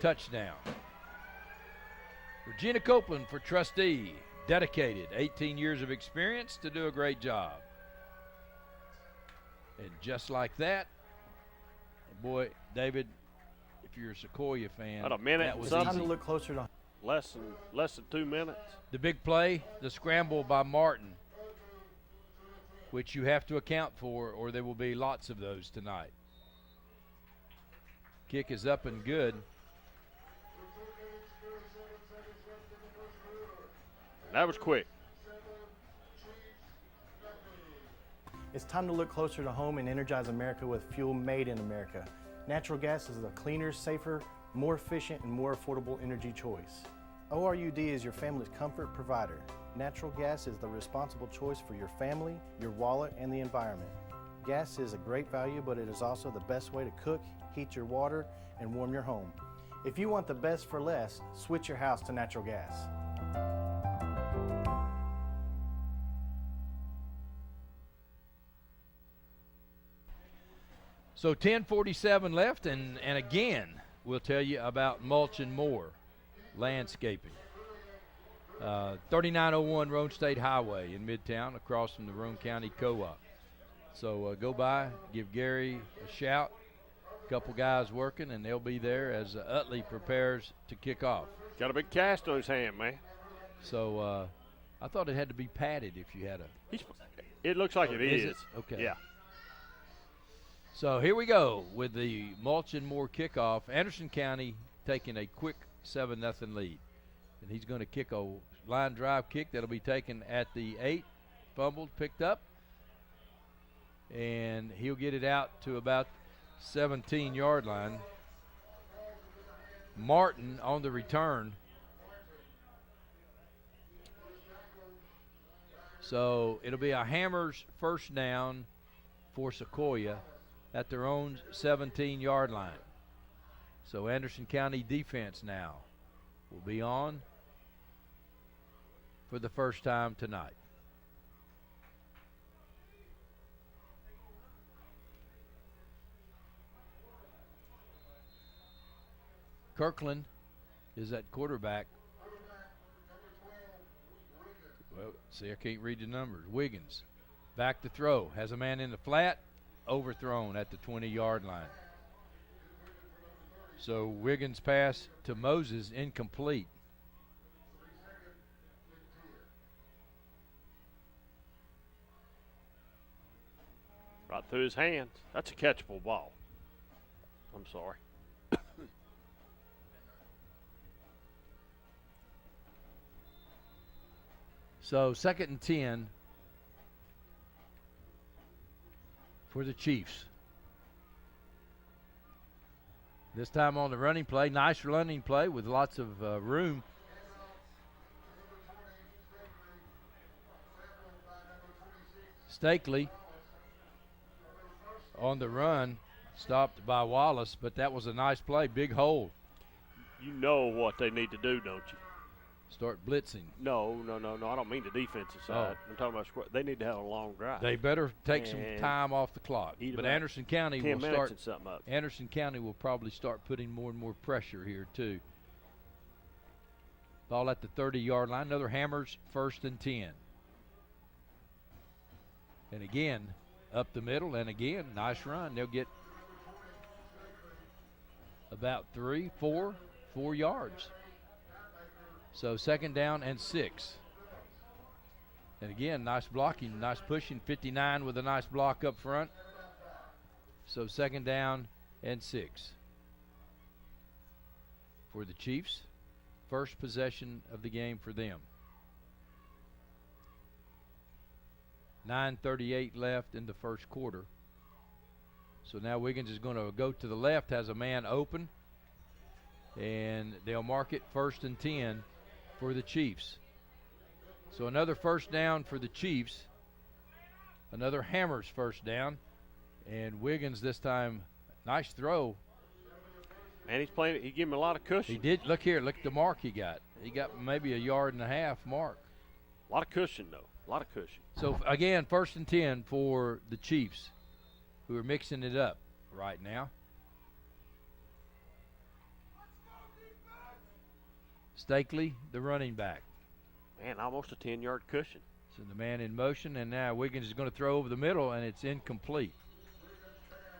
touchdown. Regina Copeland for trustee, dedicated, 18 years of experience to do a great job. And just like that, boy, David, if you're a Sequoyah fan, about a minute that was Time easy. to look closer to Less than 2 minutes. The big play, the scramble by Martin, which you have to account for, or there will be lots of those tonight. Kick is up and good. That was quick. It's time to look closer to home and energize America with fuel made in America. Natural gas is a cleaner, safer, more efficient, and more affordable energy choice. ORUD is your family's comfort provider. Natural gas is the responsible choice for your family, your wallet, and the environment. Gas is a great value, but it is also the best way to cook, heat your water, and warm your home. If you want the best for less, switch your house to natural gas. So 10:47 left, and again, we'll tell you about Mulch and More Landscaping. 3901 Roan State Highway in Midtown, across from the Roan County Co-op. So go by, give Gary a shout. A couple guys working, and they'll be there as Utley prepares to kick off. Got a big cast on his hand, man. So I thought it had to be padded if you had a. It looks like it is. It? Okay. Yeah. So here we go with the Mulch and More kickoff. Anderson County taking a quick 7-0 lead. And he's going to kick a line drive kick that'll be taken at the 8. Fumbled, picked up. And he'll get it out to about 17-yard line. Martin on the return. So it'll be a Hammers first down for Sequoyah at their own 17-yard line. So Anderson County defense now will be on for the first time tonight. Kirkland is at quarterback. Well, see, I can't read the numbers. Wiggins back to throw. Has a man in the flat. Overthrown at the 20-yard line. So Wiggins' pass to Moses incomplete. Right through his hands. That's a catchable ball. I'm sorry. So 2nd and 10 for the Chiefs. This time on the running play. Nice running play with lots of room. Stakely on the run, stopped by Wallace, but that was a nice play. Big hole. You know what they need to do, don't you? Start blitzing. No. I don't mean the defensive side. I'm talking about square. They need to have a long drive. They better take some time off the clock. But Anderson County will start. Anderson County will probably start putting more and more pressure here too. Ball at the 30-yard line. Another Hammers 1st and 10. And again, up the middle, and again, nice run. They'll get about 4 yards. So 2nd down and 6. And again, nice blocking, nice pushing. 59 with a nice block up front. So 2nd down and 6 for the Chiefs. First possession of the game for them. 9:38 left in the first quarter. So now Wiggins is going to go to the left, has a man open, and they'll mark it 1st and 10 for the Chiefs. So another first down for the Chiefs. Another Hammers first down. And Wiggins this time, nice throw. And he's playing, he gave him a lot of cushion. He did. Look here, look at the mark he got. He got maybe a 1.5 yard mark. A lot of cushion, though. A lot of cushion. So, again, 1st and 10 for the Chiefs, who are mixing it up right now. Stakely, the running back. Man, almost a 10-yard cushion. So the man in motion, and now Wiggins is going to throw over the middle, and it's incomplete.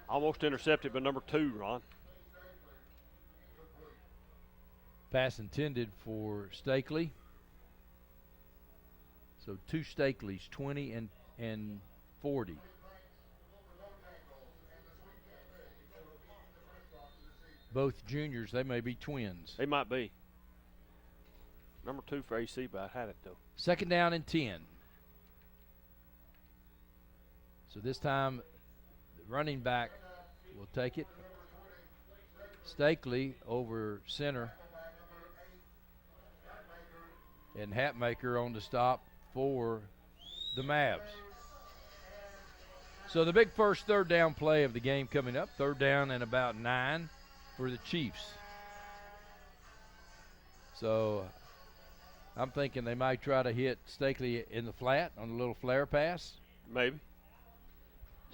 Almost intercepted by number 2, Ron. Pass intended for Stakely. So 2 Stakeleys, 20 and 40. Both juniors, they may be twins. They might be. Number 2 for AC about had it, though. Second down and 10. So this time, the running back will take it. Stakely over center. And Hatmaker on the stop for the Mavs. So the big first third down play of the game coming up. Third down and about 9 for the Chiefs. So I'm thinking they might try to hit Stakely in the flat on a little flare pass. Maybe.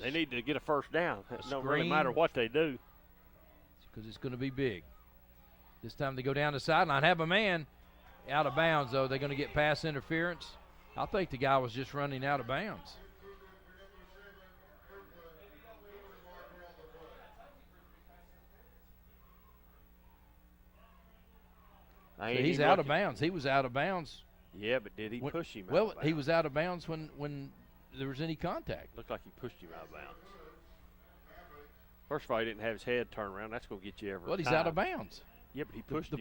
They need to get a first down. It don't really Screen. matter what they do. Because it's going to be big. This time they go down the sideline, have a man out of bounds, though. They're going to get pass interference. I think the guy was just running out of bounds. So he's out of bounds. He was out of bounds. Yeah, but did he push him out Well, of bounds? he was out of bounds when there was any contact. Looked like he pushed him out of bounds. First of all, he didn't have his head turned around. That's going to get you every time. Well, he's out of bounds. Yeah, but he pushed him.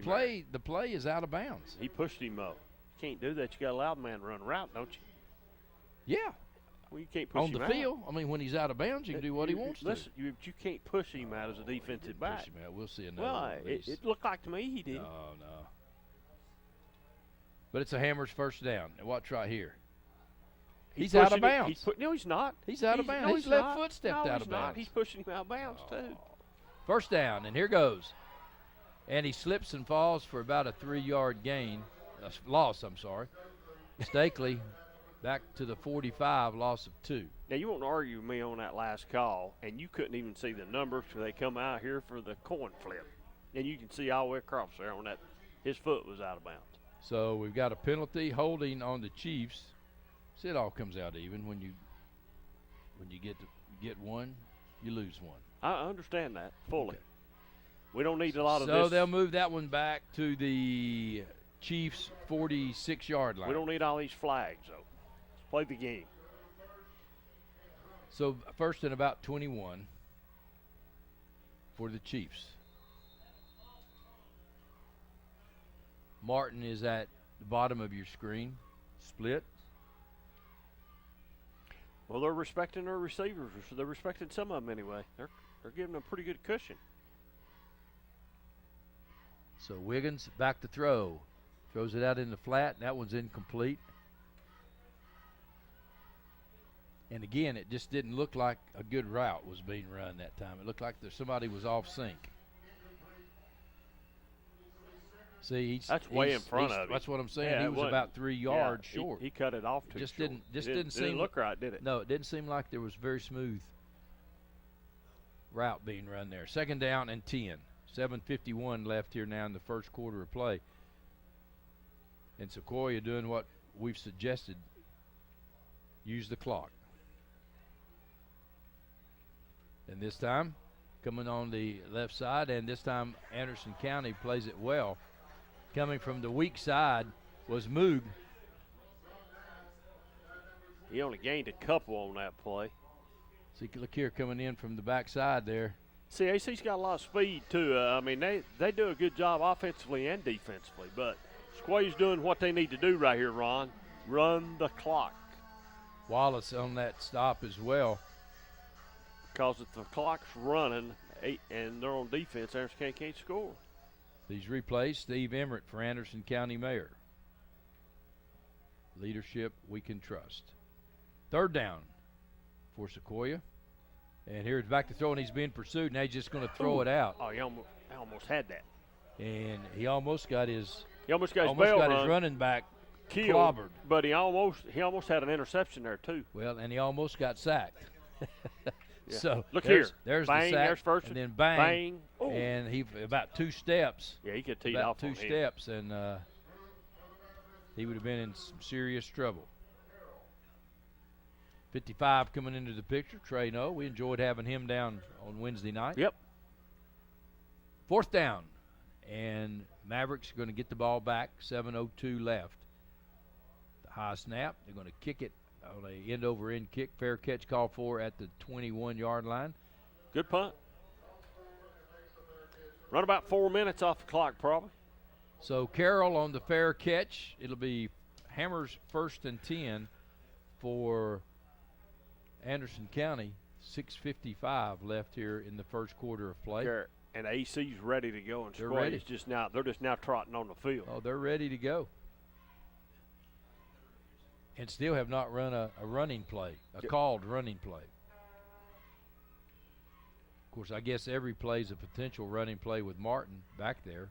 The play is out of bounds. He pushed him up. You can't do that. You got to allow the man to run a route, don't you? Yeah. Well, you can't push on him the out. field. I mean, when he's out of bounds, you can do what he wants listen, to. you can't push him out as a defensive back. Push him out. We'll see another Well, release. it looked like to me he did. No. But it's a Hammers first down. And watch right here. He's out of bounds. No, he's not. He's out of bounds. No, his he's left not. foot stepped No, out he's of not. bounds. He's pushing him out of bounds, too. First down, and here goes. And he slips and falls for about a 3-yard gain. Loss, I'm sorry. Stakely back to the 45, loss of 2. Now, you won't argue with me on that last call, and you couldn't even see the numbers because they come out here for the coin flip. And you can see all the way across there on that. His foot was out of bounds. So we've got a penalty holding on the Chiefs. See, it all comes out even when you get one, you lose one. I understand that fully. Okay. We don't need a lot of this. So they'll move that one back to the Chiefs' 46-yard line. We don't need all these flags, though. Let's play the game. So first and about 21 for the Chiefs. Martin is at the bottom of your screen. Split. Well, they're respecting their receivers. So they're respecting some of them anyway. They're giving them a pretty good cushion. So Wiggins back to throw. Throws it out in the flat. That one's incomplete. And again, it just didn't look like a good route was being run that time. It looked like somebody was off sync. See, that's way in front of him. That's what I'm saying. Yeah, he was about 3 yards short. He cut it off too just short. Didn't seem look right, did it? No, it didn't seem like there was very smooth route being run there. Second down and 10. 7:51 left here now in the first quarter of play. And Sequoyah doing what we've suggested. Use the clock. And this time, coming on the left side, and this time Anderson County plays it well. Coming from the weak side was Moog. He only gained a couple on that play. See, look here, coming in from the backside there. See, AC's got a lot of speed, too. I mean, they do a good job offensively and defensively. But Sequoiah's doing what they need to do right here, Ron. Run the clock. Wallace on that stop as well. Because if the clock's running and they're on defense, Anderson County can't score. These replays, Steve Emmerich for Anderson County Mayor. Leadership we can trust. Third down for Sequoyah. And here's back to throw, and he's being pursued. Now he's just going to throw it out. Oh, he almost had that. And he almost got his his running back killed, clobbered. But he almost had an interception there too. Well, and he almost got sacked. Yeah. So look there's bang, the sack, there's first, and then bang, oh. and he about 2 steps. Yeah, he could tee about off 2 on him. steps, and he would have been in some serious trouble. 55 coming into the picture, Trey No. We enjoyed having him down on Wednesday night. Yep. 4th down, and Mavericks are going to get the ball back, 7:02 left. The high snap, they're going to kick it on a end-over-end kick, fair catch call for at the 21-yard line. Good punt. Run about 4 minutes off the clock, probably. So Carroll on the fair catch. It'll be Hammers 1st and 10 for Anderson County. 6:55 left here in the first quarter of play. And AC's ready to go, and They're ready. They're just now trotting on the field. Oh, they're ready to go. And still have not run a running play, a called running play. Of course, I guess every play is a potential running play with Martin back there.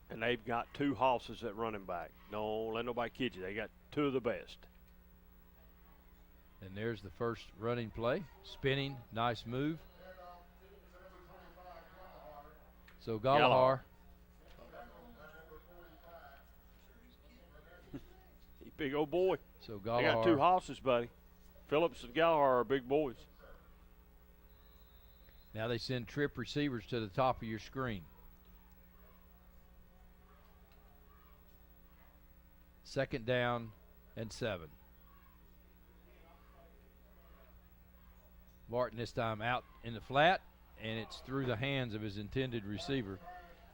And they've got 2 hosses at running back. Don't let nobody kid you. They got 2 of the best. And there's the first running play. Spinning, nice move. So Gallagher. Big old boy. So They got 2 hosses, buddy. Phillips and Gallagher are big boys. Now they send trip receivers to the top of your screen. 2nd down and 7. Martin this time out in the flat, and it's through the hands of his intended receiver.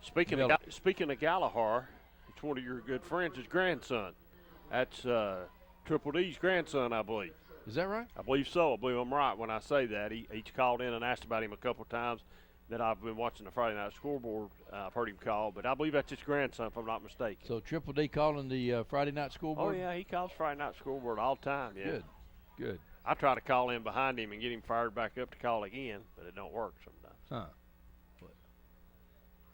Speaking of Gallagher, it's one of your good friends, his grandson. That's Triple D's grandson, I believe. Is that right? I believe so. I believe I'm right when I say that. He's called in and asked about him a couple of times that I've been watching the Friday Night Scoreboard. I've heard him call, but I believe that's his grandson, if I'm not mistaken. So Triple D calling the Friday Night Scoreboard? Oh, yeah, he calls Friday Night Scoreboard all the time, yeah. Good. I try to call in behind him and get him fired back up to call again, but it don't work sometimes. Huh.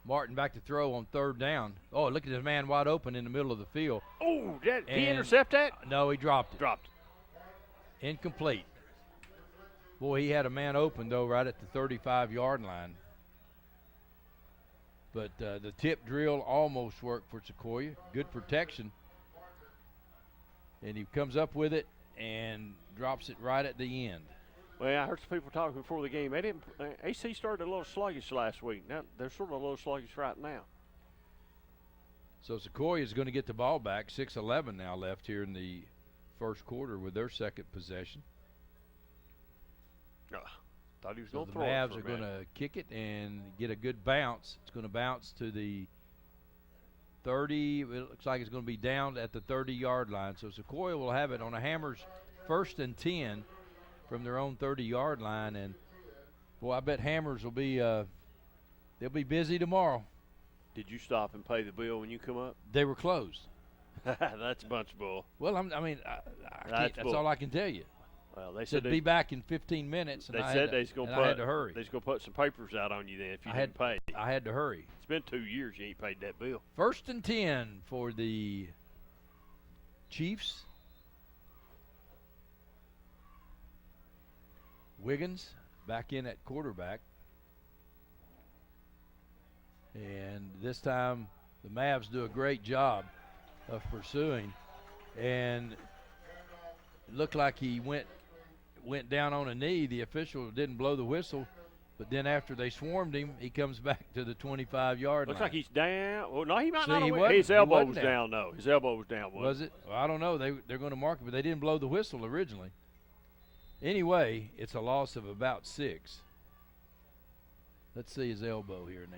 Martin back to throw on 3rd down. Oh, look at this man wide open in the middle of the field. Oh, did he intercept that? No, he dropped it. Dropped it. Incomplete. Boy, he had a man open, though, right at the 35-yard line. But the tip drill almost worked for Sequoyah. Good protection. And he comes up with it and drops it right at the end. Well, I heard some people talking before the game. They didn't. AC started a little sluggish last week. Now they're sort of a little sluggish right now. So Sequoyah is going to get the ball back. 6:11 now left here in the first quarter with their 2nd possession. Thought he was So going to the throw Mavs it. are going to kick it and get a good bounce. It's going to bounce to the 30. It looks like it's going to be down at the 30-yard line. So Sequoyah will have it on a Hammers 1st and 10 from their own 30-yard line. And, boy, I bet Hammers will be they'll be busy tomorrow. Did you stop and pay the bill when you come up? They were closed. That's a bunch of bull. Well, I can't, that's all I can tell you. Well, they Said said be back in 15 minutes, and they I said had to hurry. They's going to put some papers out on you then if you didn't pay. I had to hurry. It's been 2 years you ain't paid that bill. 1st and 10 for the Chiefs. Wiggins back in at quarterback. And this time the Mavs do a great job of pursuing. And it looked like he went down on a knee. The official didn't blow the whistle. But then after they swarmed him, he comes back to the 25-yard line. Looks like he's down. Well, no, he might See, not he have went. wasn't. His He elbow wasn't was down. down, though. His elbow was down. Was it? Well, I don't know. They're going to mark it, but they didn't blow the whistle originally. Anyway, it's a loss of about 6. Let's see his elbow here now.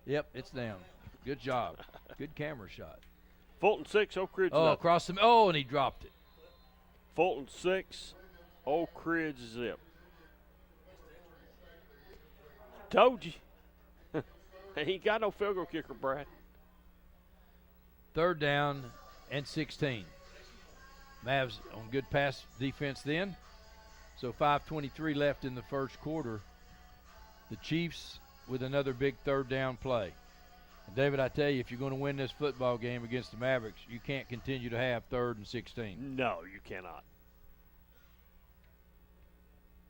Yep, it's down. Good job. Good camera shot. Fulton 6, Oak Ridge Oh, nothing. across the – and he dropped it. Fulton 6, Oak Ridge zip. Told you. He ain't got no field goal kicker, Brad. 3rd down and 16. Mavs on good pass defense then. So 5:23 left in the first quarter. The Chiefs with another big 3rd down play. And David, I tell you, if you're going to win this football game against the Mavericks, you can't continue to have 3rd and 16. No, you cannot.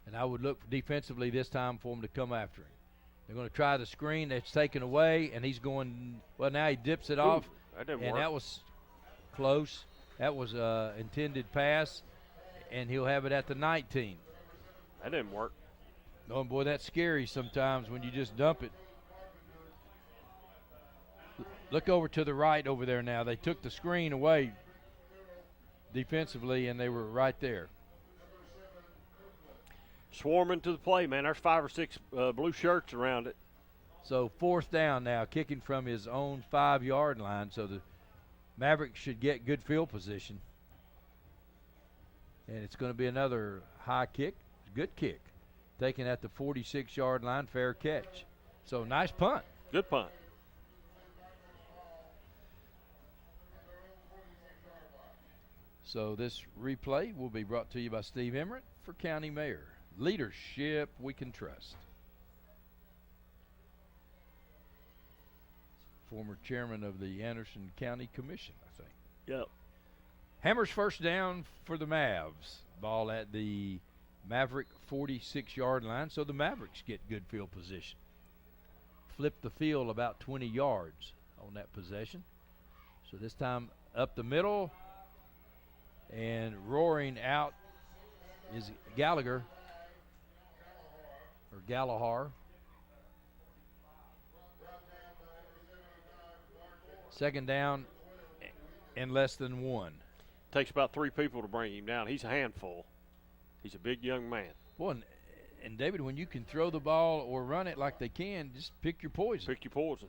And I would look defensively this time for them to come after him. They're going to try the screen. It's taken away, and he's going. Well, now he dips it off, That didn't and work. that was close. That was an intended pass, and he'll have it at the 19. That didn't work. Oh, boy, that's scary sometimes when you just dump it. Look over to the right over there now. They took the screen away defensively, and they were right there. Swarming to the play, man. There's 5 or 6 blue shirts around it. So 4th down now, kicking from his own 5-yard line. So the Mavericks should get good field position. And it's going to be another high kick, good kick. Taken at the 46-yard line, fair catch. So nice punt. Good punt. So this replay will be brought to you by Steve Emmerich for County Mayor. Leadership we can trust. Former chairman of the Anderson County Commission, I think. Yep. Hammers first down for the Mavs. Ball at the Maverick 46-yard line, so the Mavericks get good field position. Flip the field about 20 yards on that possession. So this time up the middle, and roaring out is Gallagher, or Gallagher. Second down and less than 1. Takes about 3 people to bring him down. He's a handful. He's a big young man. Boy, and David, when you can throw the ball or run it like they can, just pick your poison. Pick your poison.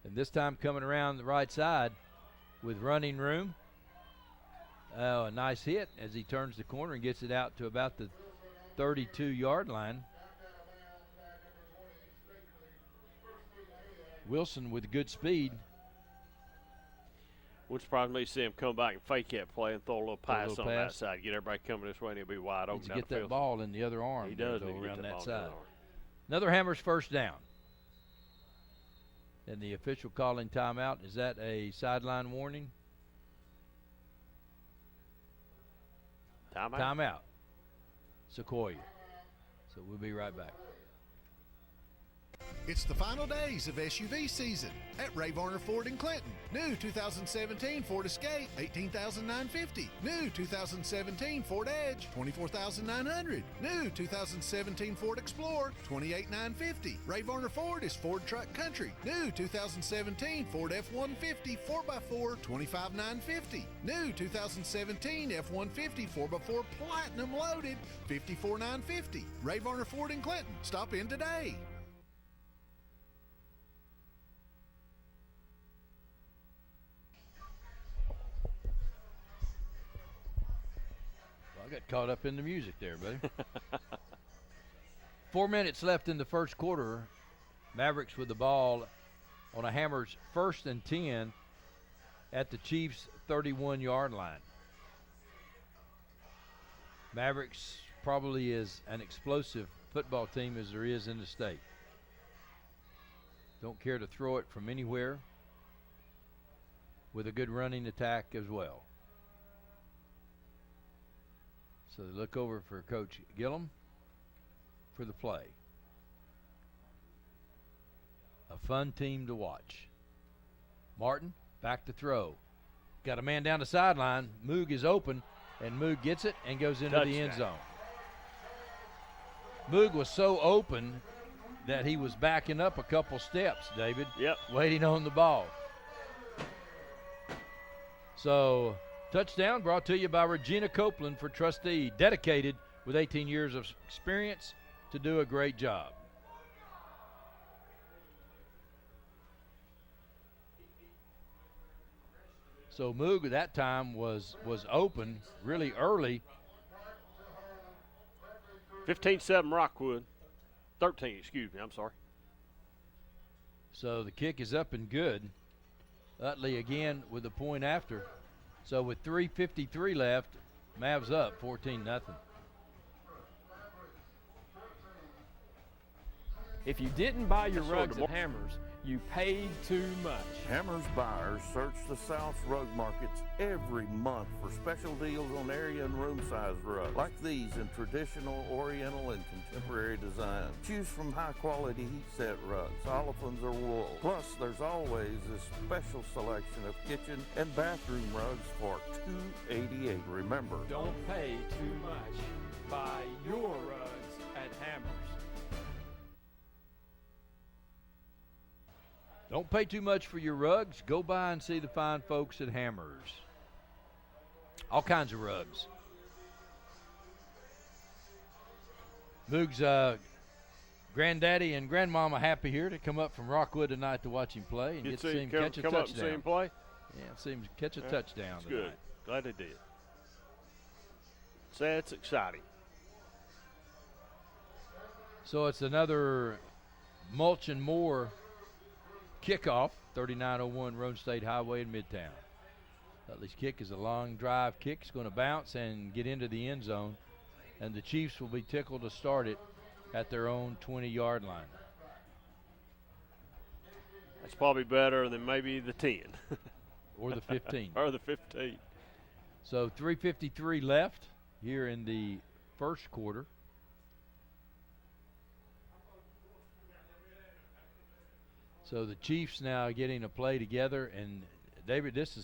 And this time coming around the right side with running room. A nice hit as he turns the corner and gets it out to about the 32-yard line. Wilson with good speed. Wouldn't surprise me to see him come back and fake that play and throw a little pass on that pass. side. Get everybody coming this way and he'll be wide open Needs to down get the that field. ball in the other arm. He does though, need to get around the that ball in side. the arm. Another Hammers first down. And the official calling timeout. Is that a sideline warning? Timeout. Timeout. Sequoyah. So we'll be right back. It's the final days of SUV season at Ray Varner Ford in Clinton. New 2017 Ford Escape, $18,950. New 2017 Ford Edge, $24,900. New 2017 Ford Explorer, $28,950. Ray Varner Ford is Ford Truck Country. New 2017 Ford F-150 4x4, $25,950. New 2017 F-150 4x4 Platinum Loaded, $54,950. Ray Varner Ford in Clinton. Stop in today. I got caught up in the music there, buddy. 4 minutes left in the first quarter. Mavericks with the ball on a Hammers 1st and 10 at the Chiefs' 31-yard line. Mavericks probably as an explosive football team as there is in the state. Don't care to throw it from anywhere, with a good running attack as well. So they look over for Coach Gillum for the play. A fun team to watch. Martin back to throw. Got a man down the sideline. Moog is open, and Moog gets it and goes into the end zone. Moog was so open that he was backing up a couple steps, David. Yep. Waiting on the ball. So, touchdown brought to you by Regina Copeland for trustee, dedicated with 18 years of experience to do a great job. So Moog at that time was open really early. 15-7 Rockwood. 13, excuse me, I'm sorry. So the kick is up and good. Utley again with the point after. So with 3:53 left, Mavs up 14-0. If you didn't buy your Yes, sir. rugs at Hammers, you paid too much. Hammers buyers search the South's rug markets every month for special deals on area and room size rugs, like these in traditional, oriental, and contemporary designs. Choose from high quality heat set rugs, olefins or wool. Plus, there's always a special selection of kitchen and bathroom rugs for $288. Remember, Don't pay too much. Buy your rugs at Hammers. Don't pay too much for your rugs. Go by and see the fine folks at Hammers. All kinds of rugs. Moog's granddaddy and grandmama happy here to come up from Rockwood tonight to watch him play and get to see him catch a come up and see touchdown. him play. Yeah, see him catch a touchdown That's tonight. good. Glad they did. So it's exciting. So it's another Mulch and Moore kickoff, 3901 Roan State Highway in Midtown. Utley's kick is a long drive kick. It's going to bounce and get into the end zone, and the Chiefs will be tickled to start it at their own 20-yard line. That's probably better than maybe the 10. Or the 15. Or the 15. So 3:53 left here in the first quarter. So the Chiefs now getting a play together, and David, this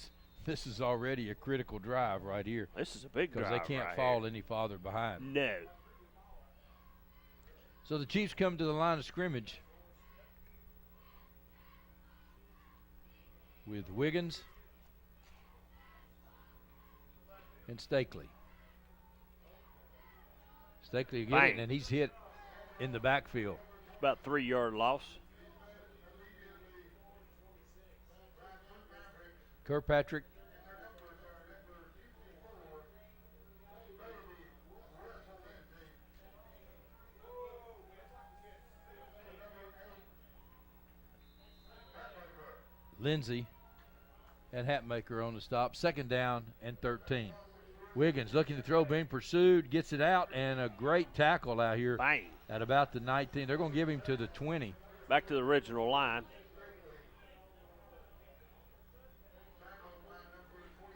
is already a critical drive right here This is a big drive. because they can't right fall here. any farther behind. No. So the Chiefs come to the line of scrimmage with Wiggins and Stakely. Stakely will get it, Bang. and he's hit in the backfield. It's about 3-yard loss. Kirkpatrick. Lindsey and Hatmaker on the stop. Second down and 13. Wiggins looking to throw, being pursued, gets it out, and a great tackle out here Bang. at about the 19. They're going to give him to the 20. Back to the original line.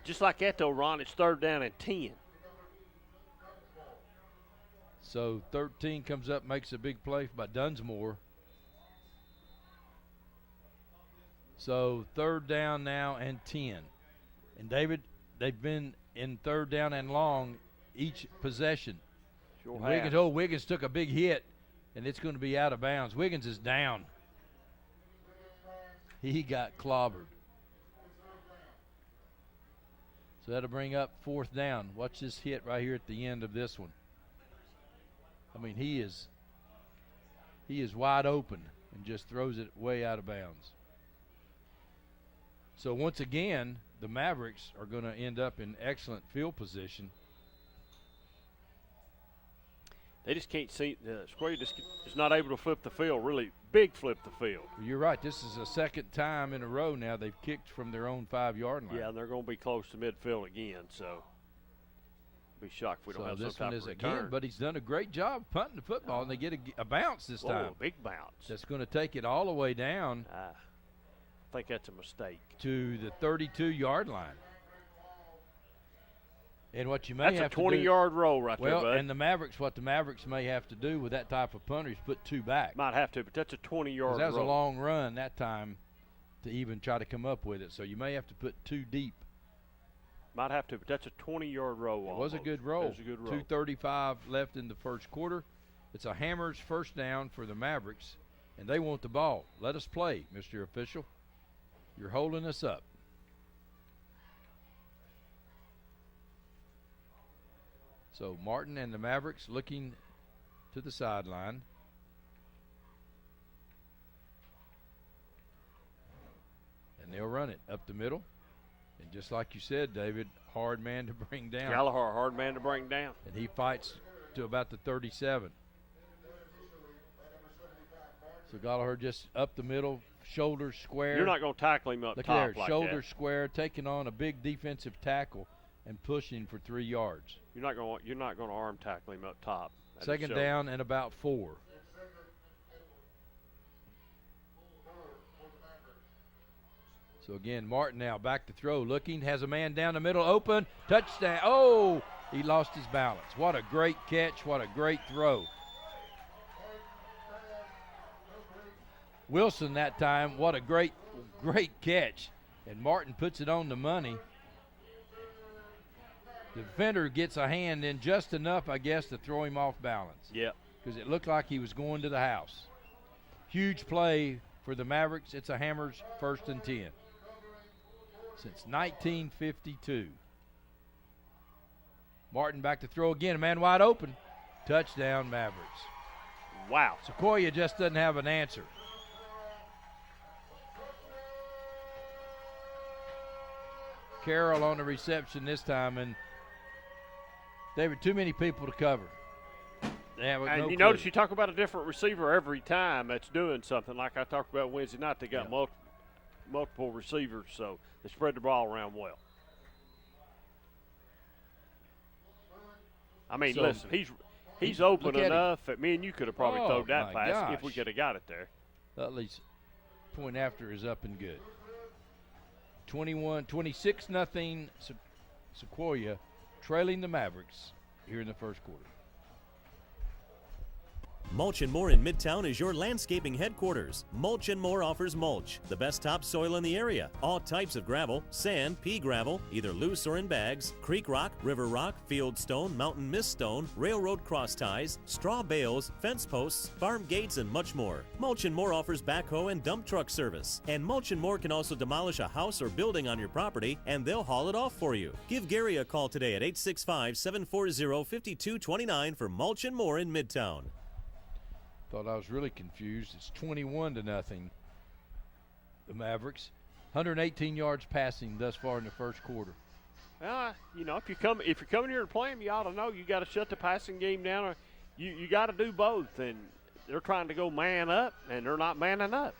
Just like that, though, Ron, it's 3rd down and 10. So 13 comes up, makes a big play by Dunsmore. So 3rd down now and 10. And David, they've been in 3rd down and long each possession. Sure And have. Wiggins took a big hit, and it's going to be out of bounds. Wiggins is down. He got clobbered. So that'll bring up 4th down. Watch this hit right here at the end of this one. I mean, he is wide open and just throws it way out of bounds. So once again, the Mavericks are going to end up in excellent field position. They just can't see. Sequoyah just is not able to flip the field, really big flip the field. You're right. This is the second time in a row now they've kicked from their own 5-yard line. Yeah, and they're going to be close to midfield again, so be shocked if we don't So have some this type one of is return. again, but he's done a great job punting the football, and they get a bounce this time. Oh, big bounce. That's going to take it all the way down I think that's a mistake. to the 32-yard line. And what you may That's have a to do, 20-yard roll right well, there, bud. and what the Mavericks may have to do with that type of punter is put 2 back. Might have to, but that's a 20-yard roll. That was a long run that time to even try to come up with it. So you may have to put 2 deep. Might have to, but that's a 20-yard roll. It was a good roll. It was a good roll. 2:35 left in the first quarter. It's a Hammers first down for the Mavericks, and they want the ball. Let us play, Mr. Official. You're holding us up. So Martin and the Mavericks looking to the sideline. And they'll run it up the middle. And just like you said, David, hard man to bring down. Gallagher, hard man to bring down. And he fights to about the 37. So Gallagher just up the middle, shoulders square. You're not going to tackle him up Look top there, like shoulders that. square, taking on a big defensive tackle and pushing for 3 yards. You're not going to arm tackle him up top. That is Second so- down and about 4. So again, Martin now back to throw, looking, has a man down the middle, open, touchdown. Oh, he lost his balance. What a great catch, what a great throw. Wilson that time, what a great catch. And Martin puts it on the money. The defender gets a hand in just enough, I guess, to throw him off balance. Yeah. Because it looked like he was going to the house. Huge play for the Mavericks. It's a Hammers 1st and 10. Since 1952. Martin back to throw again. A man wide open. Touchdown, Mavericks. Wow. Sequoyah just doesn't have an answer. Carroll on the reception this time, and there were too many people to cover. And you notice you talk about a different receiver every time that's doing something. Like I talked about Wednesday night, they got multiple receivers, so they spread the ball around well. I mean, So, listen, he's open look at enough that me and you could have probably thrown that my pass if we gosh. could have got it there. At least point after is up and good. 26-0 Sequoyah trailing the Mavericks here in the first quarter. Mulch & More in Midtown is your landscaping headquarters. Mulch & More offers mulch, the best topsoil in the area. All types of gravel, sand, pea gravel, either loose or in bags, creek rock, river rock, field stone, mountain mist stone, railroad cross ties, straw bales, fence posts, farm gates, and much more. Mulch & More offers backhoe and dump truck service. And Mulch & More can also demolish a house or building on your property, and they'll haul it off for you. Give Gary a call today at 865-740-5229 for Mulch & More in Midtown. Thought I was really confused. It's 21-0. The Mavericks, 118 yards passing thus far in the first quarter. Well, you know, if you're coming here to play them, you ought to know you got to shut the passing game down, or you got to do both. And they're trying to go man up, and they're not manning up.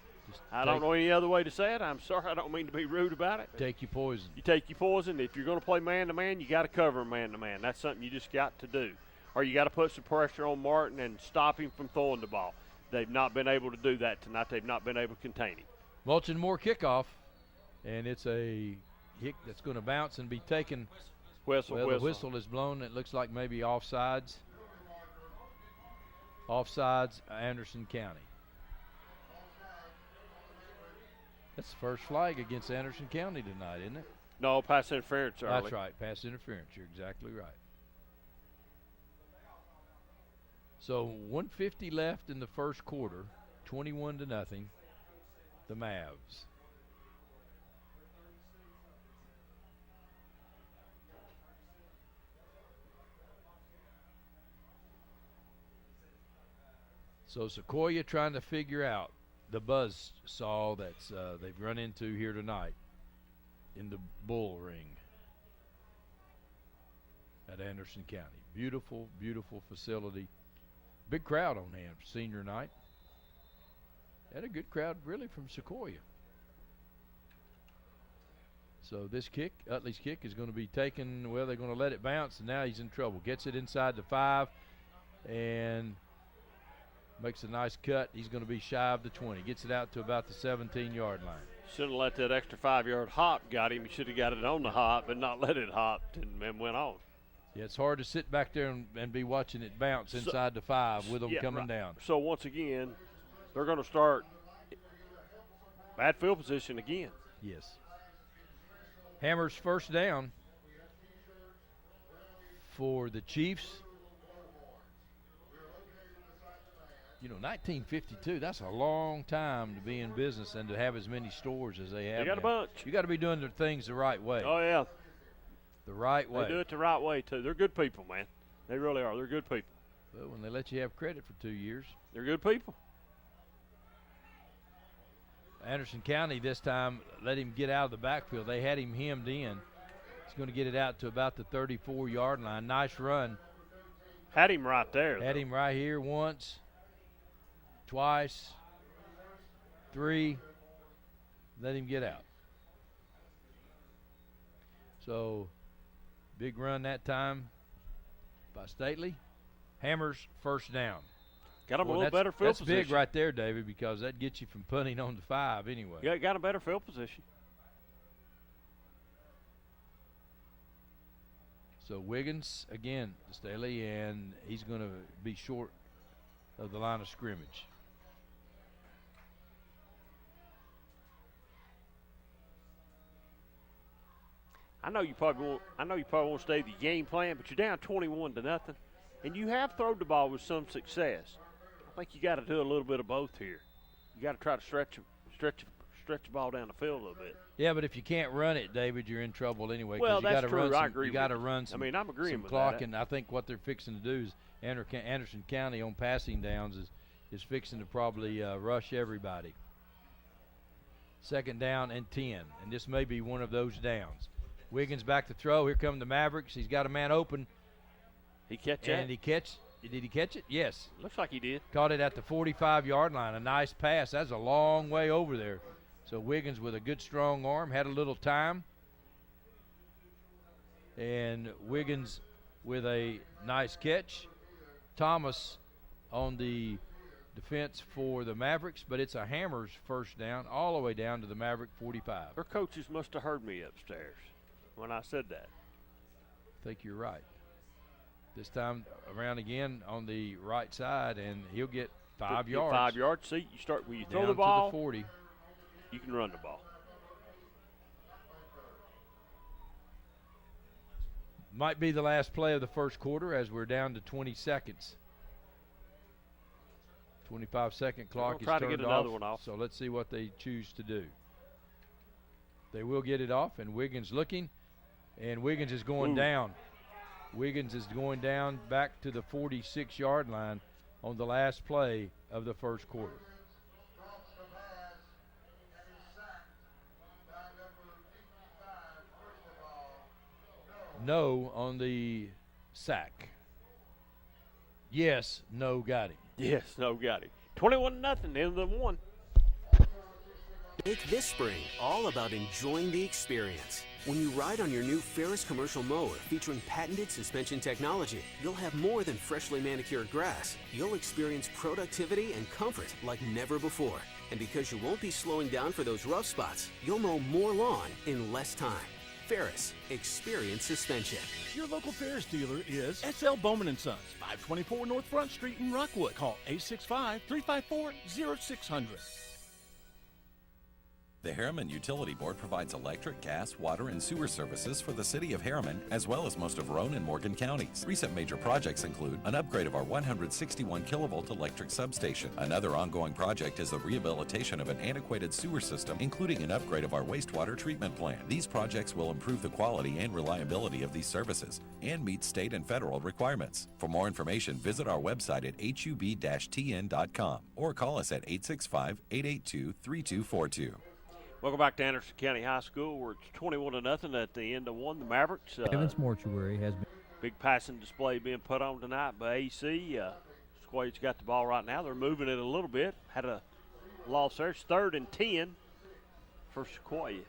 I don't know any other way to say it. I'm sorry, I don't mean to be rude about it. Take your poison. You take your poison. If you're going to play man to man, you got to cover man to man. That's something you just got to do. Or you got to put some pressure on Martin and stop him from throwing the ball. They've not been able to do that tonight. They've not been able to contain him. Mulch & More kickoff, and it's a kick that's going to bounce and be taken. Whistle. The whistle is blown. It looks like maybe offsides. Offsides, Anderson County. That's the first flag against Anderson County tonight, isn't it? No, pass interference early. That's right, pass interference. You're exactly right. So 150 left in the first quarter, 21-0, the Mavs. So Sequoyah trying to figure out the buzz saw that's they've run into here tonight in the bull ring at Anderson County. Beautiful, beautiful facility. Big crowd on hand for senior night. Had a good crowd, really, from Sequoyah. So this kick, Utley's kick, is going to be taken. Well, they're going to let it bounce, and now he's in trouble. Gets it inside the 5 and makes a nice cut. He's going to be shy of the 20. Gets it out to about the 17-yard line. Shouldn't have let that extra 5-yard hop got him. He should have got it on the hop and not let it hop and went on. Yeah, it's hard to sit back there and be watching it bounce inside the 5 with them coming down. So once again, they're going to start bad field position again. Yes. Hammers first down for the Chiefs. You know, 1952, that's a long time to be in business and to have as many stores as they have. They got now. a bunch. You got to be doing the things the right way. Oh, yeah. The right way. They do it the right way, too. They're good people, man. They really are. They're good people. Well, when they let you have credit for 2 years. They're good people. Anderson County this time let him get out of the backfield. They had him hemmed in. He's going to get it out to about the 34-yard line. Nice run. Had him right there. Had him right here once, twice, 3. Let him get out. So, big run that time by Stately. Hammers first down. Got him a little better field position. That's big right there, David, because that gets you from punting on the 5 anyway. Yeah, got a better field position. So Wiggins again, Staley, and he's going to be short of the line of scrimmage. I know you probably won't stay the game plan, but you're down 21-0, and you have thrown the ball with some success. I think you got to do a little bit of both here. You got to try to stretch the ball down the field a little bit. Yeah, but if you can't run it, David, you're in trouble anyway. Well, you that's true. I agree. You got to run some. I mean, I'm agreeing some with clock, that. and I think what they're fixing to do is Anderson County on passing downs is fixing to probably rush everybody. 2nd down and 10, and this may be one of those downs. Wiggins back to throw. Here come the Mavericks. He's got a man open. He catch and it? Did he catch it? Yes. Looks like he did. Caught it at the 45-yard line. A nice pass. That's a long way over there. So Wiggins with a good strong arm, had a little time. And Wiggins with a nice catch. Thomas on the defense for the Mavericks, but it's a Hammers first down all the way down to the Maverick 45. Her coaches must have heard me upstairs when I said that. I think you're right. This time around again on the right side, and he'll get 5 yards. 5 yards. See, you start when you throw down the ball. To the 40. You can run the ball. Might be the last play of the first quarter as we're down to 20 seconds. 25-second clock is try turned to get another one off. So let's see what they choose to do. They will get it off, and Wiggins looking, and Wiggins is going down. Wiggins is going down back to the 46-yard line on the last play of the first quarter. No on the sack. Yes, no got him. Yes, no got him. 21-0, end of the one. Make this spring all about enjoying the experience. When you ride on your new Ferris commercial mower featuring patented suspension technology, you'll have more than freshly manicured grass. You'll experience productivity and comfort like never before. And because you won't be slowing down for those rough spots, you'll mow more lawn in less time. Ferris, experience suspension. Your local Ferris dealer is S.L. Bowman & Sons, 524 North Front Street in Rockwood. Call 865-354-0600. The Harriman Utility Board provides electric, gas, water, and sewer services for the city of Harriman, as well as most of Roane and Morgan counties. Recent major projects include an upgrade of our 161 kilovolt electric substation. Another ongoing project is the rehabilitation of an antiquated sewer system, including an upgrade of our wastewater treatment plant. These projects will improve the quality and reliability of these services and meet state and federal requirements. For more information, visit our website at hub-tn.com or call us at 865-882-3242. Welcome back to Anderson County High School, where it's 21-0 at the end of one. The Mavericks. Evans Mortuary has been. Big passing display being put on tonight by AC. Sequoiah's got the ball right now. They're moving it a little bit. Had a loss there. It's 3rd and 10 for Sequoyah.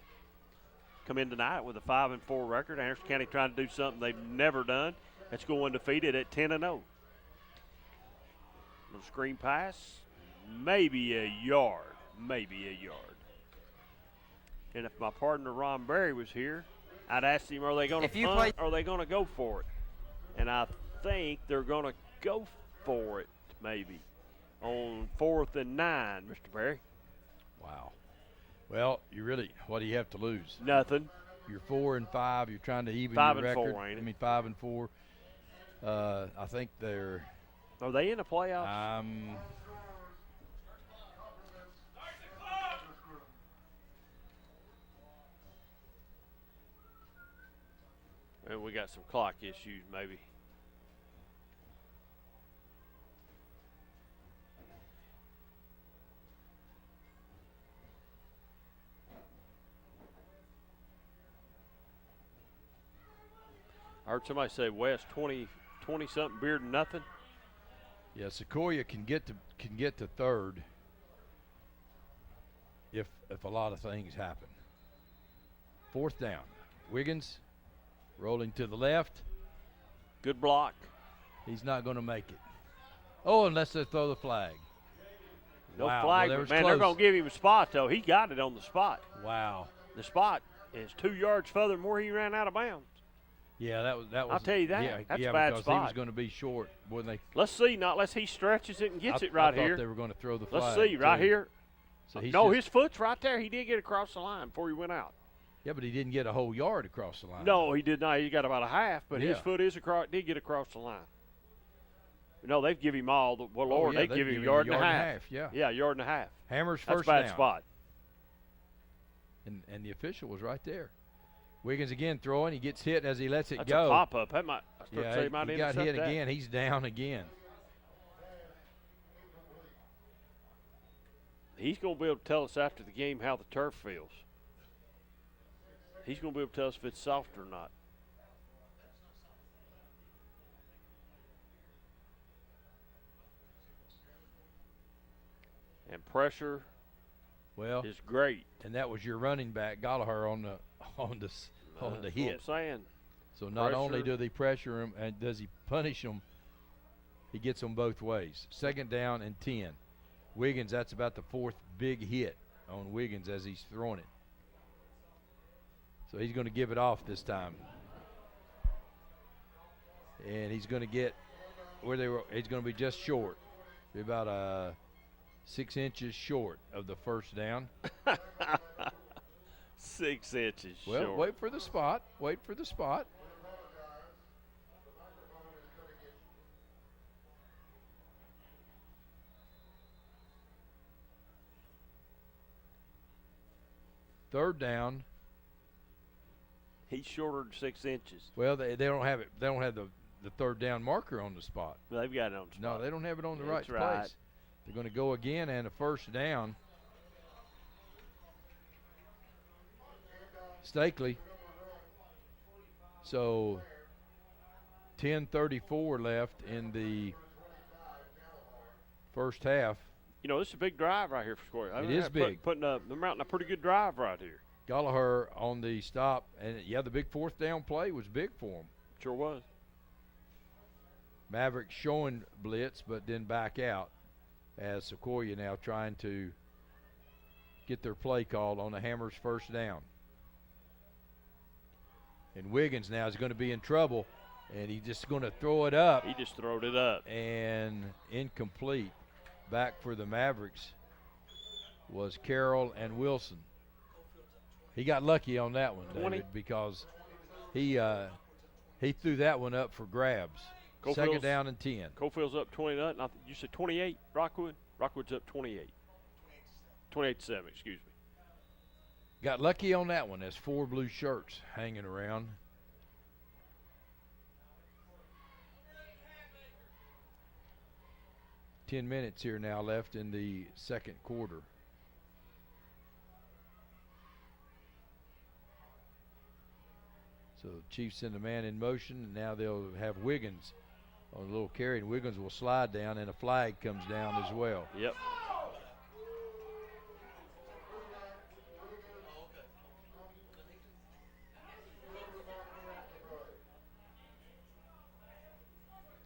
Come in tonight with a 5-4 record. Anderson County trying to do something they've never done. That's go undefeated at 10-0. Little screen pass, maybe a yard. And if my partner Ron Berry was here, I'd ask him, are they going to punt or are they going to go for it? And I think they're going to go for it maybe on 4th and 9, Mr. Berry. Wow. Well, what do you have to lose? Nothing. You're 4 and 5. You're trying to even 5 your and record. 4, ain't it? I mean, 5 and 4. I think they're. Are they in the playoffs? And we got some clock issues, maybe. I heard somebody say West 20-something, Beard nothing. Yeah, Sequoyah can get to 3rd if a lot of things happen. 4th down. Wiggins rolling to the left. Good block. He's not going to make it. Oh, unless they throw the flag. No wow. flag, well, but man, they're going to give him a spot, though. He got it on the spot. Wow. The spot is 2 yards further than where he ran out of bounds. Yeah, that was. I'll tell you that. Yeah, That's yeah, a bad because spot. he was going to be short when they. Let's see, not unless he stretches it and gets it right I thought here. they were going to throw the flag. Let's see, right too. here. So he's no, just- his foot's right there. He did get across the line before he went out. Yeah, but he didn't get a whole yard across the line. No, he did not. He got about a half, but his Yeah. foot is did get across the line. No, they've give him all. Well, Oh, Lord, yeah, they they've give him given a yard and a half. Yeah. Yeah, yard and a half. Hammer's That's first a bad down. spot. And the official was right there. Wiggins again throwing. He gets hit as he lets it That's go. a pop-up. That might, I was Yeah, say he might he got intercept hit that. again. He's down again. He's going to be able to tell us after the game how the turf feels. He's going to be able to tell us if it's soft or not. And pressure is great. And that was your running back Gallagher on the That's hit. what I'm saying. So not only Pressure. do they pressure him and does he punish him, he gets them both ways. 2nd down and 10. Wiggins, that's about the 4th big hit on Wiggins as he's throwing it. So he's going to give it off this time. And he's going to get where they were. He's going to be just short. Be about 6 inches short of the first down. 6 inches Well, short. wait for the spot. Wait for the spot. Third down. He's shorter than 6 inches. Well, they don't have it. They don't have the 3rd down marker on the spot. They've got it on the spot. No, they don't have it on the That's right right. place. They're going to go again and a 1st down. Stakely. So 10:34 left in the first half. You know, this is a big drive right here for Sequoyah. It is big. They're mounting a pretty good drive right here. Gallagher on the stop, and yeah, the big 4th down play was big for him. Sure was. Mavericks showing blitz, but then back out as Sequoyah now trying to get their play called on the Hammers' 1st down. And Wiggins now is going to be in trouble, and he's just going to throw it up. He just throwed it up. And incomplete. Back for the Mavericks was Carroll and Wilson. He got lucky on that one, 20. David, because he threw that one up for grabs. 2nd down and 10. Cofield's up 20-0. You said 28, Rockwood? Rockwood's up 28. 28-7, excuse me. Got lucky on that one. There's 4 blue shirts hanging around. Ten minutes here now left in the 2nd quarter. So Chiefs send a man in motion, and now they'll have Wiggins on a little carry, and Wiggins will slide down, and a flag comes down as well. Yep.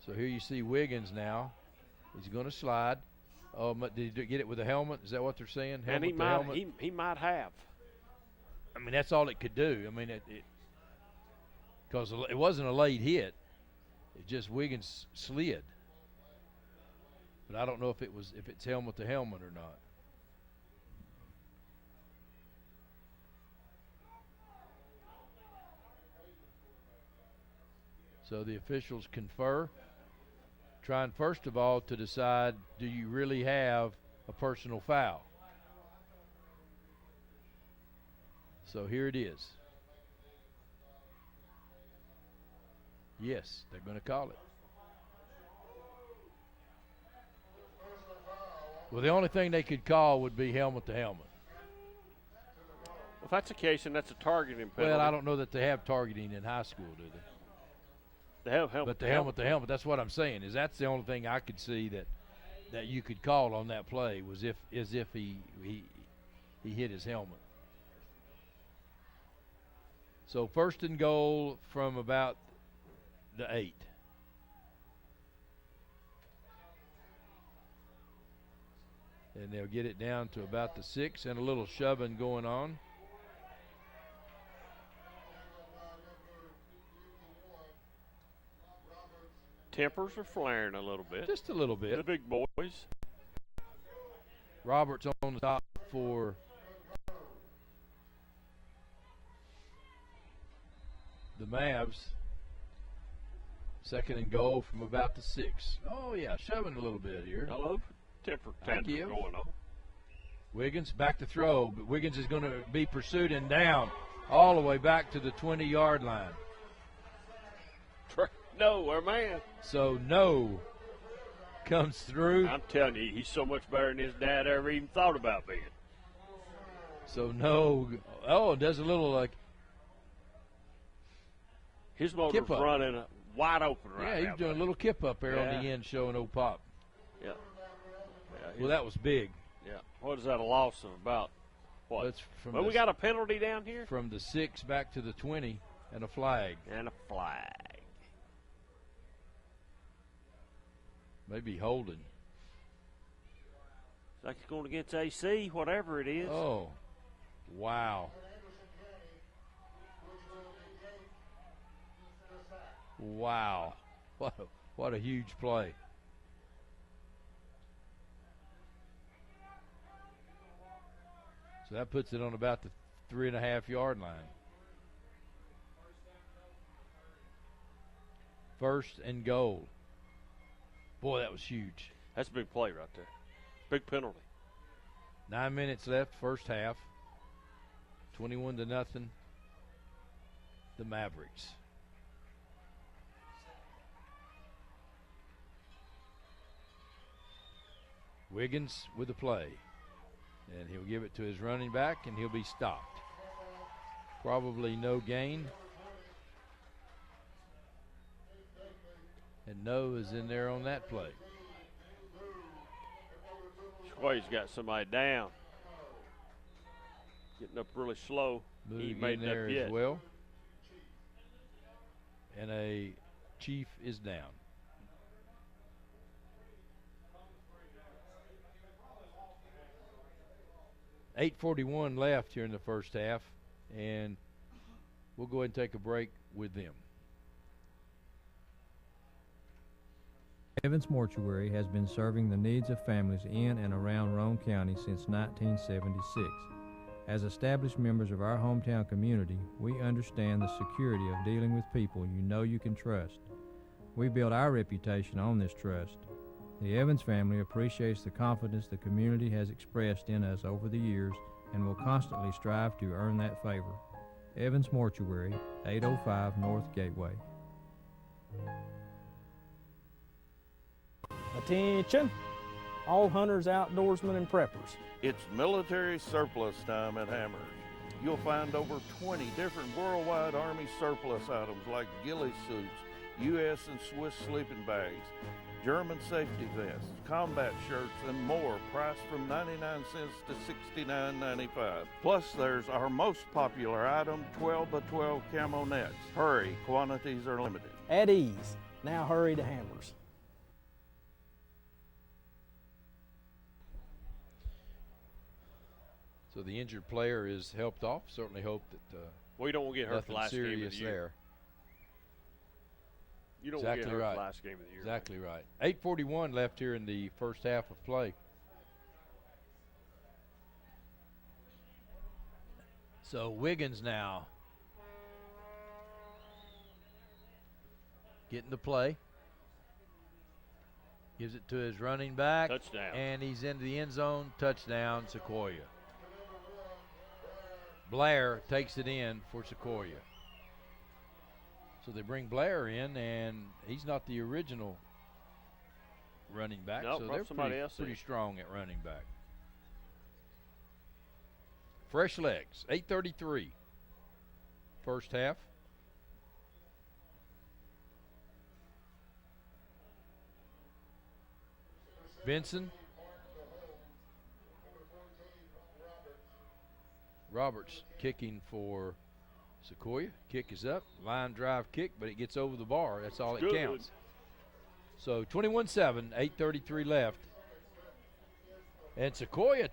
So here you see Wiggins now. He's going to slide. Oh, did he get it with a helmet? Is that what they're saying? And he Helmet to helmet? he might have. I mean, that's all it could do. I mean, because it wasn't a late hit. It just Wiggins slid. But I don't know if it's helmet to helmet or not. So the officials confer, trying first of all to decide, do you really have a personal foul? So here it is. Yes, they're going to call it. Well, the only thing they could call would be helmet to helmet. Well, if that's the case, then that's a targeting penalty. Well, I don't know that they have targeting in high school, do they? They have helmet. But the helmet to helmet, that's what I'm saying. Is that's the only thing I could see that you could call on that play was if he hit his helmet. So 1st and goal from about the 8. And they'll get it down to about the 6 and a little shoving going on. tempers are flaring a little bit. Just a little bit. The big boys. Roberts on the top for the Mavs. Second and goal from about the 6. Oh, yeah, shoving a little bit here. Hello. Temper Thank tantrum you. going on. Wiggins back to throw, but Wiggins is going to be pursued and down all the way back to the 20-yard line. No, our man. So no comes through. I'm telling you, he's so much better than his dad ever even thought about being. So no. Oh, it does a little like. His motor's Kip up. running wide open right now. Yeah, he's doing a little kip up there on Yeah. the end, showing old Pop. Yeah. Well, that was big. Yeah. What is that, a loss of about what? That's from Well, the, we got a penalty down here. from the 6 back to the 20 and a flag. And a flag. Maybe holding. It's like it's going against AC, whatever it is. Oh, wow. Wow. What a huge play. So that puts it on about the 3.5-yard line. First and goal. Boy, that was huge. That's a big play right there. Big penalty. 9 minutes left, first half. 21-0. The Mavericks. Wiggins with the play. And he'll give it to his running back, and he'll be stopped. Probably no gain. And no is in there on that play. Sequoyah's got somebody down. Getting up really slow. He Moving ain't made in it there up yet. as well. And a Chief is down. .8:41 left here in the first half, and we'll go ahead and take a break with them. Evans Mortuary has been serving the needs of families in and around Roane County since 1976. As established members of our hometown community, we understand the security of dealing with people you know you can trust. We build our reputation on this trust. The Evans family appreciates the confidence the community has expressed in us over the years and will constantly strive to earn that favor. Evans Mortuary, 805 North Gateway. Attention, all hunters, outdoorsmen, and preppers. It's military surplus time at Hammers. You'll find over 20 different worldwide Army surplus items like ghillie suits, U.S. and Swiss sleeping bags, German safety vests, combat shirts, and more, priced from 99 cents to $69.95. Plus, there's our most popular item, 12 by 12 camo nets. Hurry, quantities are limited. At ease. Now hurry to Hammers. So the injured player is helped off. Certainly hope that we don't get hurt nothing the last game of serious the year. there. You don't Exactly get hurt right. the last game of the year. Exactly right. 8:41 left here in the first half of play. So Wiggins now getting the play. Gives it to his running back. Touchdown. And he's into the end zone. Touchdown, Sequoyah. Blair takes it in for Sequoyah. So they bring Blair in, and he's not the original running back. No, so brought they're somebody else pretty in. strong at running back. Fresh legs, 8:33. First half. Benson. Roberts kicking for Sequoyah. Kick is up. Line drive kick, but it gets over the bar. That's all Good. it counts. So 21-7, 8:33 left. And Sequoyah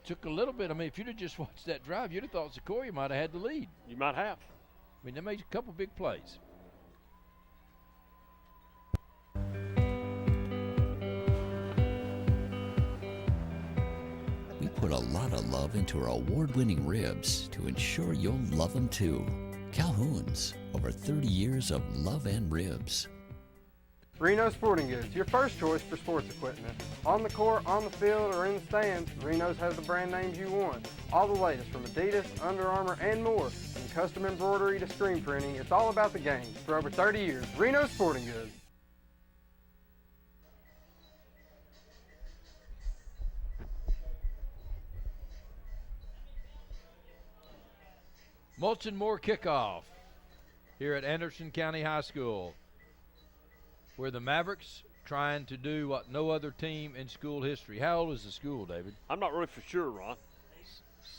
took a little bit. I mean, if you'd have just watched that drive, you'd have thought Sequoyah might have had the lead. You might have. I mean, they made a couple big plays. put a lot of love into our award-winning ribs to ensure you'll love them too. Calhoun's, over 30 years of love and ribs. Reno Sporting Goods, your first choice for sports equipment. On the court, on the field, or in the stands, Reno's has the brand names you want. All the latest from Adidas, Under Armour, and more. From custom embroidery to screen printing, it's all about the game. For over 30 years, Reno Sporting Goods. Mulch and Moore kickoff here at Anderson County High School, where the Mavericks trying to do what no other team in school history. How old is the school, David? I'm not really for sure, Ron.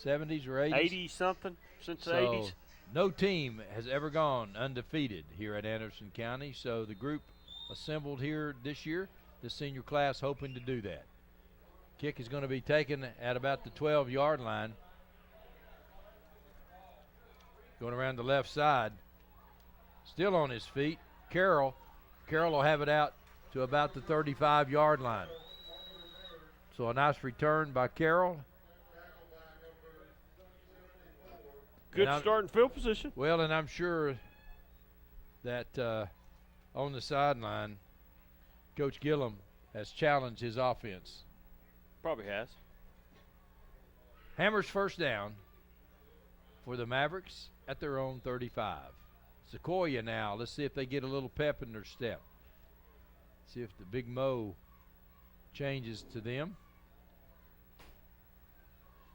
70s or 80s? 80 something since the 80s. No team has ever gone undefeated here at Anderson County, so the group assembled here this year, the senior class, hoping to do that. Kick is going to be taken at about the 12-yard line. Going around the left side. Still on his feet. Carroll will have it out to about the 35-yard line. So a nice return by Carroll. Good starting field position. Well, and I'm sure that on the sideline, Coach Gillum has challenged his offense. Probably has. Hammers first down for the Mavericks at their own 35. Sequoyah now. Let's see if they get a little pep in their step. See if the Big Mo changes to them.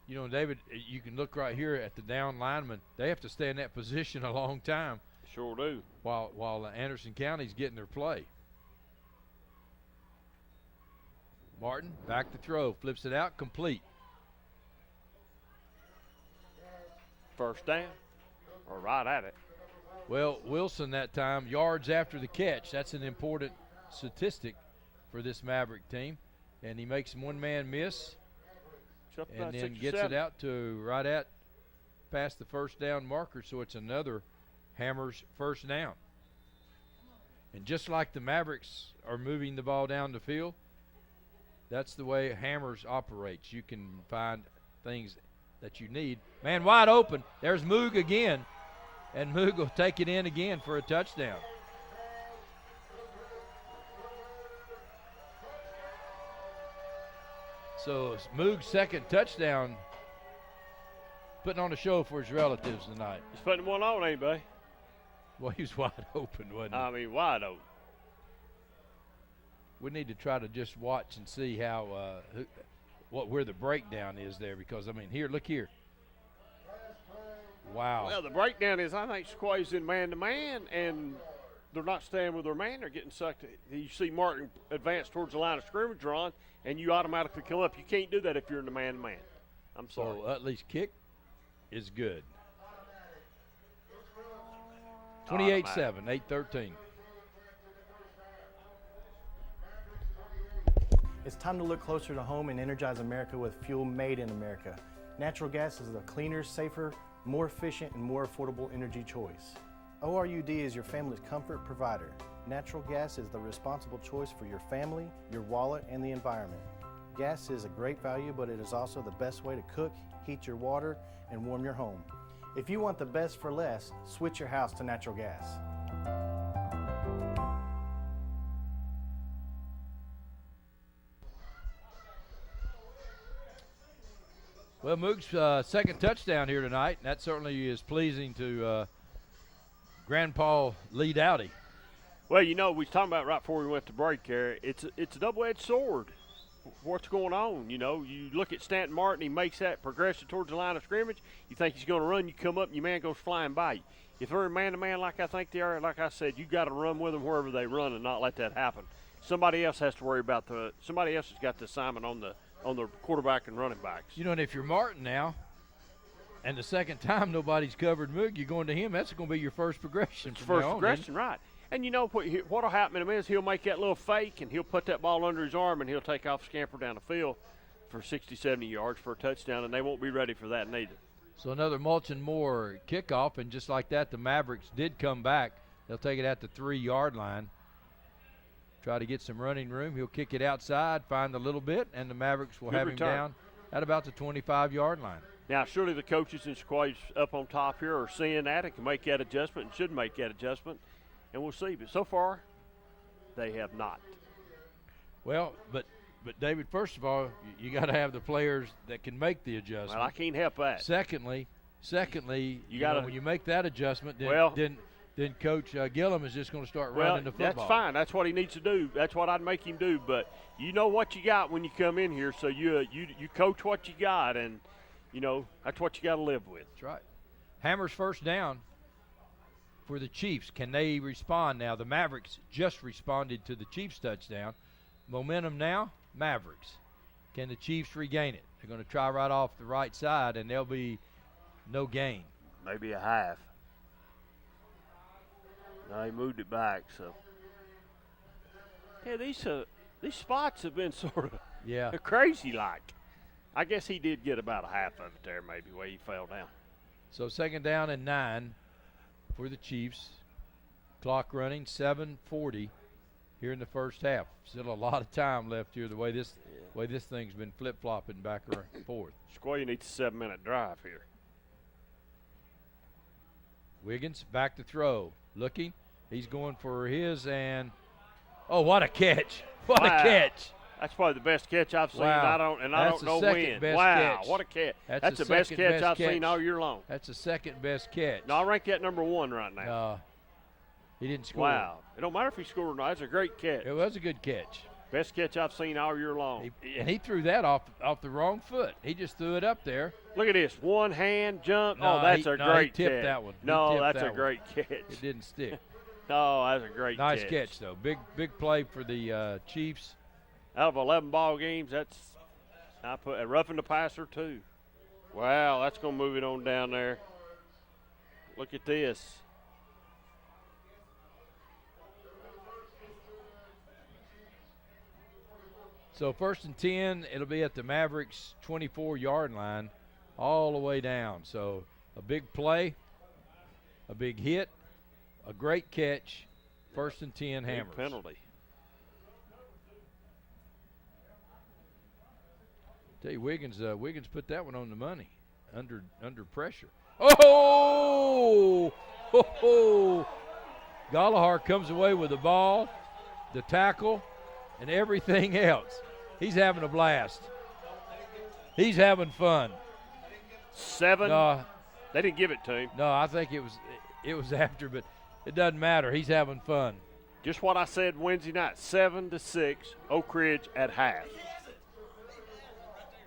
You know, David, you can look right here at the down lineman. They have to stay in that position a long time. Sure do. While Anderson County's getting their play. Martin back to throw. Flips it out. Complete. First down. Or right at it. Well, Wilson that time, yards after the catch. That's an important statistic for this Maverick team. And he makes one man miss. And then gets it out to right at past the first down marker. So it's another Hammers first down. And just like the Mavericks are moving the ball down the field, that's the way Hammers operates. You can find things that you need. Man wide open. There's Moog again. And Moog will take it in again for a touchdown. So Moog's second touchdown, putting on a show for his relatives tonight. He's putting one on, ain't he? Well, he was wide open, wasn't he? I mean, wide open. We need to try to just watch and see how where the breakdown is there, because I mean, look here. Wow. Well, the breakdown is I think Sequoiah's in man-to-man, and they're not staying with their man. They're getting sucked. You see Martin advance towards the line of scrimmage, Ron, and you automatically come up. You can't do that if you're in the man-to-man. I'm sorry. So Utley's kick is good. 28-7, 8-13. It's time to look closer to home and energize America with fuel made in America. Natural gas is a cleaner, safer, more efficient, and more affordable energy choice. ORUD is your family's comfort provider. Natural gas is the responsible choice for your family, your wallet, and the environment. Gas is a great value, but it is also the best way to cook, heat your water, and warm your home. If you want the best for less, switch your house to natural gas. Well, Moog's second touchdown here tonight, and that certainly is pleasing to Grandpa Lee Dowdy. Well, you know, we was talking about right before we went to break there. It's a double-edged sword. What's going on? You know, you look at Stanton Martin, he makes that progression towards the line of scrimmage. You think he's going to run, you come up, and your man goes flying by you. If they're in man-to-man like I think they are, like I said, you got to run with them wherever they run and not let that happen. Somebody else has to worry about somebody else has got the assignment on the quarterback and running backs. You know, and if you're Martin now, and the second time nobody's covered Moog, you're going to him, that's going to be your first progression. First progression, right. And you know what'll happen to him is he'll make that little fake, and he'll put that ball under his arm, and he'll take off, scamper down the field for 60, 70 yards for a touchdown, and they won't be ready for that neither. So another Mulch and Moore kickoff, and just like that, the Mavericks did come back. They'll take it at the 3-yard line. Try to get some running room. He'll kick it outside, find a little bit, and the Mavericks will have him down at about the 25-yard line. Now, surely the coaches in Sequoyah up on top here are seeing that and can make that adjustment and should make that adjustment, and we'll see. But so far, they have not. Well, but David, first of all, you got to have the players that can make the adjustment. Well, I can't help that. Secondly, you got when you make that adjustment, then Coach Gillum is just going to start running the football. That's fine. That's what he needs to do. That's what I'd make him do. But you know what you got when you come in here, so you coach what you got, and that's what you got to live with. That's right. Hammers first down for the Chiefs. Can they respond now? The Mavericks just responded to the Chiefs touchdown. Momentum now, Mavericks. Can the Chiefs regain it? They're going to try right off the right side, and there'll be no gain. Maybe a half. No, he moved it back. So, yeah, these spots have been sort of crazy like. I guess he did get about a half of it there, maybe, where he fell down. So 2nd down and 9 for the Chiefs. Clock running, 7:40 here in the first half. Still a lot of time left here. The way this thing's been flip-flopping back and forth. Sequoyah needs a 7-minute drive here. Wiggins back to throw. Looking. He's going for his, and what a catch. What a catch. That's probably the best catch I've seen. Wow. I don't know when. Wow, catch. What a catch. That's the best catch I've seen all year long. That's the second best catch. No, I rank that number 1 right now. He didn't score. Wow. It don't matter if he scored or not. That's a great catch. It was a good catch. Best catch I've seen all year long. He threw that off the wrong foot. He just threw it up there. Look at this. One hand jump. No, that's a great he tipped catch. That one. No, that's a great catch. It didn't stick. No, that's a great nice catch, though. Big play for the Chiefs. Out of 11 ball games, I put a roughing the passer, too. Wow, that's going to move it on down there. Look at this. So 1st and 10, it'll be at the Mavericks' 24-yard line all the way down. So a big play, a big hit, a great catch, 1st and 10 Hammers. Big penalty. Tell you, Wiggins put that one on the money under pressure. Oh! Gallagher comes away with the ball, the tackle, and everything else. He's having a blast. He's having fun. 7. No, they didn't give it to him. No, I think it was after, but it doesn't matter. He's having fun. Just what I said Wednesday night, 7-6, Oak Ridge at half.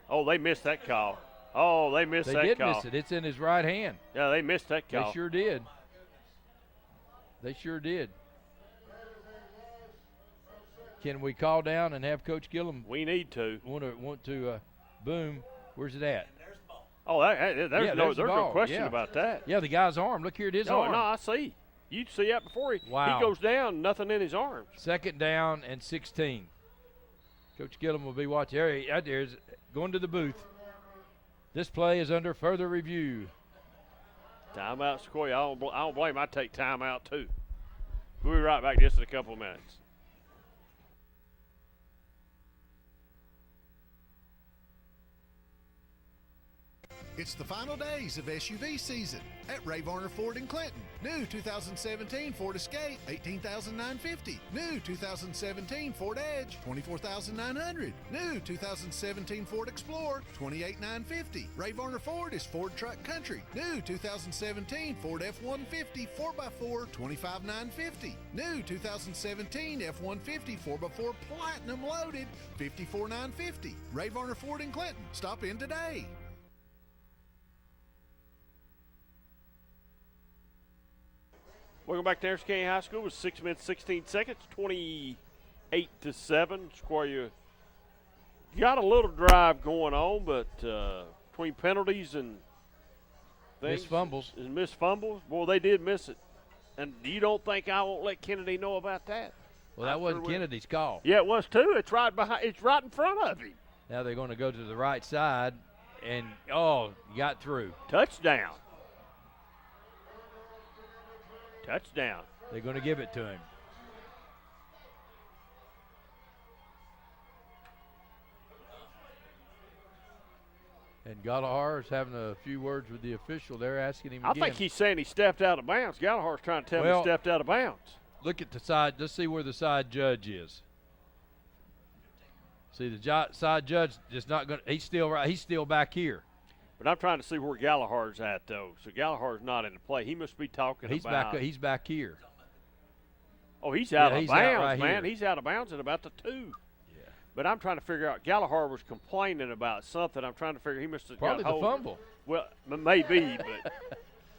Oh, they missed that call. Oh, they missed that call. They did miss it. It's in his right hand. Yeah, they missed that call. They sure did. They sure did. Can we call down and have Coach Gillum? We need to. Want to boom. Where's it at? Oh, there's no question about that. Yeah, the guy's arm. Look here at his arm. No, I see. You'd see that before he goes down, nothing in his arms. 2nd down and 16. Coach Gillum will be watching. There's going to the booth. This play is under further review. Timeout, Sequoyah. I don't blame him. I'd take timeout, too. We'll be right back just in a couple of minutes. It's the final days of SUV season at Ray Varner Ford in Clinton. New 2017 Ford Escape, $18,950. New 2017 Ford Edge, $24,900. New 2017 Ford Explorer, $28,950. Ray Varner Ford is Ford Truck Country. New 2017 Ford F-150 4x4, $25,950. New 2017 F-150 4x4 Platinum Loaded, $54,950. Ray Varner Ford in Clinton. Stop in today. Welcome back to Harrison County High School with 6 minutes, 16 seconds, 28-7. Sequoyah got a little drive going on, but between penalties and things. Missed fumbles. Boy, they did miss it. And you don't think I won't let Kennedy know about that? Well, that wasn't Kennedy's call. Yeah, it was too. It's right behind. It's right in front of him. Now they're going to go to the right side, and you got through. Touchdown. Touchdown. They're going to give it to him. And Gallagher is having a few words with the official. They're asking him I again. think he's saying he stepped out of bounds. Gallagher's trying to tell me he stepped out of bounds. Look at the side. Let's see where the side judge is. See, the side judge is not going to – he's still right. He's still back here. But I'm trying to see where Gallagher's at, though. So Gallagher's not in the play. He must be talking about – He's back here. Oh, he's out of bounds, right man. here. He's out of bounds at about the 2. But I'm trying to figure out. Gallagher was complaining about something. I'm trying to figure. He must have probably got the fumble. Well, maybe, but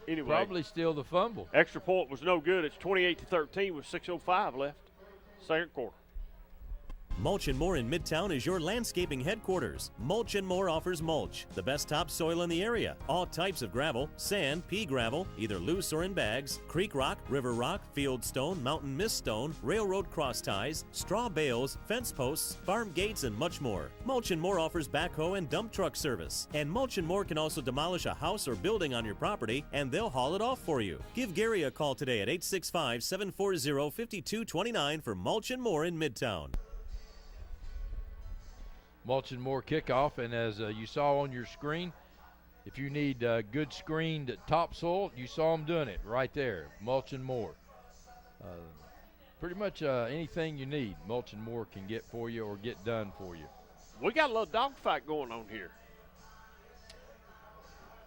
anyway. Probably still the fumble. Extra point was no good. It's 28-13 with 6:05 left, second quarter. Mulch & More in Midtown is your landscaping headquarters. Mulch & More offers mulch, the best topsoil in the area. All types of gravel, sand, pea gravel, either loose or in bags, creek rock, river rock, field stone, mountain mist stone, railroad cross ties, straw bales, fence posts, farm gates, and much more. Mulch & More offers backhoe and dump truck service. And Mulch & More can also demolish a house or building on your property, and they'll haul it off for you. Give Gary a call today at 865-740-5229 for Mulch & More in Midtown. Mulch & More kickoff, and as you saw on your screen, if you need good screened topsoil, you saw them doing it right there. Mulch & More. Pretty much anything you need, Mulch & More can get for you or get done for you. We got a little dogfight going on here.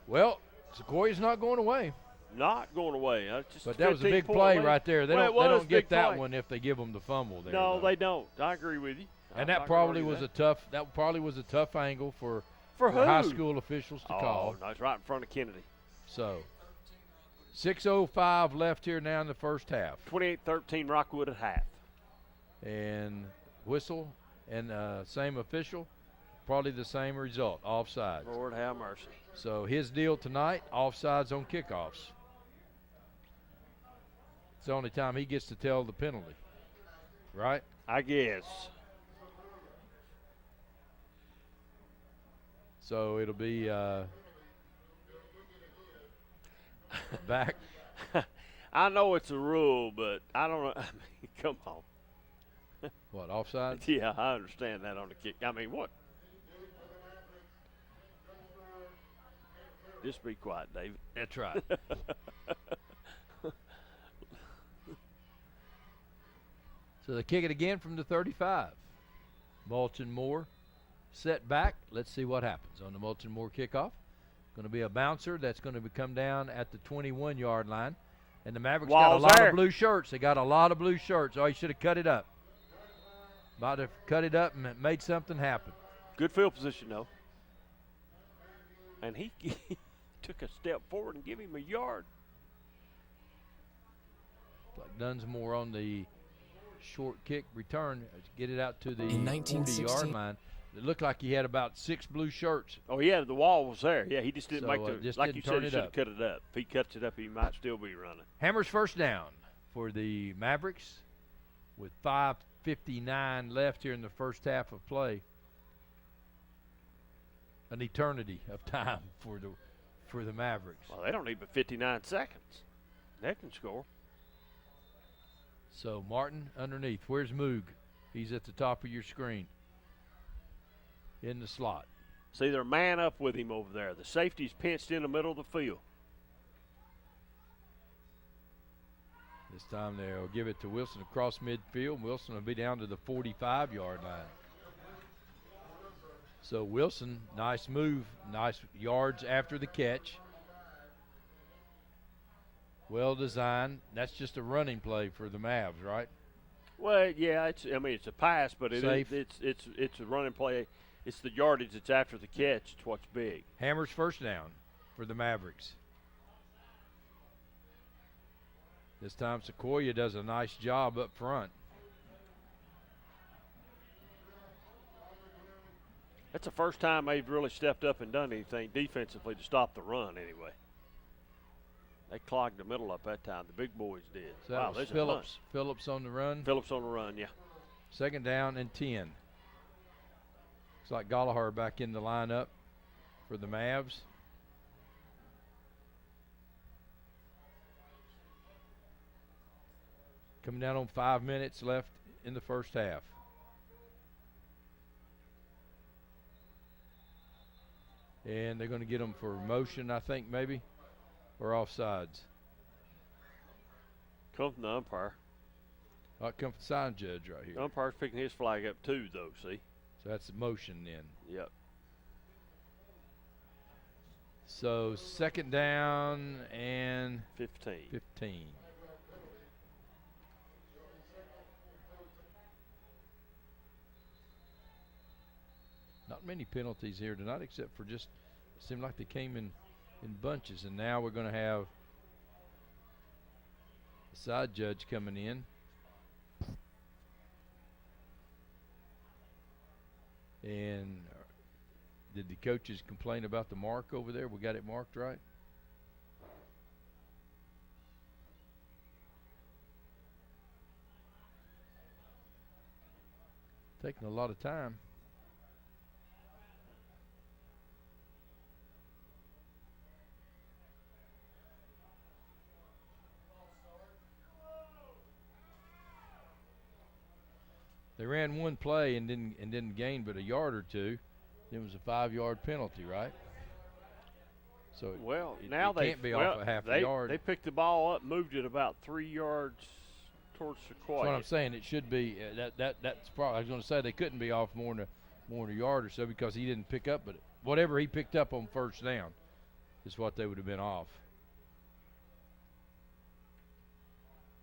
Well, Sequoiah's not going away. Not going away. Just but that was a big play right there. They don't get that one if they give them the fumble there. No, they don't. I agree with you. And that probably was a tough angle for high school officials to call. No, it's right in front of Kennedy. So 6:05 left here now in the first half. 28-13 Rockwood at half. And whistle and same official, probably the same result, offsides. Lord have mercy. So his deal tonight, offsides on kickoffs. It's the only time he gets to tell the penalty, right? I guess. So it'll be back. I know it's a rule, but I don't know. I mean, come on. What, offside? Yeah, I understand that on the kick. I mean, what? Just be quiet, David. That's right. So they kick it again from the 35. Mulch & More set back. Let's see what happens on the Mulch & More kickoff. Going to be a bouncer that's going to come down at the 21-yard line. And the Mavericks got a lot of blue shirts. They got a lot of blue shirts. Oh, he should have cut it up. About to cut it up and made something happen. Good field position, though. And he took a step forward and give him a yard. Like Dunsmore on the short kick return, get it out to the 40-yard line. It looked like he had about 6 blue shirts. Oh, yeah, the wall was there. Yeah, he just didn't make the, just like didn't you said, turn he should have cut it up. If he cuts it up, he might still be running. Hammers first down for the Mavericks with 5:59 left here in the first half of play. An eternity of time for the Mavericks. Well, they don't need but 59 seconds. They can score. So Martin underneath. Where's Moog? He's at the top of your screen. In the slot. See, they're man up with him over there. The safety's pinched in the middle of the field. This time they'll give it to Wilson across midfield. Wilson will be down to the 45-yard line. So Wilson, nice move, nice yards after the catch. Well designed. That's just a running play for the Mavs, right? Well, yeah, it's a pass, but it's a running play. It's the yardage that's after the catch. It's what's big. Hammers first down for the Mavericks. This time Sequoyah does a nice job up front. That's the first time they've really stepped up and done anything defensively to stop the run anyway. They clogged the middle up that time. The big boys did. So that was Phillips. Phillips on the run. Phillips on the run, yeah. Second down and 10. Looks like Gallagher back in the lineup for the Mavs. Coming down on 5 minutes left in the first half. And they're going to get them for motion, I think, maybe, or offsides. Come from the umpire. Come from the sign judge right here. The umpire's picking his flag up too, though, see? So that's motion then. Yep. So second down and 15. 15. Not many penalties here tonight, except for just it seemed like they came in bunches. And now we're going to have the side judge coming in. And did the coaches complain about the mark over there? We got it marked right? Taking a lot of time. They ran one play and didn't gain but a yard or two. It was a 5-yard penalty, right? So well, it they can't be off a half a yard. They picked the ball up, moved it about 3 yards towards Sequoyah. That's what I'm saying. It should be that's probably. I was going to say they couldn't be off more than a yard or so because he didn't pick up, but whatever he picked up on first down is what they would have been off.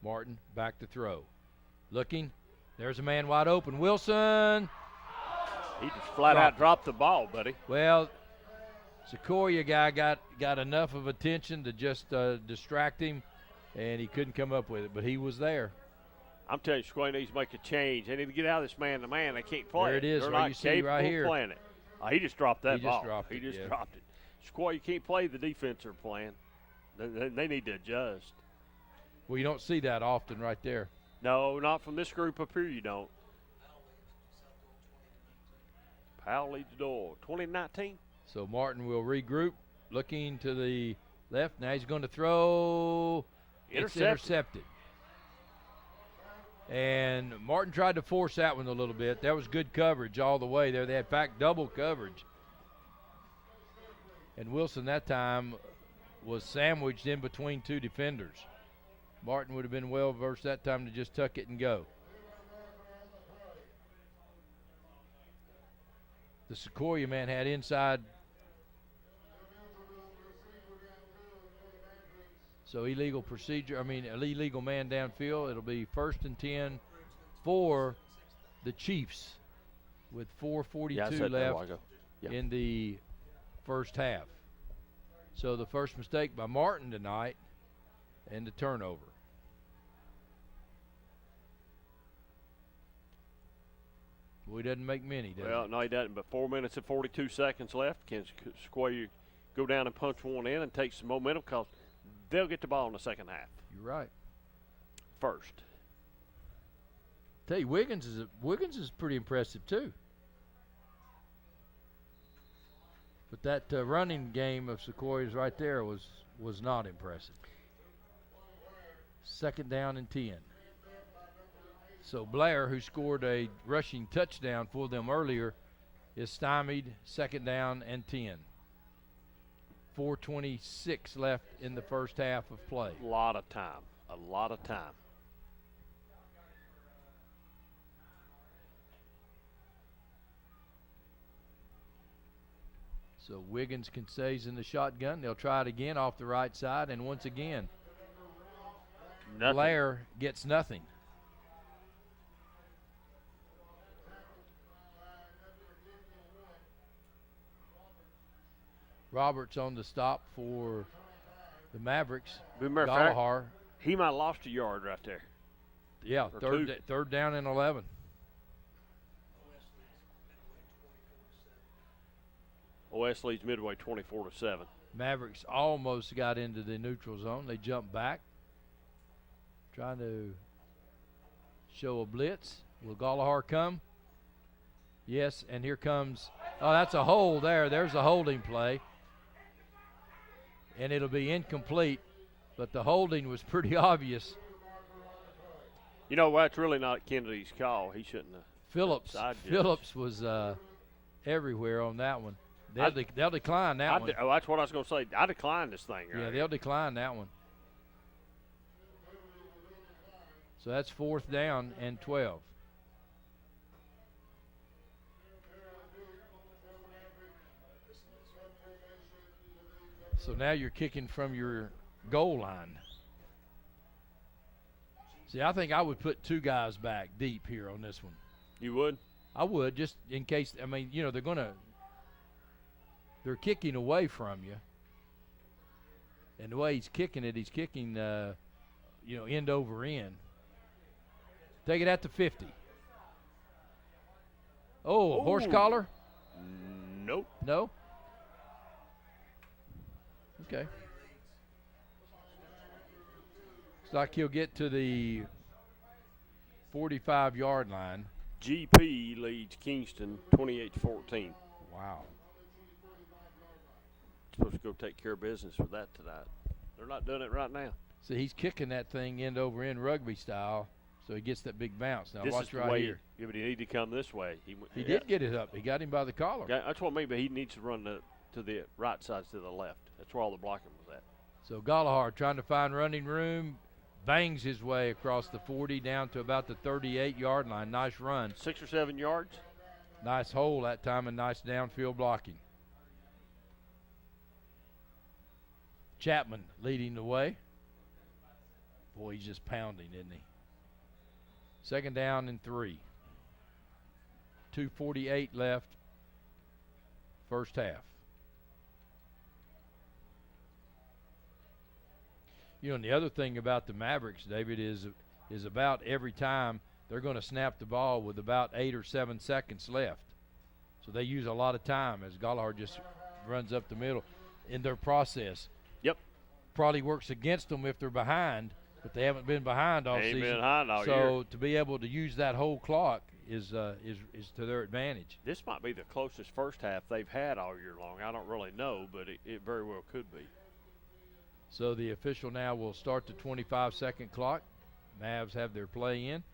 Martin back to throw, looking. There's a man wide open. Wilson. He just flat out dropped the ball, buddy. Well, Sequoyah guy got enough of attention to just distract him, and he couldn't come up with it, but he was there. I'm telling you, Sequoyah needs to make a change. They need to get out of this man-to-man. They can't play There it is, They're right not you see capable right here. of playing it. He just dropped that ball. He just dropped it. Sequoyah can't play the defense they're playing. They need to adjust. Well, you don't see that often right there. No, not from this group up here, you don't. Powell leads Doyle, 2019. So Martin will regroup, looking to the left. Now he's going to throw. It's intercepted. And Martin tried to force that one a little bit. That was good coverage all the way there. They had, in fact, double coverage. And Wilson that time was sandwiched in between two defenders. Martin would have been well versed that time to just tuck it and go. The Sequoyah man had inside. So illegal man downfield. It'll be 1st and 10 for the Chiefs with 4:42 left in the first half. So the first mistake by Martin tonight and the turnover. Well, he doesn't make many, does he? Well, no, he doesn't. But 4 minutes and 42 seconds left. Can Sequoyah go down and punch one in and take some momentum? Because they'll get the ball in the second half. You're right. First. Tell you, Wiggins is pretty impressive too. But that running game of Sequoiah's right there was not impressive. 2nd down and 10. So Blair, who scored a rushing touchdown for them earlier, is stymied. 2nd down and 10. 4:26 left in the first half of play. A lot of time. So Wiggins can say he's in the shotgun. They'll try it again off the right side, and once again, Blair gets nothing. Roberts on the stop for the Mavericks. Gallagher. He might have lost a yard right there. Yeah, third down and 11. OS leads Midway 24-7. Mavericks almost got into the neutral zone. They jumped back, trying to show a blitz. Will Gallagher come? Yes, and here comes. Oh, that's a hold there. There's a holding play. And it'll be incomplete, but the holding was pretty obvious. You know, that's really not Kennedy's call. He shouldn't have. Phillips was everywhere on that one. They'll decline that one. Oh, that's what I was going to say. I declined this thing. Yeah, they'll decline that one. So that's 4th down and 12. So now you're kicking from your goal line. See, I think I would put 2 guys back deep here on this one. You would? I would, just in case. I mean, you know, they're kicking away from you. And the way he's kicking it, he's kicking, end over end. Take it at the 50. Oh, horse collar? Nope. No? Okay. Looks like he'll get to the 45-yard line. GP leads Kingston 28-14. Wow. Supposed to go take care of business with that tonight. They're not doing it right now. See, he's kicking that thing end over end rugby style, so he gets that big bounce. Now this watch is right way, here. Yeah, but he needed to come this way. He did get it up. He got him by the collar. Yeah, that's what I mean, but he needs to run to the right side to the left. That's where all the blocking was at. So Gallagher trying to find running room, bangs his way across the 40 down to about the 38-yard line. Nice run. 6 or 7 yards. Nice hole that time and nice downfield blocking. Chapman leading the way. Boy, he's just pounding, isn't he? 2nd down and 3. 2:48 left. First half. You know, and the other thing about the Mavericks, David, is about every time they're going to snap the ball with about 8 or 7 seconds left. So they use a lot of time as Gallagher just runs up the middle in their process. Yep. Probably works against them if they're behind, but they haven't been behind all season. Been behind all so year. To be able to use that whole clock is to their advantage. This might be the closest first half they've had all year long. I don't really know, but it very well could be. So the official now will start the 25-second clock. Mavs have their play in.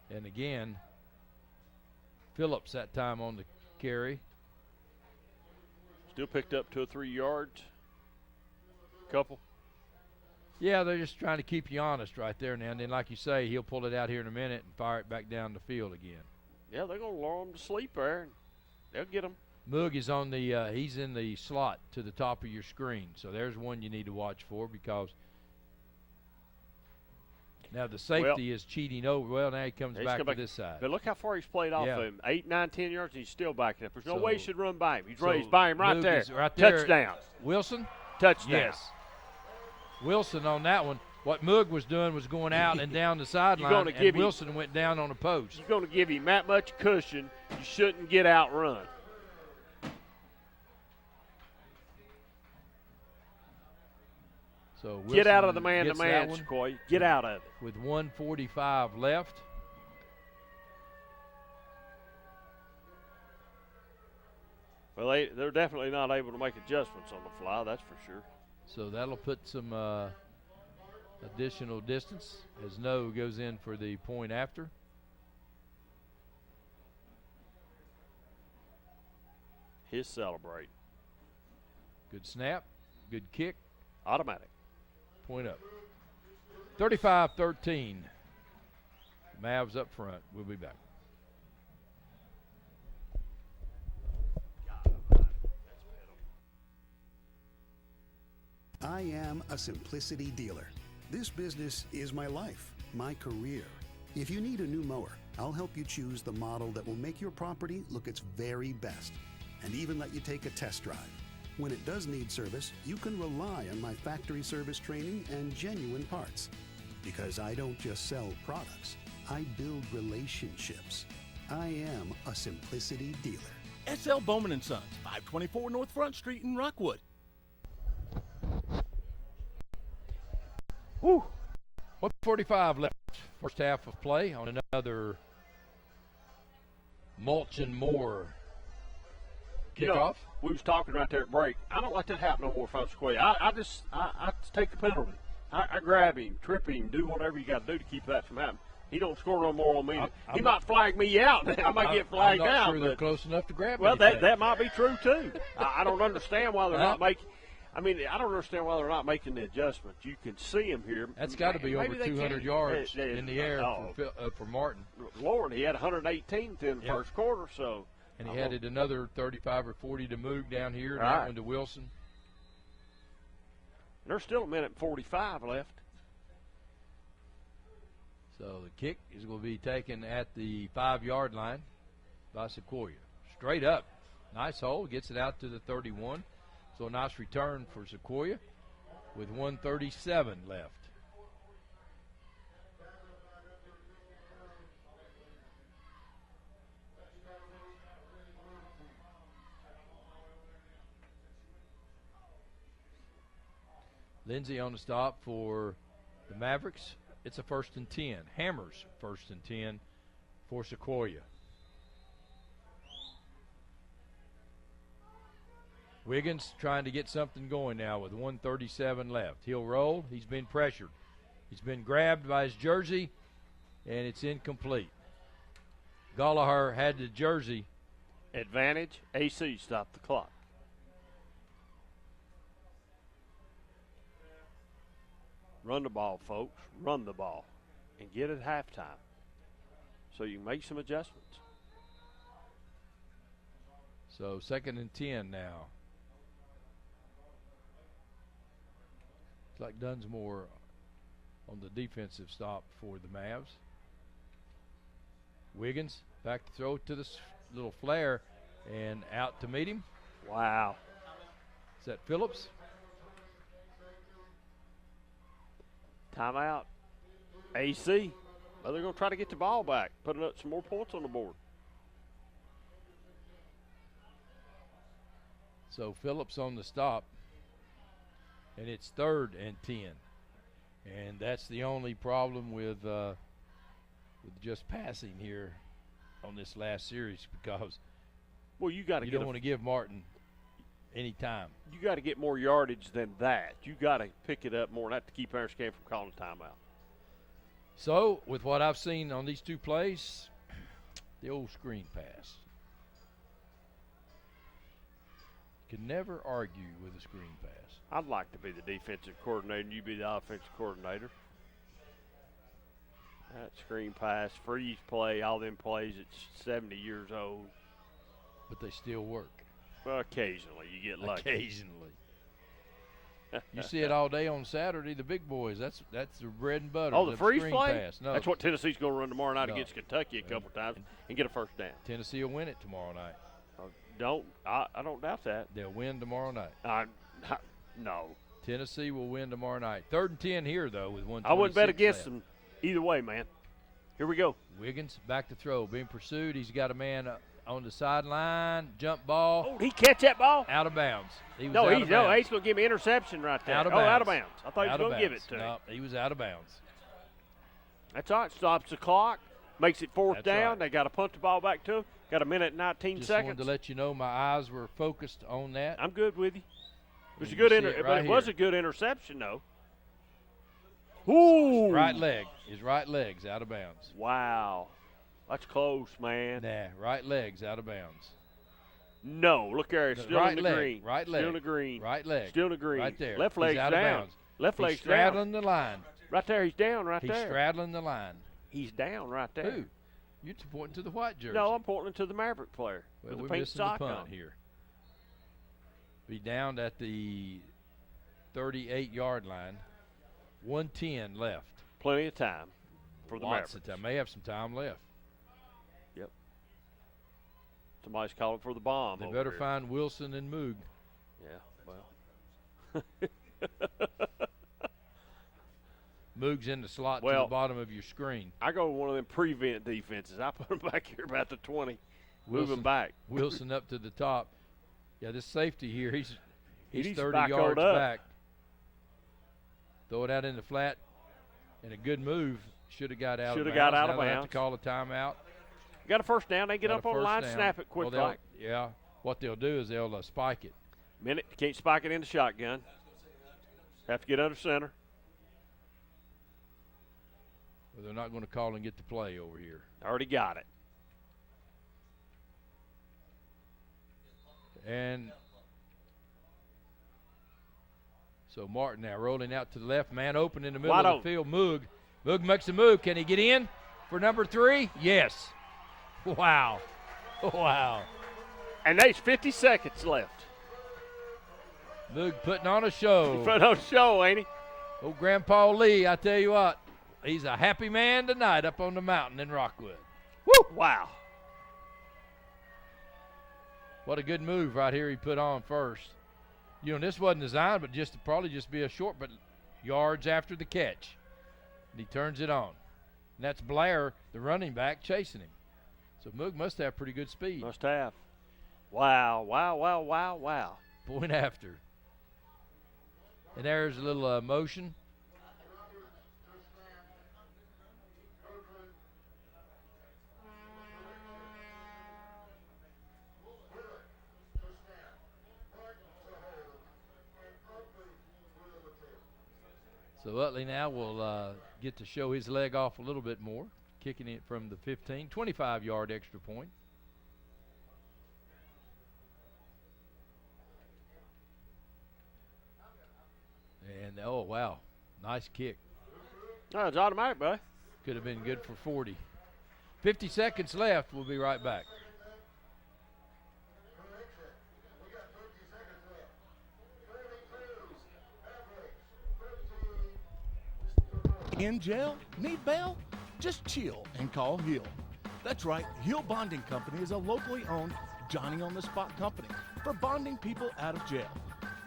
And again, Phillips that time on the carry. Still picked up 2 or 3 yards. Couple. Yeah, they're just trying to keep you honest right there now. And then, like you say, he'll pull it out here in a minute and fire it back down the field again. Yeah, they're going to lure them to sleep there. And they'll get them. Moog is on the he's in the slot to the top of your screen. So there's one you need to watch for because now the safety is cheating over. Well, now he comes back to this side. But look how far he's played off of him. 8, 9, 10 yards, and he's still backing up. There's no way he should run by him. He's by him right there. Right there. Touchdown. Wilson? Touchdown. Yes. Wilson on that one. What Moog was doing was going out and down the sideline, and Wilson went down on a post. You're going to give him that much cushion. You shouldn't get outrun. So get out of the man-to-man, Sequoyah. Get out of it. With 1:45 left. Well, they're definitely not able to make adjustments on the fly, that's for sure. So that'll put some additional distance as No goes in for the point after. His celebrate. Good snap, good kick. Automatic. Point up. 35-13. Mavs up front. We'll be back. I am a Simplicity dealer. This business is my life, my career. If you need a new mower, I'll help you choose the model that will make your property look its very best, and even let you take a test drive. When it does need service, you can rely on my factory service training and genuine parts. Because I don't just sell products, I build relationships. I am a Simplicity dealer. SL Bowman & Sons, 524 North Front Street in Rockwood. Woo! 1:45 left. First half of play on another Mulch and Moore kickoff. You know, we was talking right there at break. I don't let that happen no more, folks. I just take the penalty. I grab him, trip him, do whatever you got to do to keep that from happening. He don't score no more on me. He might flag me out. I might get flagged I'm not out. sure they're close enough to grab Well, anything. that might be true too. I don't understand why they're not making. I mean, I don't understand why they're not making the adjustments. You can see him here. That's got to be over 200 yards in the air oh, for Martin. Lord, he had 118 in the first quarter, so. And he added another 35 or 40 to Moog down here, and that one to Wilson. And there's still a minute and 45 left. So the kick is going to be taken at the 5-yard line by Sequoyah. Straight up. Nice hole. Gets it out to the 31. So a nice return for Sequoyah with 1:37 left. Lindsay on the stop for the Mavericks. It's a 1st and 10. Hammers 1st and 10 for Sequoyah. Wiggins trying to get something going now with 1:37 left. He'll roll. He's been pressured. He's been grabbed by his jersey, and it's incomplete. Gallagher had the jersey. Advantage. AC stopped the clock. Run the ball, folks. Run the ball. And get it halftime so you can make some adjustments. So 2nd and 10 now. It's like Dunsmore on the defensive stop for the Mavs. Wiggins back to throw to this little flare and out to meet him. Wow. Is that Phillips? Timeout. AC. Well, they're going to try to get the ball back, putting up some more points on the board. So Phillips on the stop, and it's 3rd and 10. And that's the only problem with just passing here on this last series, because well, you don't want to give Martin any time. You got to get more yardage than that. You got to pick it up more, not to keep Ernst Camp from calling timeout. So, with what I've seen on these two plays, the old screen pass. Can never argue with a screen pass. I'd like to be the defensive coordinator and you be the offensive coordinator. That screen pass, freeze play, all them plays at 70 years old. But they still work. Well, occasionally you get lucky. Occasionally. You see it all day on Saturday, the big boys. That's the bread and butter. Oh, the freeze screen play? Pass. No. That's what Tennessee's going to run tomorrow night against Kentucky a couple times and get a first down. Tennessee will win it tomorrow night. I don't doubt that. They'll win tomorrow night. No. Tennessee will win tomorrow night. 3rd and 10 here, though, with 1:26 I wouldn't bet against left. them either way, man. Here we go. Wiggins back to throw, being pursued. He's got a man on the sideline, jump ball. Oh, he catch that ball? Out of bounds. He's going to give me interception right there. Out of bounds. Out of bounds. I thought he was going to give it to him. No, he was out of bounds. That's all right. Stops the clock, makes it 4th down. Right. They got to punt the ball back to him. Got a minute and 19 Just seconds. wanted to let you know my eyes were focused on that. I'm good with you. It was a You good, see it right it was here. a good interception though. Ooh! Right leg. His right leg's out of bounds. Wow, that's close, man. Nah, right leg's out of bounds. No, look there, it's still right in the leg, green. Right leg. Still in the green. Right leg. Still in the green. Right there. Left leg's He's out down. of bounds. Left leg's He's straddling down. the line. Right there, he's down right He's there. straddling the line. He's down right there. Who? You're pointing to the white jersey. No, I'm pointing to the Maverick player Well, with we're the pink missing the sock punt on. here. Be down at the 38-yard line. 1:10 left. Plenty of time for the Lots Mavericks. of time. May have some time left. Yep. Somebody's calling for the bomb. They over better here. find Wilson and Moog. Yeah, well. Moog's in the slot to Well, the bottom of your screen. I go with one of them prevent defenses. I put him back here about the 20. Move Wilson him back. Wilson up to the top. Yeah, this safety here, he's He's 30 back yards on up. back. Throw it out in the flat, and a good move. Should have got out Should of have bounds. got out Now of they have bounds. to call a timeout. Got a first down. They get Got up a on the first line, down. snap it quick Well, like. yeah, what they'll do is they'll spike it. Minute. Can't spike it in the shotgun. Have to get under center. Well, they're not going to call and get the play over here. Already got it. And so Martin now rolling out to the left. Man open in the middle Wide of the open. field. Moog. Moog makes a move. Can he get in for number 3? Yes. Wow. Wow. And there's 50 seconds left. Moog putting on a show. He's putting on a show, ain't he? Old Grandpa Lee, I tell you what, he's a happy man tonight up on the mountain in Rockwood. Woo! Wow. What a good move right here he put on first. You know, this wasn't designed, but probably just be a short, but yards after the catch. And he turns it on. And that's Blair, the running back, chasing him. So Moog must have pretty good speed. Must have. Wow, wow, wow, wow, wow. Point after. And there's a little motion. So Utley now will get to show his leg off a little bit more, kicking it from the 15, 25-yard extra point. And, oh, wow, nice kick. Oh, it's automatic, buddy. Could have been good for 40. 50 seconds left. We'll be right back. In jail? Need bail? Just chill and call Hill. That's right, Hill Bonding Company is a locally owned Johnny-on-the-spot company for bonding people out of jail.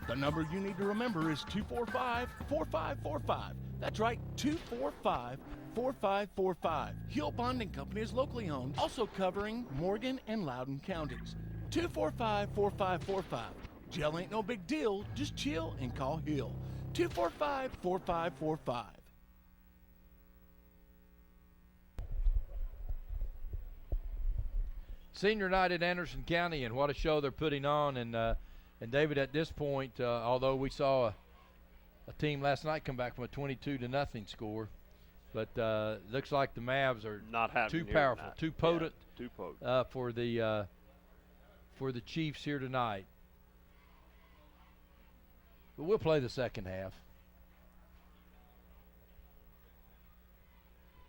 The number you need to remember is 245-4545. That's right, 245-4545. Hill Bonding Company is locally owned, also covering Morgan and Loudoun counties. 245-4545. Jail ain't no big deal, just chill and call Hill. 245-4545. Senior night at Anderson County, and what a show they're putting on. And David, at this point, although we saw a team last night come back from a 22-0 score, but looks like the Mavs are not too powerful, too potent, too potent for the Chiefs here tonight. But we'll play the second half.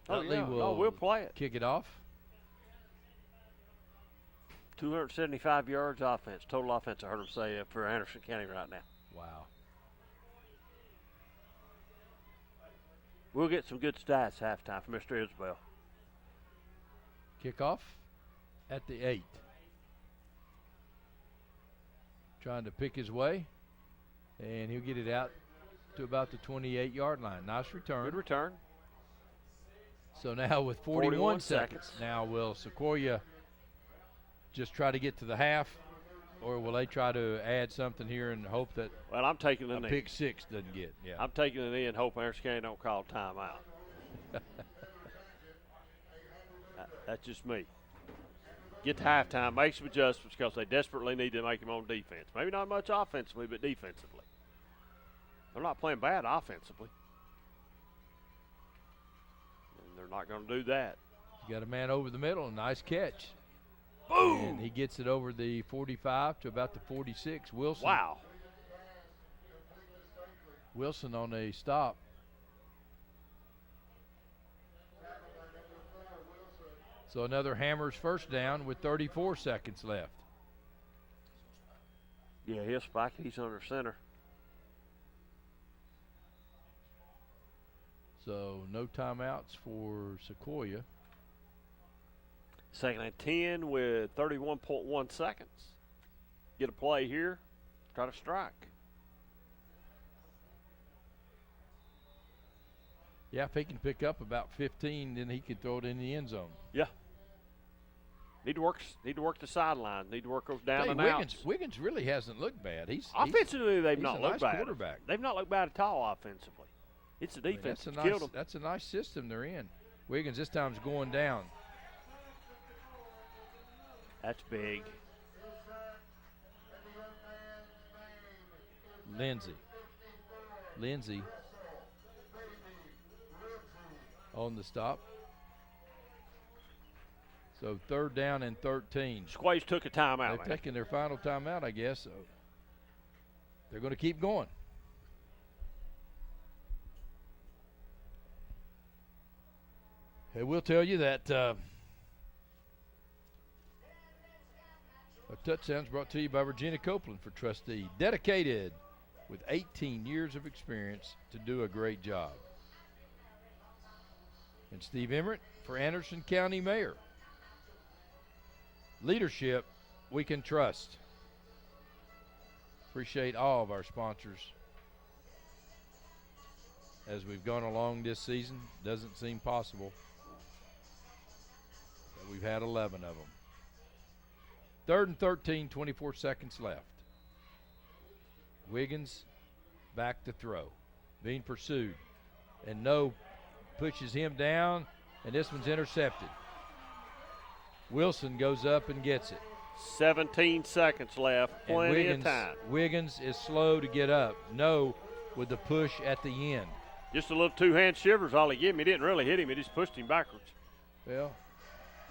Oh, yeah. We'll play it. Kick it off. 275 yards offense, total offense, I heard him say, for Anderson County right now. Wow. We'll get some good stats halftime from Mr. Isbell. Kickoff at the 8. Trying to pick his way, and he'll get it out to about the 28-yard line. Nice return. Good return. So now with 41 seconds, now will Sequoyah just try to get to the half, or will they try to add something here and hope that I'm taking the knee. Pick 6 doesn't get? Yeah, I'm taking the knee and hope Anderson County don't call timeout. That's just me. Get to halftime, make some adjustments because they desperately need to make them on defense. Maybe not much offensively, but defensively. They're not playing bad offensively. And they're not going to do that. You got a man over the middle, nice catch. Boom! And he gets it over the 45 to about the 46. Wilson. Wow. Wilson on a stop. So another Hammers first down with 34 seconds left. Yeah, he'll spike it. He's under center. So no timeouts for Sequoyah. Second and 10 with 31.1 seconds. Get a play here. Try to strike. Yeah, if he can pick up about 15, then he could throw it in the end zone. Yeah. Need to work the sideline. Need to work those down and Wiggins, outs. Wiggins really hasn't looked bad. Offensively, they've not looked bad. Quarterback. They've not looked bad at all offensively. It's the defense that's killed them. That's a nice system they're in. Wiggins this time's going down. That's big. Lindsey. on the stop. So 3rd down and 13. Sequoyah took a timeout. They're taking their final timeout, I guess. So they're going to keep going. Hey, we'll tell you that a touchdown's brought to you by Regina Copeland for Trustee, dedicated with 18 years of experience to do a great job. And Steve Emmert for Anderson County Mayor. Leadership we can trust. Appreciate all of our sponsors as we've gone along this season. Doesn't seem possible that we've had 11 of them. 3rd and 13, 24 seconds left. Wiggins back to throw. Being pursued. And No pushes him down, and this one's intercepted. Wilson goes up and gets it. 17 seconds left. Plenty of time. Wiggins is slow to get up. No with the push at the end. Just a little two-hand shivers all he gave him. He didn't really hit him. He just pushed him backwards. Well,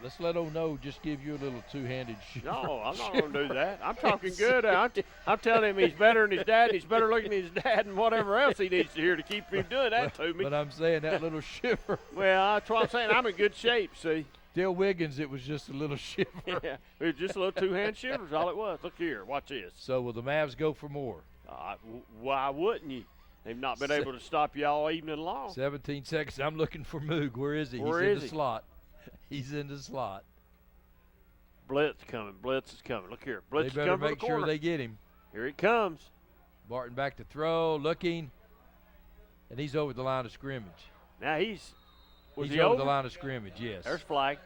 let's let old No just give you a little two-handed shiver. No, I'm not going to do that. I'm talking good. I'm telling him he's better than his dad, and he's better looking than his dad, and whatever else he needs to hear to keep him doing that to me. But I'm saying that little shiver. Well, that's what I'm saying. I'm in good shape, see. Tell Wiggins it was just a little shiver. Yeah, it was just a little two-hand shivers, all it was. Look here, watch this. So will the Mavs go for more? Why wouldn't you? They've not been able to stop you all evening long. 17 seconds. I'm looking for Moog. Where is he? He's in the slot. He's in the slot. Blitz coming. Blitz is coming. Look here. Blitz is coming. They better make sure they get him. Here he comes. Barton back to throw, looking, and he's over the line of scrimmage. Now he's over the line of scrimmage, yes. There's flag.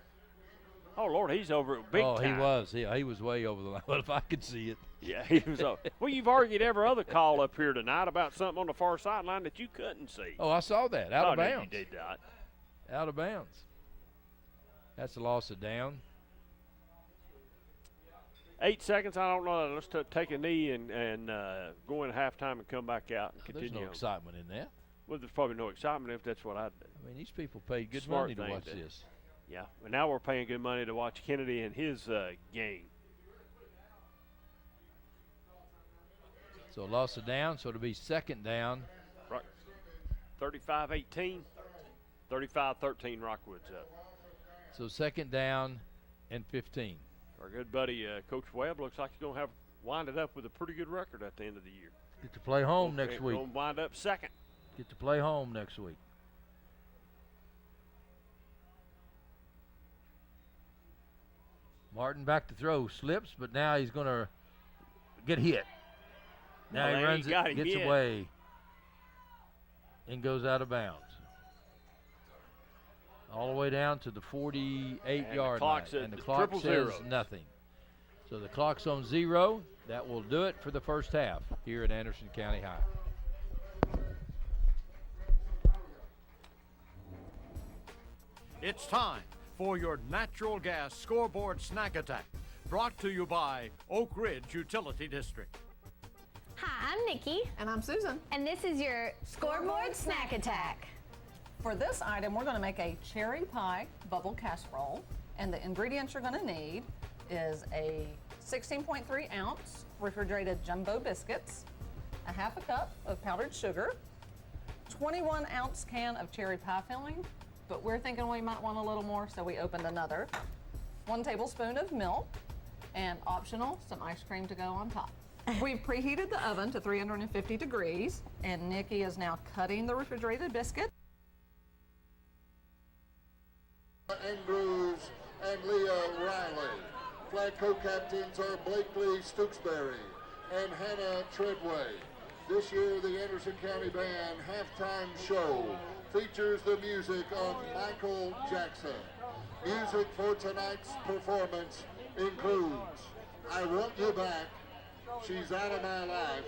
Oh, Lord, he's over big time. Oh, he was. He was way over the line. Well, if I could see it. Yeah, he was over. Well, you've argued every other call up here tonight about something on the far sideline that you couldn't see. Oh, I saw that. Out of bounds. You did not. Out of bounds. That's a loss of down. 8 seconds. I don't know. Let's take a knee and go in halftime and come back out and continue. There's no excitement in that. Well, there's probably no excitement if that's what I do. I mean, these people paid good money to watch this. Yeah, but now we're paying good money to watch Kennedy and his game. So loss of down, so it'll be 2nd down. Right. 35-18. 35-13, Rockwood's up. So 2nd down and 15. Our good buddy, Coach Webb, looks like he's going to wind it up with a pretty good record at the end of the year. Get to play home next week. Going to wind up 2nd. Get to play home next week. Martin back to throw, slips, but now he's going to get hit. Now he runs it, gets away, and goes out of bounds. All the way down to the 48-yard line. And the clock says nothing. So the clock's on 0. That will do it for the first half here at Anderson County High. It's time for your natural gas scoreboard snack attack, brought to you by Oak Ridge Utility District. Hi, I'm Nikki. And I'm Susan. And this is your scoreboard snack attack. For this item, we're going to make a cherry pie bubble casserole. And the ingredients you're going to need is a 16.3 ounce refrigerated jumbo biscuits, a half a cup of powdered sugar, 21 ounce can of cherry pie filling, but we're thinking we might want a little more, so we opened another, 1 tablespoon of milk, and optional, some ice cream to go on top. We've preheated the oven to 350 degrees, and Nikki is now cutting the refrigerated biscuit. Andrews and Leah Riley. Flag co-captains are Blakely Stooksbury and Hannah Treadway. This year, the Anderson County Band halftime show features the music of Michael Jackson. Music for tonight's performance includes I Want You Back, She's Out of My Life,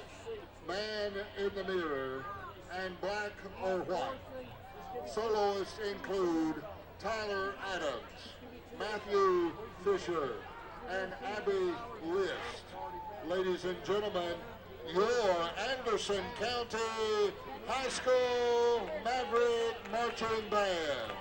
Man in the Mirror, and Black or White. Soloists include Tyler Adams, Matthew Fisher, and Abby List. Ladies and gentlemen, your Anderson County High School Maverick Marching Band.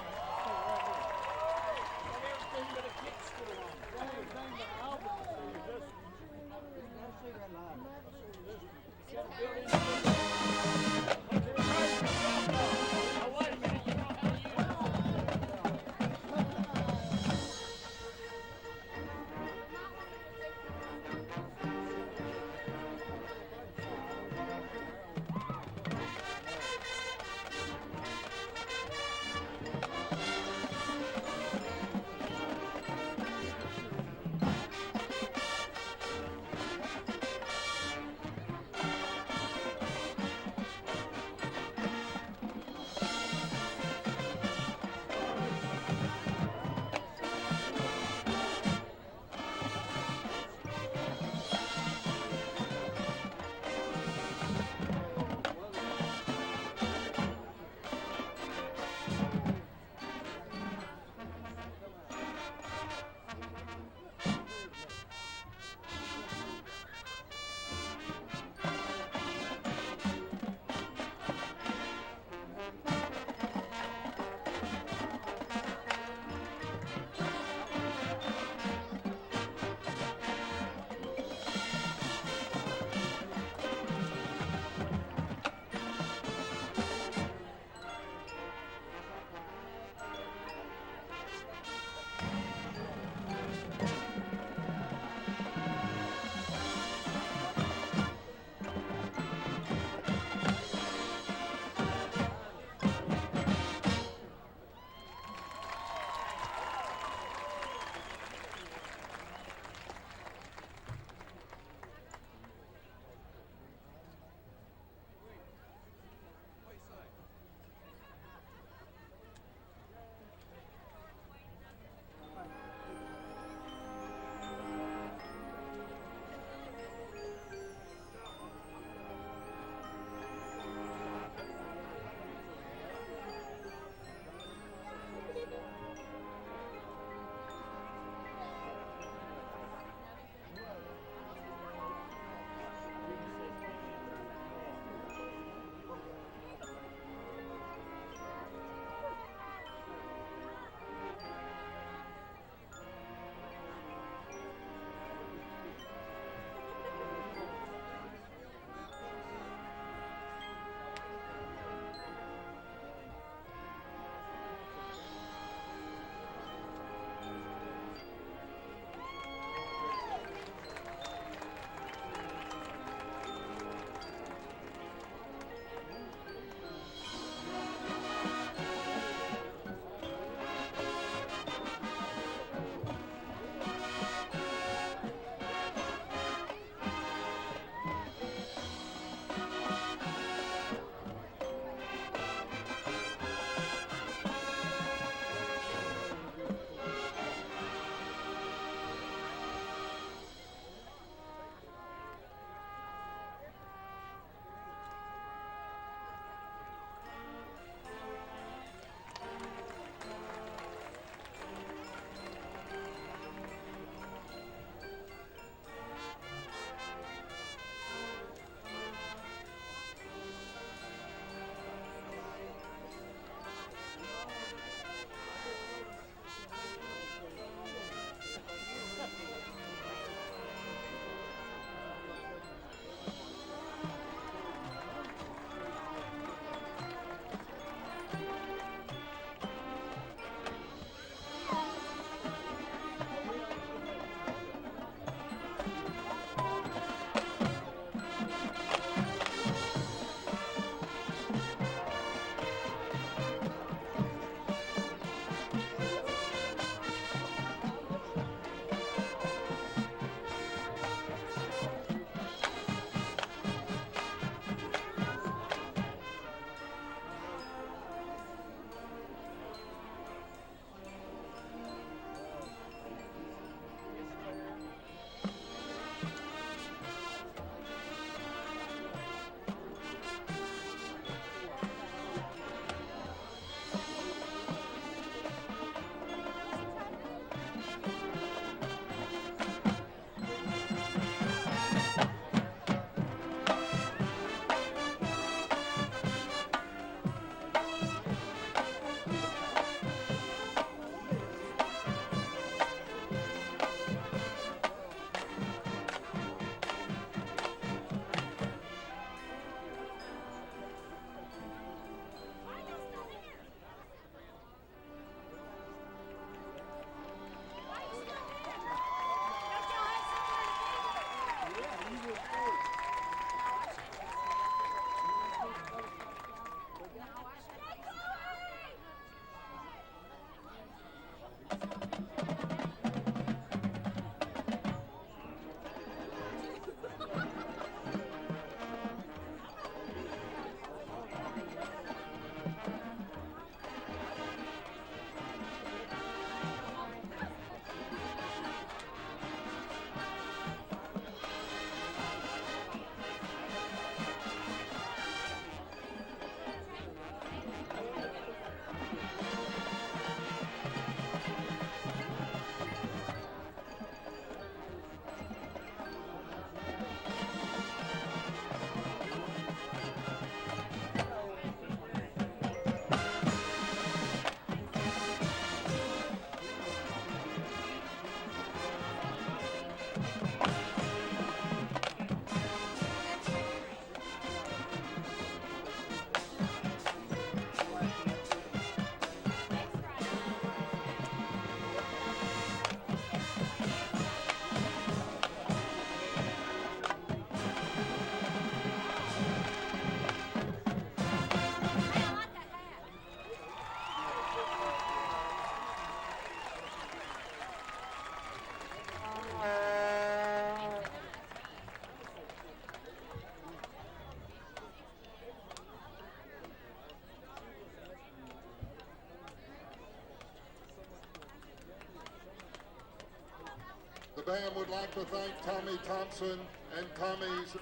band would like to thank Tommy Thompson and Tommy's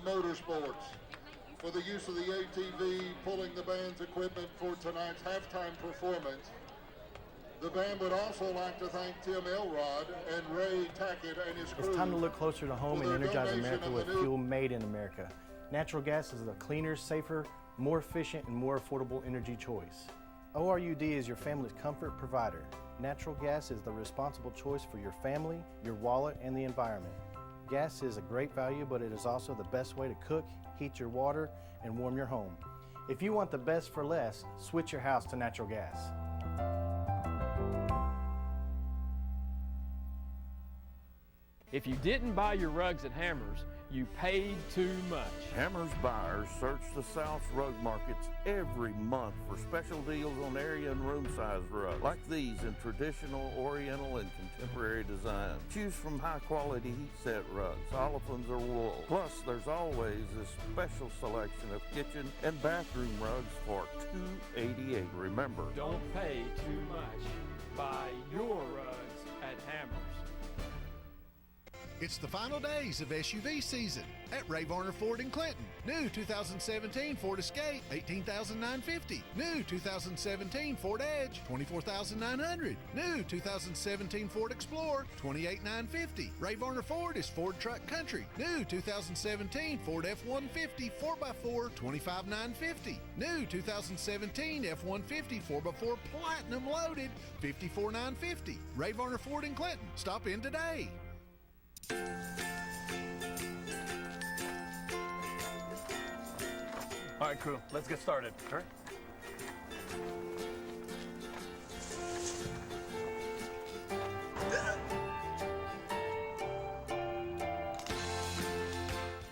Motorsports for the use of the ATV pulling the band's equipment for tonight's halftime performance. The band would also like to thank Tim Elrod and Ray Tackett and his crew. It's time to look closer to home and energize America with fuel made in America. Natural gas is a cleaner, safer, more efficient, and more affordable energy choice. ORUD is your family's comfort provider. Natural gas is the responsible choice for your family, your wallet, and the environment. Gas is a great value, but it is also the best way to cook, heat your water, and warm your home. If you want the best for less, switch your house to natural gas. If you didn't buy your rugs at Hammers, you paid too much. Hammers buyers search the South's rug markets every month for special deals on area and room size rugs, like these in traditional, oriental, and contemporary designs. Choose from high quality heat set rugs, olefins or wool. Plus, there's always a special selection of kitchen and bathroom rugs for $288. Remember, Don't pay too much. Buy your rugs at Hammers. It's the final days of SUV season at Ray Varner Ford in Clinton. New 2017 Ford Escape, $18,950. New 2017 Ford Edge, $24,900. New 2017 Ford Explorer, $28,950. Ray Varner Ford is Ford Truck Country. New 2017 Ford F-150 4x4, $25,950. New 2017 F-150 4x4 Platinum Loaded, $54,950. Ray Varner Ford in Clinton. Stop in today. All right, crew, let's get started. Sure.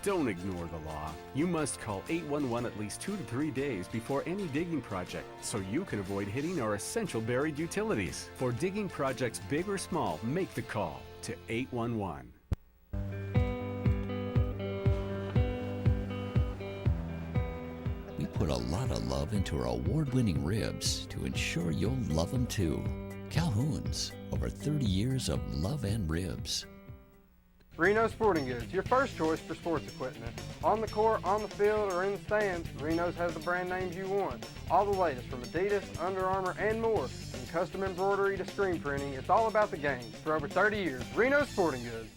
Don't ignore the law. You must call 811 at least 2 to 3 days before any digging project so you can avoid hitting our essential buried utilities. For digging projects big or small, make the call to 811. We put a lot of love into our award-winning ribs to ensure you'll love them too. Calhoun's, over 30 years of love and ribs. Reno Sporting Goods, your first choice for sports equipment. On the court, on the field, or in the stands, Reno's has the brand names you want. All the latest from Adidas, Under Armour, and more. From custom embroidery to screen printing, it's all about the game. For over 30 years, Reno Sporting Goods.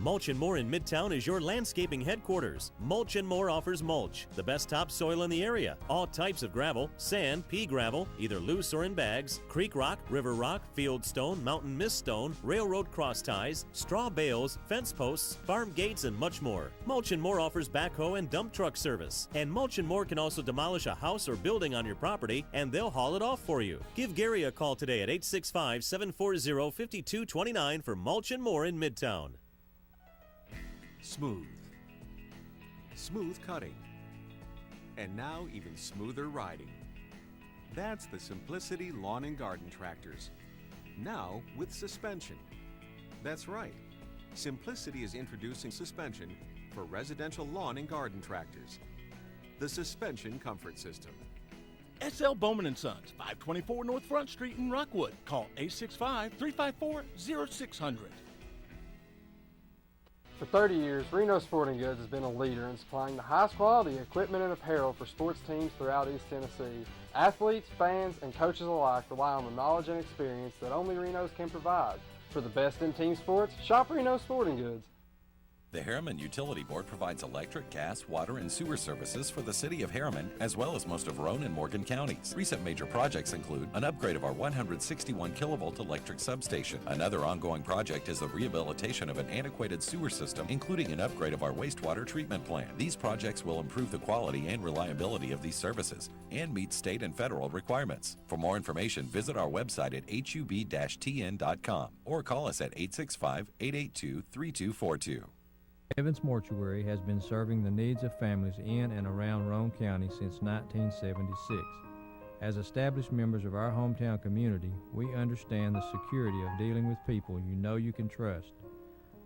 Mulch & More in Midtown is your landscaping headquarters. Mulch & More offers mulch, the best topsoil in the area. All types of gravel, sand, pea gravel, either loose or in bags, creek rock, river rock, field stone, mountain mist stone, railroad cross ties, straw bales, fence posts, farm gates, and much more. Mulch & More offers backhoe and dump truck service. And Mulch & More can also demolish a house or building on your property, and they'll haul it off for you. Give Gary a call today at 865-740-5229 for Mulch & More in Midtown. Smooth. Smooth cutting. And now even smoother riding. That's the Simplicity Lawn and Garden Tractors. Now with suspension. That's right. Simplicity is introducing suspension for residential lawn and garden tractors. The Suspension Comfort System. SL Bowman & Sons, 524 North Front Street in Rockwood. Call 865-354-0600. For 30 years, Reno Sporting Goods has been a leader in supplying the highest quality equipment and apparel for sports teams throughout East Tennessee. Athletes, fans, and coaches alike rely on the knowledge and experience that only Reno's can provide. For the best in team sports, shop Reno Sporting Goods. The Harriman Utility Board provides electric, gas, water, and sewer services for the city of Harriman, as well as most of Roane and Morgan counties. Recent major projects include an upgrade of our 161 kilovolt electric substation. Another ongoing project is the rehabilitation of an antiquated sewer system, including an upgrade of our wastewater treatment plant. These projects will improve the quality and reliability of these services and meet state and federal requirements. For more information, visit our website at hub-tn.com or call us at 865-882-3242. Evans Mortuary has been serving the needs of families in and around Roane County since 1976. As established members of our hometown community, we understand the security of dealing with people you know you can trust.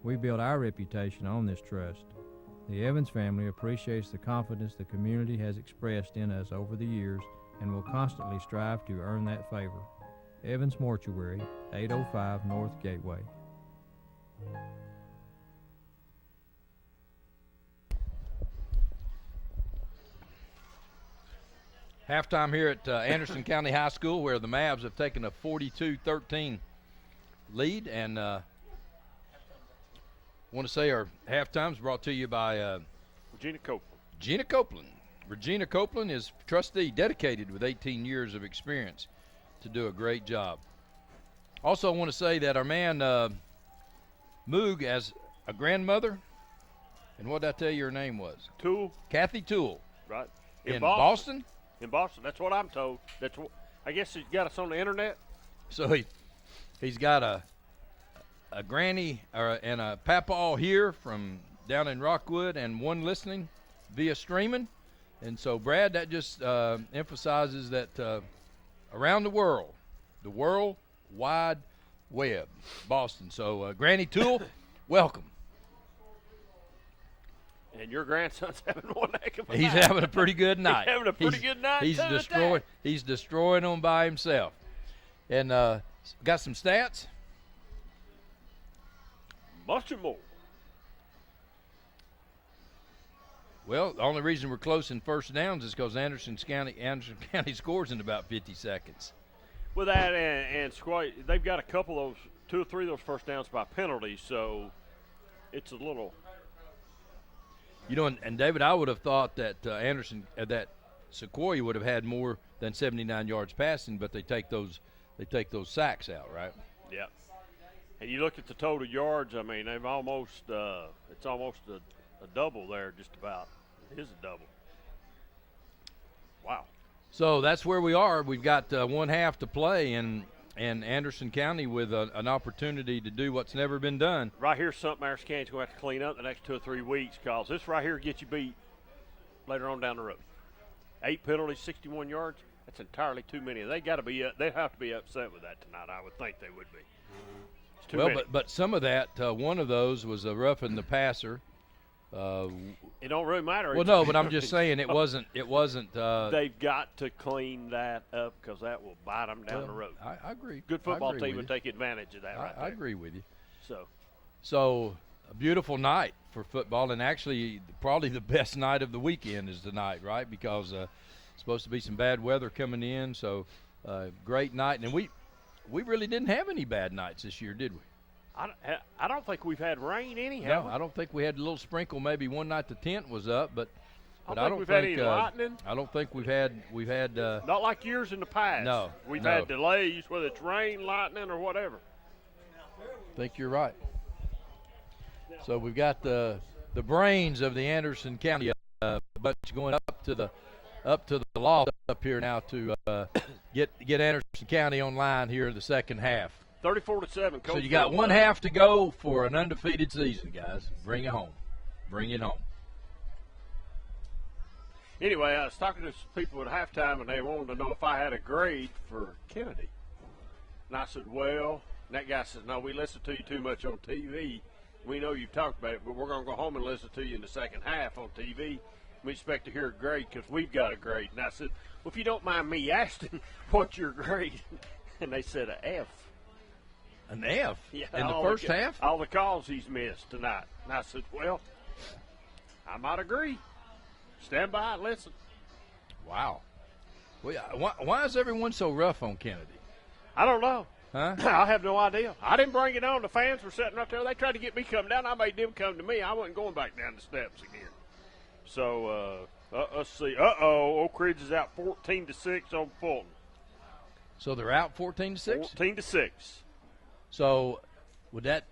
We build our reputation on this trust. The Evans family appreciates the confidence the community has expressed in us over the years and will constantly strive to earn that favor. Evans Mortuary, 805 North Gateway. Halftime here at Anderson County High School, where the Mavs have taken a 42-13 lead. And I want to say our halftime is brought to you by Regina Copeland. Regina Copeland. Regina Copeland is trustee dedicated with 18 years of experience to do a great job. Also, I want to say that our man Moog, as a grandmother, and what did I tell you her name was? Toole. Kathy Toole. Right. In Boston? In Boston. That's what I'm told. That's what I guess he's got us on the internet. So he's got a granny and a papaw here from down in Rockwood, and one listening via streaming. And so, Brad, that just emphasizes that around the World Wide Web, Boston. So, Granny Toole, welcome. And your grandson's having one heck of a night. He's having a pretty good night. He's having a pretty good night. He's destroying them by himself. And got some stats? Much more. Well, the only reason we're close in first downs is because Anderson County scores in about 50 seconds. With that and Sequoyah, they've got a couple of those, 2 or 3 of those first downs by penalties, so it's a little. You know, and David, I would have thought that that Sequoyah would have had more than 79 yards passing, but they take those sacks out, right? Yeah. And you look at the total yards. I mean, they've almost it's almost a double there, just about. It is a double. Wow. So that's where we are. We've got one half to play, and Anderson County with an opportunity to do what's never been done. Right here, something Anderson County's going to have to clean up the next 2 or 3 weeks, because this right here gets you beat later on down the road. 8 penalties, 61 yards. That's entirely too many. They got to be. They have to be upset with that tonight. I would think they would be. It's too many. But some of that, one of those was a roughing the passer. It don't really matter. Well, no, but I'm just saying it wasn't. They've got to clean that up, because that will bite them down the road. I agree. Good football team would take advantage of that. I agree with you. So a beautiful night for football, and actually probably the best night of the weekend is tonight, right? Because it's supposed to be some bad weather coming in. So great night, and we really didn't have any bad nights this year, did we? I don't think we've had rain anyhow. No, I don't think we had a little sprinkle. Maybe one night the tent was up, but I don't think we've had any lightning. I don't think we've had not like years in the past. No, we've had delays, whether it's rain, lightning, or whatever. I think you're right. So we've got the brains of the Anderson County bunch going up to the loft up here now to get Anderson County online here in the second half. 34-7. So you got one half to go for an undefeated season, guys. Bring it home. Bring it home. Anyway, I was talking to some people at halftime, and they wanted to know if I had a grade for Kennedy. And I said, well, and that guy said, no, we listen to you too much on TV. We know you've talked about it, but we're going to go home and listen to you in the second half on TV. We expect to hear a grade because we've got a grade. And I said, well, if you don't mind me asking, what's your grade? And they said an F. An F? Yeah, in the first half? All the calls he's missed tonight. And I said, well, I might agree. Stand by and listen. Wow. Well, why is everyone so rough on Kennedy? I don't know. Huh? I have no idea. I didn't bring it on. The fans were sitting right there. They tried to get me come down. I made them come to me. I wasn't going back down the steps again. So, let's see. Oak Ridge is out 14-6 on Fulton. So they're out 14-6? 14-6. So would that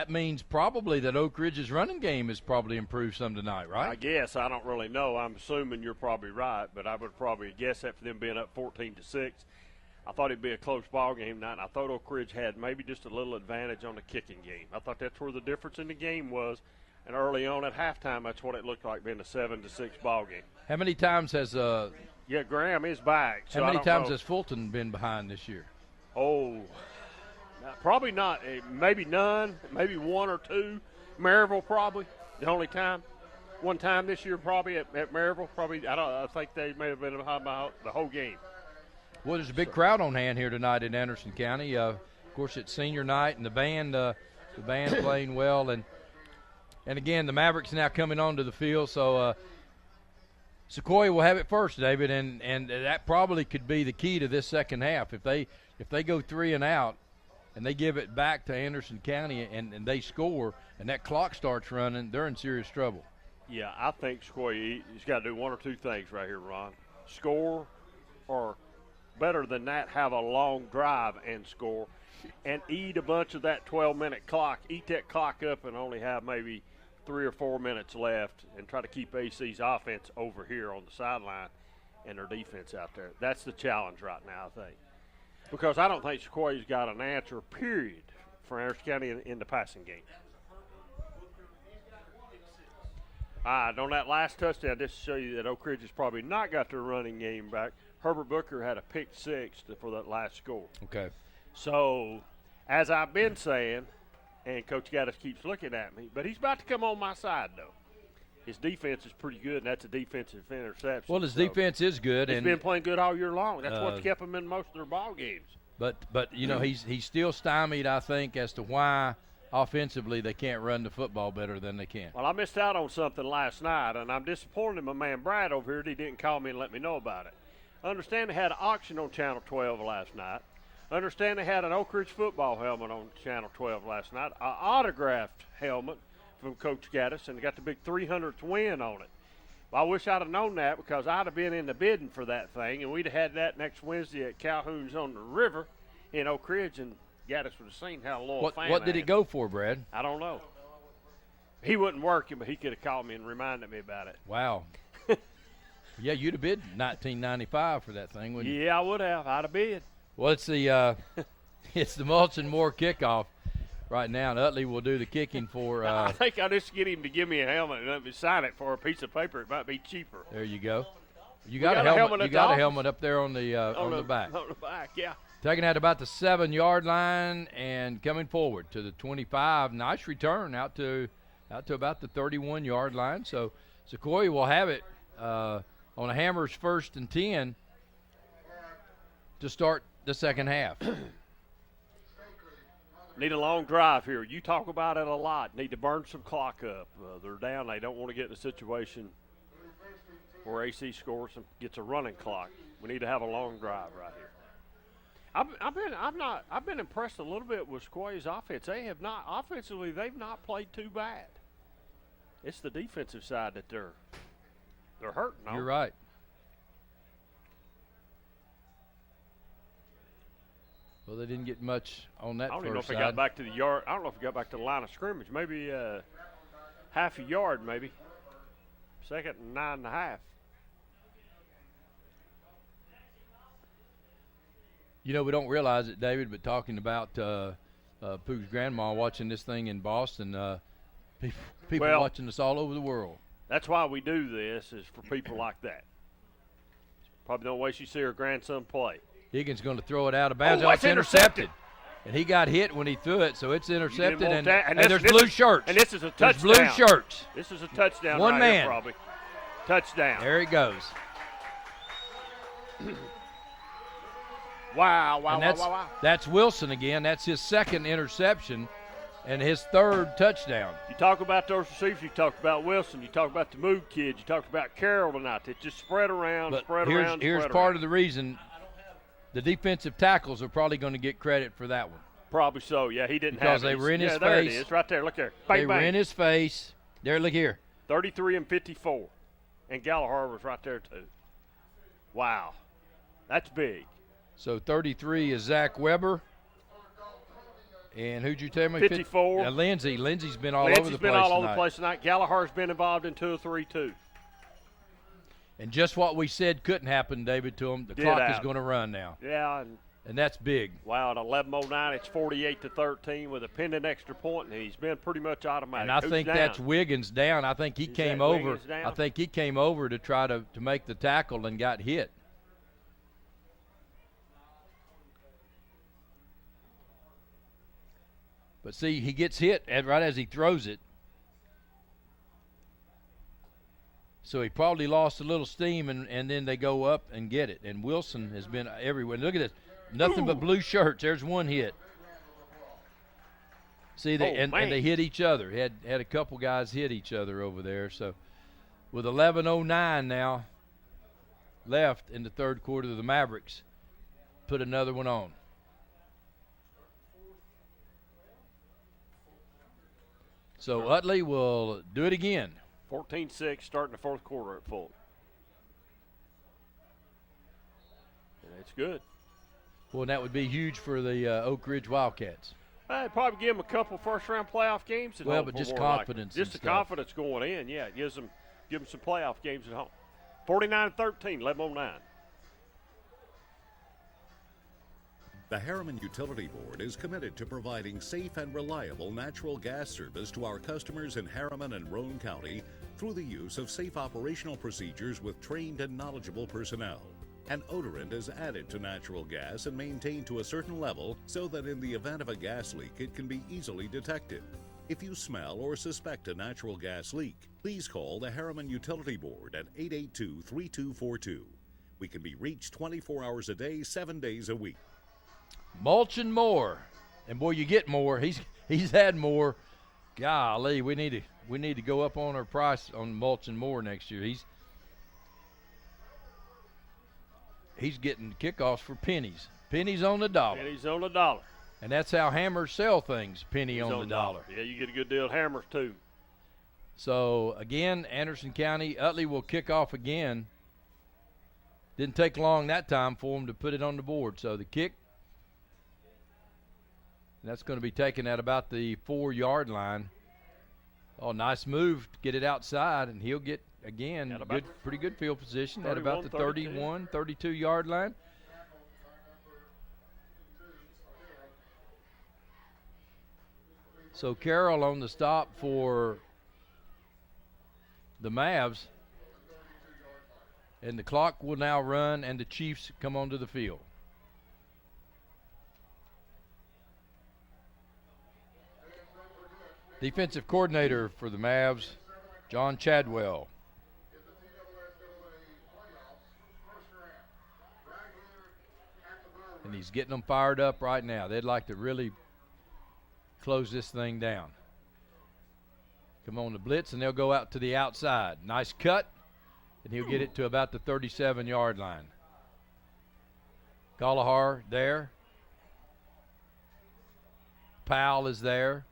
means probably that Oak Ridge's running game has probably improved some tonight, right? I guess. I don't really know. I'm assuming you're probably right, but I would probably guess that for them being up 14-6. I thought it'd be a close ball game tonight. I thought Oak Ridge had maybe just a little advantage on the kicking game. I thought that's where the difference in the game was. And early on at halftime, that's what it looked like, being a 7-6 ball game. How many times has Yeah, Graham is back. So how many times has Fulton been behind this year? Oh, probably not. Maybe none. Maybe 1 or 2. Maryville probably the only time. One time this year probably at Maryville. Probably I think they may have been behind the whole game. Well, there's a big crowd on hand here tonight in Anderson County. Of course, it's senior night, and the band The band playing well, and again, the Mavericks now coming onto the field, so Sequoyah will have it first, David, and that probably could be the key to this second half. If they go 3 and out and they give it back to Anderson County and they score and that clock starts running, they're in serious trouble. Yeah, I think Sequoyah, he's got to do one or two things right here, Ron. Score, or better than that, have a long drive and score, and eat a bunch of that 12-minute clock. Eat that clock up and only have maybe 3 or 4 minutes left and try to keep AC's offense over here on the sideline and their defense out there. That's the challenge right now, I think. Because I don't think Sequoiah's got an answer, period, for Anderson County in the passing game. All right, on that last touchdown, just to show you that Oak Ridge has probably not got their running game back, Herbert Booker had a pick 6 for that last score. Okay. So, as I've been saying, and Coach Gaddis keeps looking at me, but he's about to come on my side, though. His defense is pretty good, and that's a defensive interception. Well, his defense is good. He's and been playing good all year long. That's what's kept him in most of their ball games. But you know, he's still stymied, I think, as to why offensively they can't run the football better than they can. Well, I missed out on something last night, and I'm disappointed in my man Brad over here that he didn't call me and let me know about it. I understand they had an auction on Channel 12 last night. I understand they had an Oak Ridge football helmet on Channel 12 last night, an autographed helmet from Coach Gaddis, and they got the big 300th win on it. Well, I wish I'd have known that because I'd have been in the bidding for that thing, and we'd have had that next Wednesday at Calhoun's on the river in Oak Ridge, and Gaddis would have seen how loyal fan What did I it am. go for, Brad? I don't know. He wasn't working, but he could have called me and reminded me about it. Wow. Yeah, you'd have bid $19.95 for that thing, wouldn't you? Yeah, I would have. I'd have bid. Well, it's the it's the Mulch and Moore kickoff right now, and Utley will do the kicking for. I think I'll just get him to give me a helmet and let me sign it for a piece of paper. It might be cheaper. There you go. You got a helmet. You got a helmet up there on the back. On the back, yeah. Taking at about the 7-yard line and coming forward to the 25. Nice return out to about the 31-yard line. So Sequoyah will have it on a Hammers 1st and 10 to start the second half. Need a long drive here. You talk about it a lot. Need to burn some clock up. They're down. They don't want to get in a situation where AC scores and gets a running clock. We need to have a long drive right here. I've been impressed a little bit with Sequoiah's offense. They've not played too bad. It's the defensive side that they're hurting on. You're right. Well, they didn't get much on that. I don't even know if side. they got back to the yard. I don't know if they got back to the line of scrimmage. Maybe half a yard, maybe. 2nd and 9.5. You know, we don't realize it, David, but talking about Poog's grandma watching this thing in Boston, people watching us all over the world. That's why we do this, is for people like that. Probably don't wait to see her grandson play. Higgins going to throw it out of bounds. Oh, It's intercepted. And he got hit when he threw it, so it's intercepted. And there's this blue is, shirts. And this is a touchdown. There's blue shirts. This is a touchdown. One right man. Here, probably. Touchdown. There he goes. Wow. That's Wilson again. That's his 2nd interception and his 3rd touchdown. You talk about those receivers. You talk about Wilson. You talk about the Moog kids. You talk about Carroll tonight. They just spread around, Here's part of the reason. The defensive tackles are probably going to get credit for that one. Probably so. Yeah, he didn't because have it. Because they were in his face. There it is, right there. Look there. Bang, they were in his face. There, look here. 33 and 54. And Gallagher was right there, too. Wow. That's big. So 33 is Zach Weber. And who'd you tell me? 54. Lindsey. Lindsey's been all over the place tonight. Lindsey's been all over the place tonight. Gallagher's been involved in 2 or 3, too. And just what we said couldn't happen, David, to him. The clock is going to run now. Yeah. And that's big. Wow, at 11:09, it's 48-13 with a pending extra point, and he's been pretty much automatic. And I think that's Wiggins down. I think he came over. I think he came over to try to make the tackle and got hit. But see, he gets hit right as he throws it. So he probably lost a little steam, and then they go up and get it. And Wilson has been everywhere. Look at this. Nothing but blue shirts. There's one hit. See, and they hit each other. Had a couple guys hit each other over there. So with 11:09 now left in the third quarter, the Mavericks put another one on. So Utley will do it again. 14-6 starting the fourth quarter at Fulton. And that's good. Well, and that would be huge for the Oak Ridge Wildcats. I'd probably give them a couple first-round playoff games at home. Well, but just confidence. Just the confidence going in, yeah. Give them some playoff games at home. 49-13, 11:09. The Harriman Utility Board is committed to providing safe and reliable natural gas service to our customers in Harriman and Roane County through the use of safe operational procedures with trained and knowledgeable personnel. An odorant is added to natural gas and maintained to a certain level so that in the event of a gas leak it can be easily detected. If you smell or suspect a natural gas leak, please call the Harriman Utility Board at 882-3242. We can be reached 24 hours a day, 7 days a week. Mulch and more, and boy, you get more. He's had more. Golly, we need to go up on our price on mulch and more next year. He's getting kickoffs for pennies on the dollar. Pennies on the dollar. And that's how hammers sell things, penny on the dollar. Yeah, you get a good deal of hammers too. So again, Anderson County, Utley will kick off again. Didn't take long that time for him to put it on the board. So the kick. And that's going to be taken at about the 4-yard line. Oh, nice move to get it outside, and he'll get, again, pretty good field position at about the 31, 32-yard line. So Carroll on the stop for the Mavs. And the clock will now run, and the Chiefs come onto the field. Defensive coordinator for the Mavs, John Chadwell. And he's getting them fired up right now. They'd like to really close this thing down. Come on the blitz, and they'll go out to the outside. Nice cut, and he'll get it to about the 37-yard line. Gallagher there. Powell is there.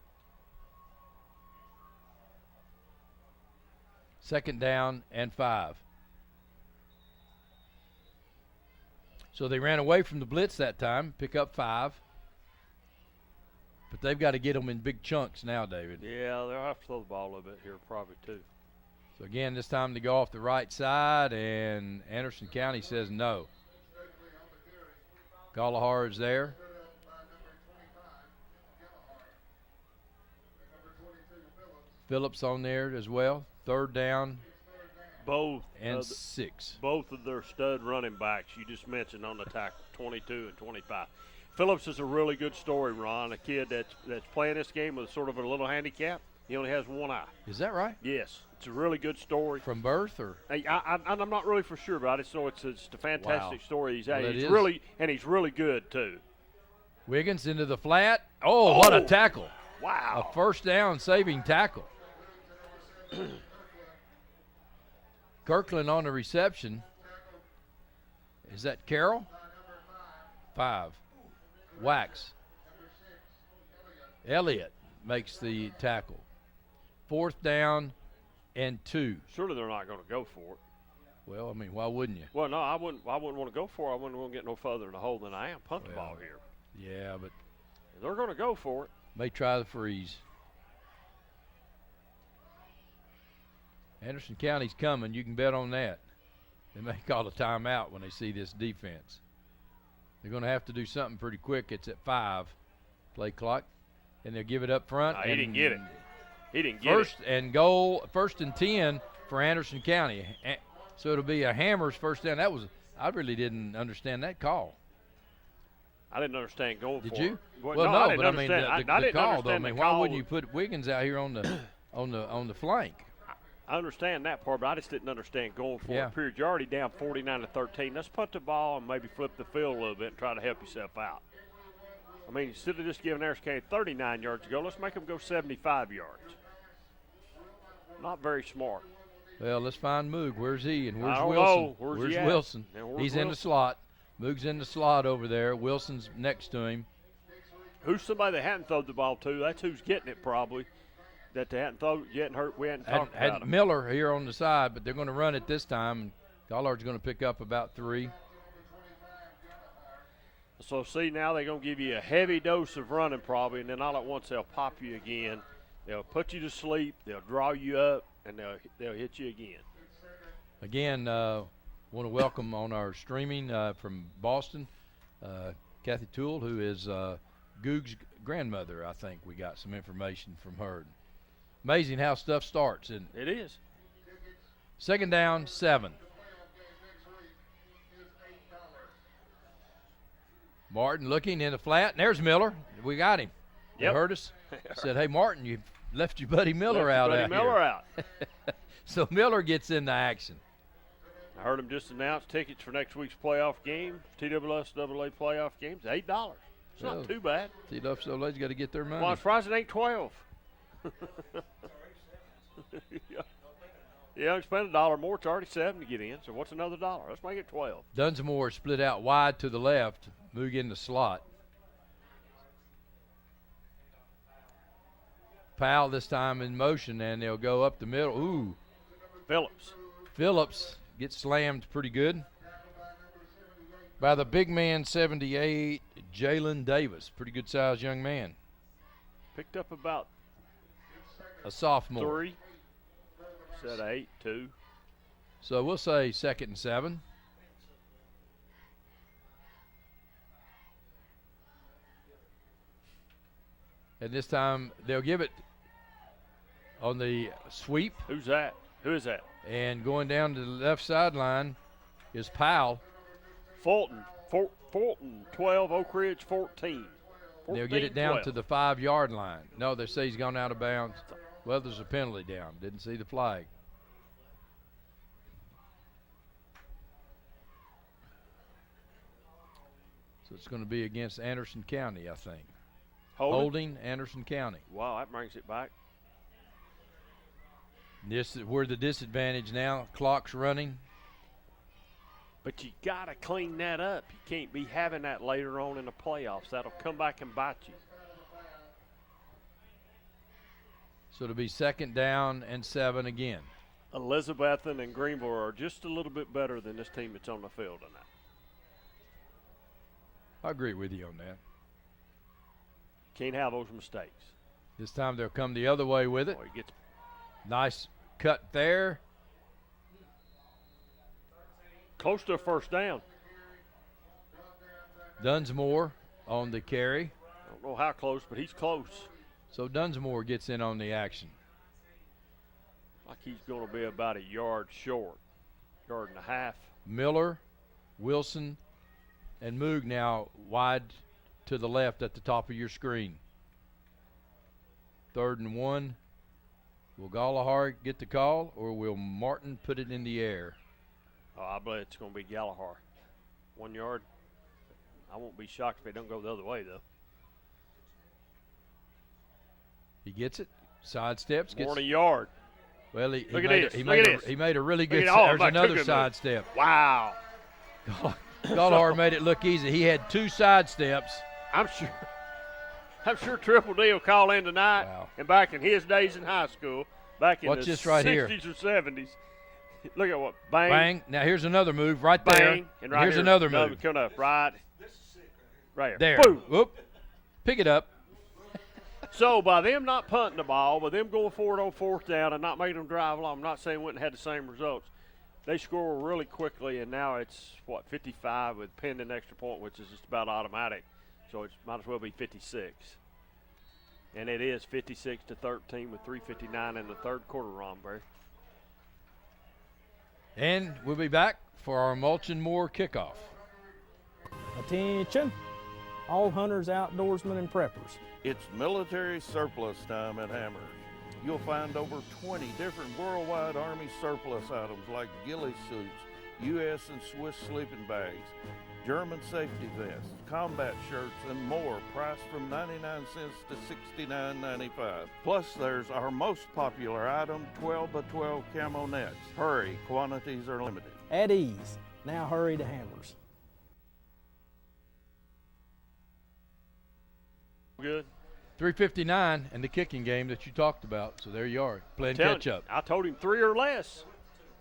Second down and 5. So they ran away from the blitz that time, pick up 5. But they've got to get them in big chunks now, David. Yeah, they'll have to throw the ball a little bit here probably too. So again, this time to go off the right side, and Anderson County says no. Gallagher is there. Phillips on there as well. Third down. Both and 6. Both of their stud running backs you just mentioned on the tackle, 22 and 25. Phillips is a really good story, Ron. A kid that's playing this game with sort of a little handicap. He only has one eye. Is that right? Yes, it's a really good story. From birth, or? I'm not really for sure, but I just know it's a fantastic story. He's really good too. Wiggins into the flat. Oh, what a tackle! Wow, a first down saving tackle. Kirkland on the reception. Is that Carroll? 5. Wax. Elliott makes the tackle. Fourth down and 2. Surely they're not going to go for it. Well, I mean, why wouldn't you? Well, no, I wouldn't want to go for it. I wouldn't want to get no further in the hole than I am. Punt the ball here. Yeah, but they're going to go for it. May try the freeze. Anderson County's coming. You can bet on that. They may call a timeout when they see this defense. They're going to have to do something pretty quick. It's at 5, play clock, and they'll give it up front. No, he didn't get it. He didn't get first and goal, 1st and 10 for Anderson County. So it'll be a Hammers first down. I really didn't understand that call. I didn't understand going for it. Did you? Well, no, I but I mean the call though. I mean, why wouldn't you was... put Wiggins out here on the flank? I understand that part, but I just didn't understand going for it. Period. You're already down 49-13. Let's punt the ball and maybe flip the field a little bit and try to help yourself out. I mean, instead of just giving Anderson County 39 yards to go, let's make them go 75 yards. Not very smart. Well, let's find Moog. Where's he? And where's I don't Wilson? know. Where's he at? Wilson? Yeah, where's He's in the Wilson? slot. Moog's in the slot over there. Wilson's next to him. Who's somebody they hadn't thrown the ball to? That's who's getting it probably. That they hadn't thrown yet. We hadn't talked about Had him. Miller here on the side, but they're going to run it this time. Gollard's going to pick up about 3. So, see, now they're going to give you a heavy dose of running probably, and then all at once they'll pop you again. They'll put you to sleep. They'll draw you up, and they'll hit you again. Again, want to welcome on our streaming from Boston, Kathy Toole, who is Goog's grandmother. I think we got some information from her. Amazing how stuff starts, isn't it? It is. Second down, 7. Martin looking in the flat, and there's Miller. We got him. They Yep. heard us. Said, hey, Martin, you left your buddy Miller Left your out buddy here. Miller out. So Miller gets into action. I heard him just announce tickets for next week's playoff game, TWSAA playoff games, $8. It's not too bad. TWSAA's got to get their money. Well, I'm surprised it ain't 12. Yeah, you spend $1 more. It's already 7 to get in. So what's another $1? Let's make it 12. Dunsmore split out wide to the left, Moog in the slot. Powell this time in motion, and they'll go up the middle. Ooh. Phillips gets slammed pretty good by the big man, 78, Jalen Davis. Pretty good sized young man. Picked up about a sophomore. 3. Said 8, 2. So we'll say 2nd and 7. And this time they'll give it on the sweep. Who's that? Who is that? And going down to the left sideline is Powell. Fulton 12, Oak Ridge 14. They'll get it down to the 5-yard line. No, they say he's gone out of bounds. Well, there's a penalty down. Didn't see the flag. So it's going to be against Anderson County, I think. Holding Anderson County. Wow, that brings it back. This is where the disadvantage now. Clock's running. But you got to clean that up. You can't be having that later on in the playoffs. That'll come back and bite you. So it'll be 2nd down and 7 again. Elizabethan and Greenville are just a little bit better than this team that's on the field tonight. I agree with you on that. Can't have those mistakes. This time they'll come the other way with it. Oh, he gets nice cut there. Close to a first down. Dunsmore on the carry. I don't know how close, but he's close. So Dunsmore gets in on the action. Like he's going to be about a yard short, 1.5 yards. Miller, Wilson, and Moog now wide to the left at the top of your screen. 3rd and 1. Will Gallagher get the call, or will Martin put it in the air? Oh, I believe it's going to be Gallagher. 1 yard. I won't be shocked if they don't go the other way, though. He gets it. Sidesteps. More than a yard. Well, he made a really good. There's another sidestep. Wow. Gallagher made it look easy. He had 2 sidesteps. I'm sure Triple D will call in tonight. Wow. And back in his days in high school, back in Watch the this right 60s here. or 70s. Look at what bang. Bang. Now here's another move right Bang. there. And right here's here, another move. Coming up right here. There. Boom. Whoop. Pick it up. So by them not punting the ball, by them going forward on 4th down and not making them drive along, I'm not saying went and had the same results. They score really quickly, and now it's, 55 with pending extra point, which is just about automatic. So it might as well be 56. And it is 56-13 with 3:59 in the 3rd quarter, Ron Berry. And we'll be back for our Mulch and More kickoff. Attention, all hunters, outdoorsmen, and preppers. It's military surplus time at Hammers. You'll find over 20 different worldwide Army surplus items like ghillie suits, U.S. and Swiss sleeping bags, German safety vests, combat shirts, and more, priced from 99 cents to $69.95. Plus, there's our most popular item, 12 by 12 camo nets. Hurry, quantities are limited. At ease. Now hurry to Hammers. Good. 3:59 and the kicking game that you talked about. So there you are, playing catch up. I told him 3 or less.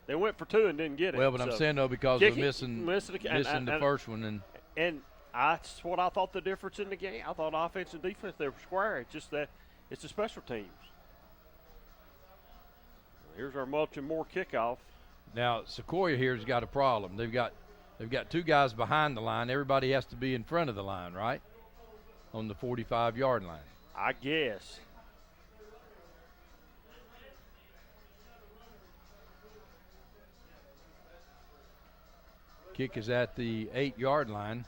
They went for 2 and didn't get it. Well, but I'm saying though because of missing the first one, and that's what I thought the difference in the game. I thought offense and defense they were square. It's just that it's the special teams. Here's our Mulch and Moore kickoff. Now Sequoyah here's got a problem. They've got 2 guys behind the line. Everybody has to be in front of the line, right? On the 45-yard line. I guess. Kick is at the 8-yard line.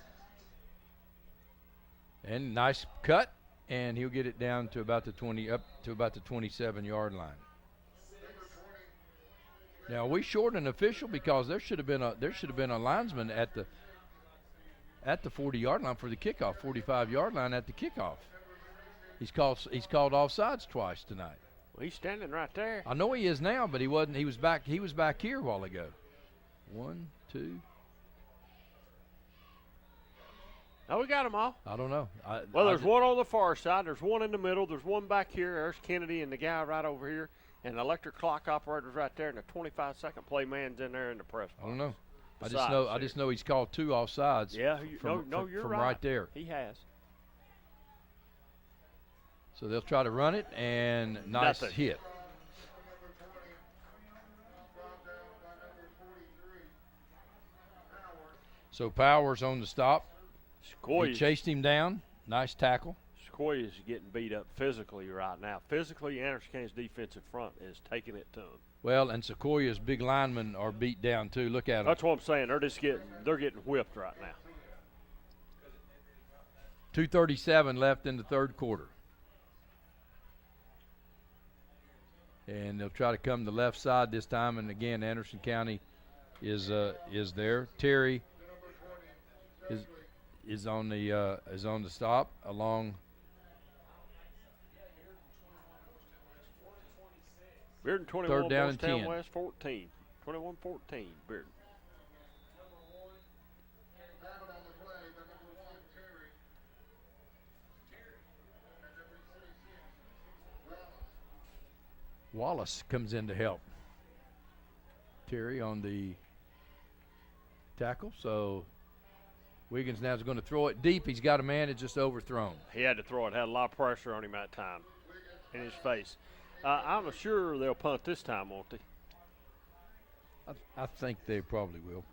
And nice cut, and he'll get it down to about the 27-yard line. Now we short an official because there should have been a linesman at the 40-yard line for the kickoff, 45-yard line at the kickoff. He's called offsides twice tonight. Well, he's standing right there. I know he is now, but he wasn't. He was back here a while ago. 1, 2. Oh, we got them all. I don't know. There's one on the far side. There's one in the middle. There's one back here. There's Kennedy and the guy right over here. And the electric clock operator's right there. And the 25-second play man's in there in the press box. I don't know. I just know he's called 2 offsides. Yeah, you're right. Right there. He has. So they'll try to run it, and nice hit. So Powers on the stop. He chased him down. Nice tackle. Sequoyah is getting beat up physically right now. Physically, Anderson County's defensive front is taking it to him. Well, and Sequoyah's big linemen are beat down too. Look at them. That's what I'm saying. They're getting whipped right now. 2:37 left in the third quarter. And they'll try to come to the left side this time. And again, Anderson County is there. Terry is on the stop along. Bearden 21, third down and 10. West 14. 21-14, Bearden. Wallace comes in to help Terry on the tackle. So Wiggins now is going to throw it deep. He's got a man that's just overthrown. He had to throw it. Had a lot of pressure on him that time in his face. I'm sure they'll punt this time, won't they? I think they probably will.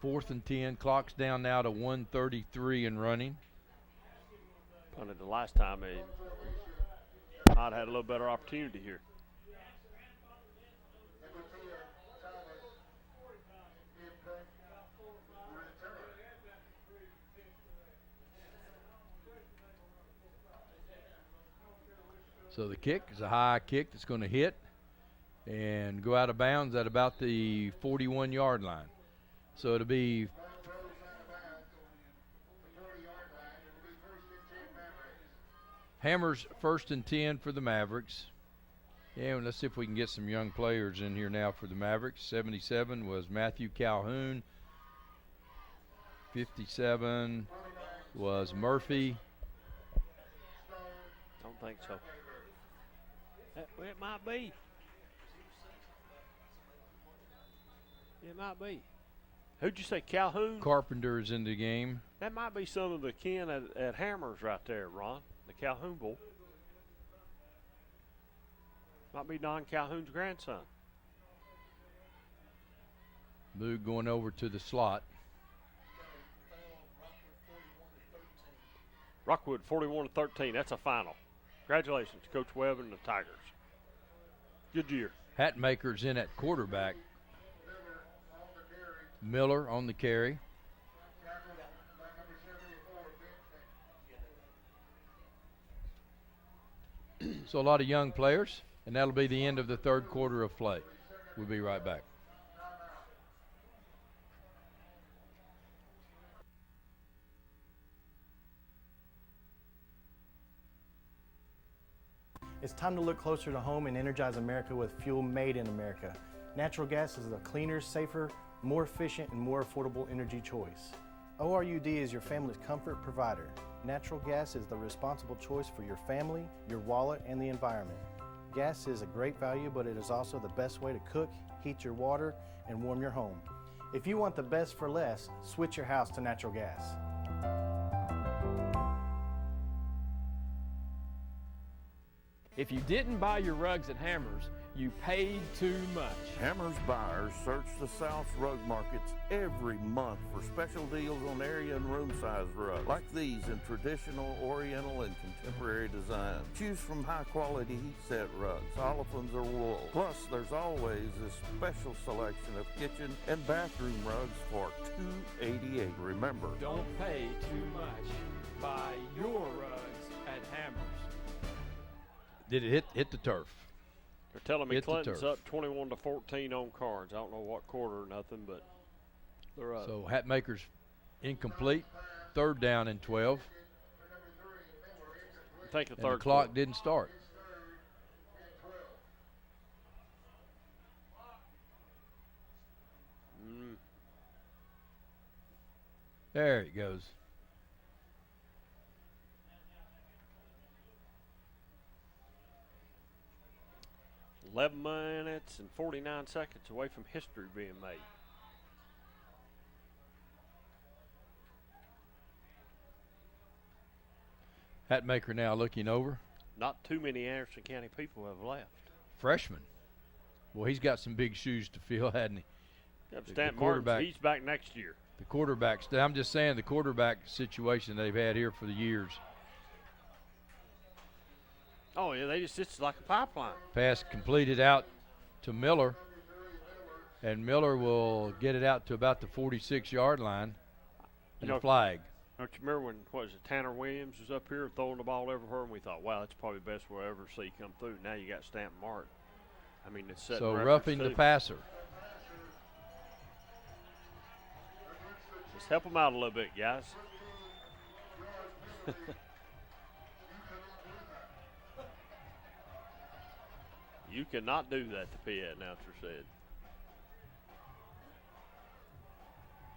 4th and 10. Clock's down now to 1:33 and running. Punted the last time. He might have had a little better opportunity here. So the kick is a high kick that's going to hit and go out of bounds at about the 41-yard line. So it'll be Hammers 1st and 10 for the Mavericks. Yeah, let's see if we can get some young players in here now for the Mavericks. 77 was Matthew Calhoun. 57 was Murphy. Don't think so. It might be. It might be. Who'd you say, Calhoun? Carpenter is in the game. That might be some of the kin at Hammers right there, Ron. The Calhoun boy. Might be Don Calhoun's grandson. Moog going over to the slot. Rockwood 41-13. That's a final. Congratulations, Coach Webb and the Tigers. Good year. Hatmaker's in at quarterback. Miller on the carry. So a lot of young players, and that'll be the end of the third quarter of play. We'll be right back. It's time to look closer to home and energize America with fuel made in America. Natural gas is a cleaner, safer, more efficient, and more affordable energy choice. ORUD is your family's comfort provider. Natural gas is the responsible choice for your family, your wallet, and the environment. Gas is a great value, but it is also the best way to cook, heat your water, and warm your home. If you want the best for less, switch your house to natural gas. If you didn't buy your rugs at Hammers, you paid too much. Hammers buyers search the South's rug markets every month for special deals on area and room size rugs, like these in traditional, oriental, and contemporary designs. Choose from high quality heat set rugs, olefins or wool. Plus, there's always a special selection of kitchen and bathroom rugs for $288. Remember, Don't pay too much. Buy your rugs at Hammers. Did it hit the turf? They're telling me Hit the Clinton's turf. up 21-14 on Cards. I don't know what quarter or nothing, but they're up. So Hatmaker's incomplete. 3rd down and 12. Take the And third the clock quarter. didn't start. There it goes. $11 minutes and 49 seconds away from history being made. Hatmaker now looking over. Not too many Anderson County people have left. Freshman. Well, he's got some big shoes to fill, hadn't he? Yep, The Stan quarterback. Martin, he's back next year. The quarterback. I'm just saying the quarterback situation they've had here for the years. Oh, yeah, it's like a pipeline. Pass completed out to Miller. And Miller will get it out to about the 46-yard line. And You know, a flag. Don't you remember when, what was it, Tanner Williams was up here throwing the ball everywhere, and we thought, wow, that's probably the best we'll ever see come through. Now you got Stanton Martin. I mean, it's setting So records roughing the too. passer. Just help them out a little bit, guys. You cannot do that, the PA announcer said.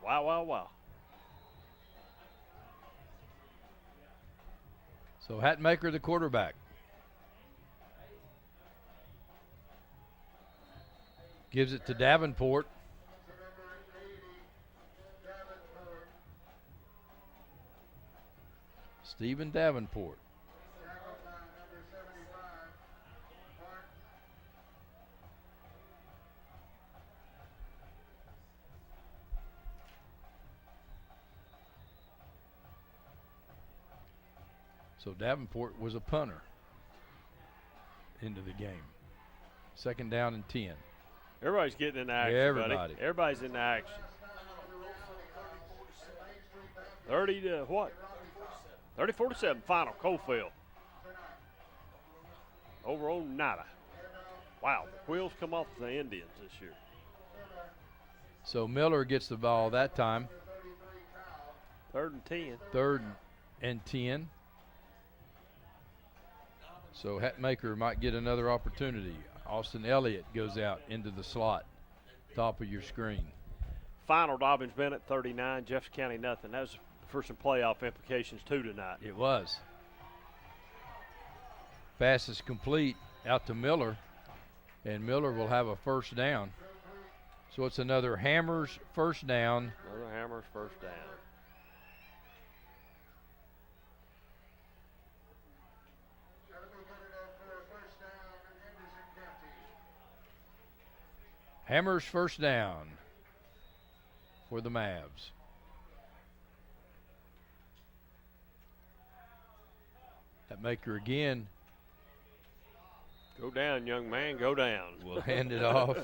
Wow, wow, wow. So Hatmaker, the quarterback. Gives it to Davenport. Stephen Davenport. So Davenport was a punter into the game. 2nd down and 10. Everybody's getting in action, Everybody. buddy. Everybody's in action. 30 to what? 30-47 final, Coalfield. Overall, nada. Wow, the wheels come off the Indians this year. So Miller gets the ball that time. 3rd and 10. 3rd and 10. So Hatmaker might get another opportunity. Austin Elliott goes out into the slot, top of your screen. Final, Dobbins Bennett 39, Jefferson County nothing. That was for some playoff implications too tonight. It was. Pass is complete out to Miller, and Miller will have a 1st down. So it's another Hammers 1st down. Another Hammers 1st down. Hammers 1st down for the Mavs. Hatmaker again. Go down, young man, go down. Will hand it off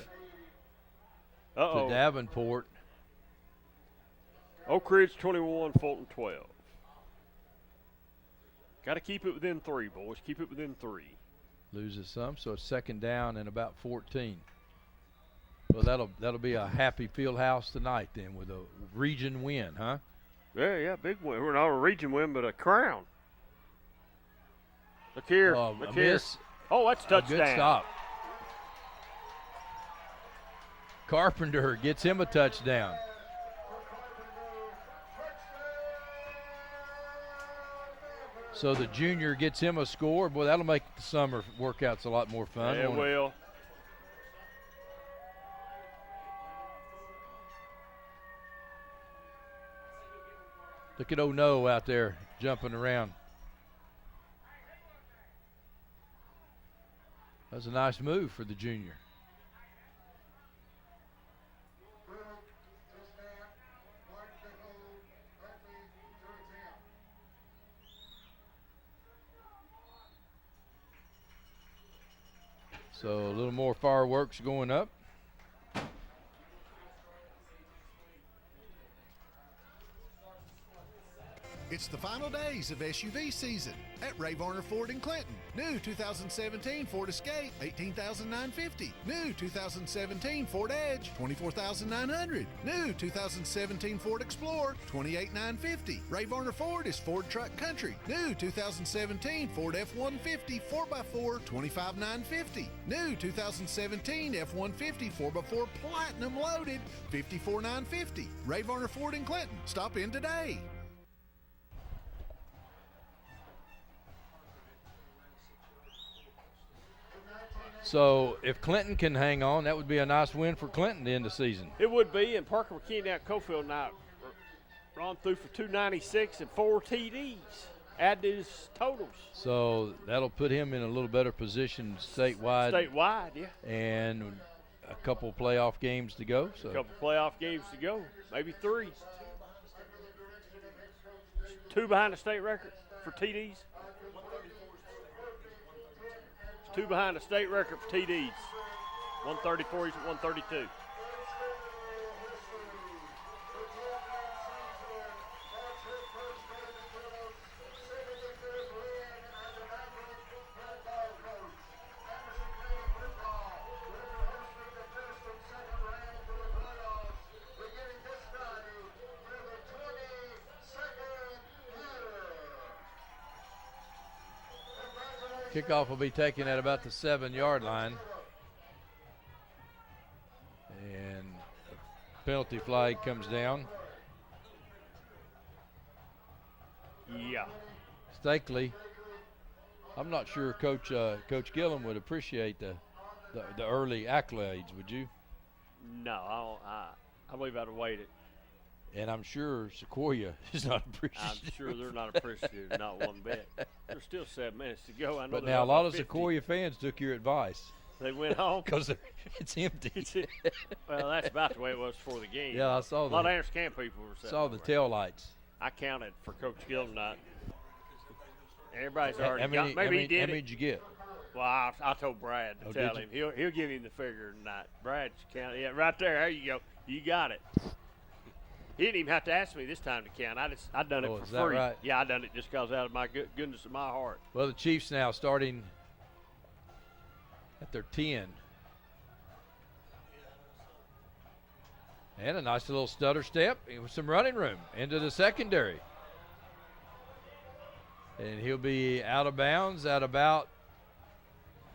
Uh-oh. to Davenport. Oak Ridge 21, Fulton 12. Got to keep it within 3, boys. Keep it within 3. Loses some, so it's 2nd down and about 14. Well, that'll be a happy field house tonight then with a region win, huh? Yeah, big win. We're not a region win, but a crown. Look here. A look here. miss Oh, that's a touchdown. Good stop. Carpenter gets him a touchdown. So the junior gets him a score. Boy, that'll make the summer workouts a lot more fun. Yeah, it will. Look at No out there jumping around. That was a nice move for the junior. So a little more fireworks going up. It's the final days of SUV season at Ray Varner Ford in Clinton. New 2017 Ford Escape, $18,950. New 2017 Ford Edge, $24,900. New 2017 Ford Explorer, $28,950. Ray Varner Ford is Ford Truck Country. New 2017 Ford F-150 4x4, $25,950. New 2017 F-150 4x4 Platinum Loaded, $54,950. Ray Varner Ford in Clinton. Stop in today. So if Clinton can hang on, that would be a nice win for Clinton to end the season. It would be, and Parker McKinney down at Cofield now run through for 296 and 4 TDs. Add to his totals. So that'll put him in a little better position statewide. Statewide, yeah. And a couple playoff games to go. So a couple playoff games to go, maybe 3. 2 behind the state record for TDs. 2 behind the state record for TDs. 134, he's at 132. Kickoff will be taken at about the 7-yard line. And a penalty flag comes down. Yeah. Stakely. I'm not sure Coach Gillum would appreciate the early accolades, would you? No, I believe I'd have waited. And I'm sure Sequoyah is not appreciative. I'm sure they're not appreciative, not one bit. There's still 7 minutes to go. I know but now a lot of Sequoyah fans took your advice. They went home because it's empty. Well, that's about the way it was for the game. Yeah, I saw a lot of Anderson Camp people were saw the tail lights. I counted for Coach Gillum tonight. Everybody's already got. Maybe he did. How many did you get? Well, I told Brad to tell him. He'll give him the figure tonight. Brad counted. Yeah, right there. There you go. You got it. He didn't even have to ask me this time to count. I done it for free. Right? Yeah, I done it just because out of my goodness of my heart. Well, the Chiefs now starting at their 10. And a nice little stutter step with some running room into the secondary. And he'll be out of bounds at about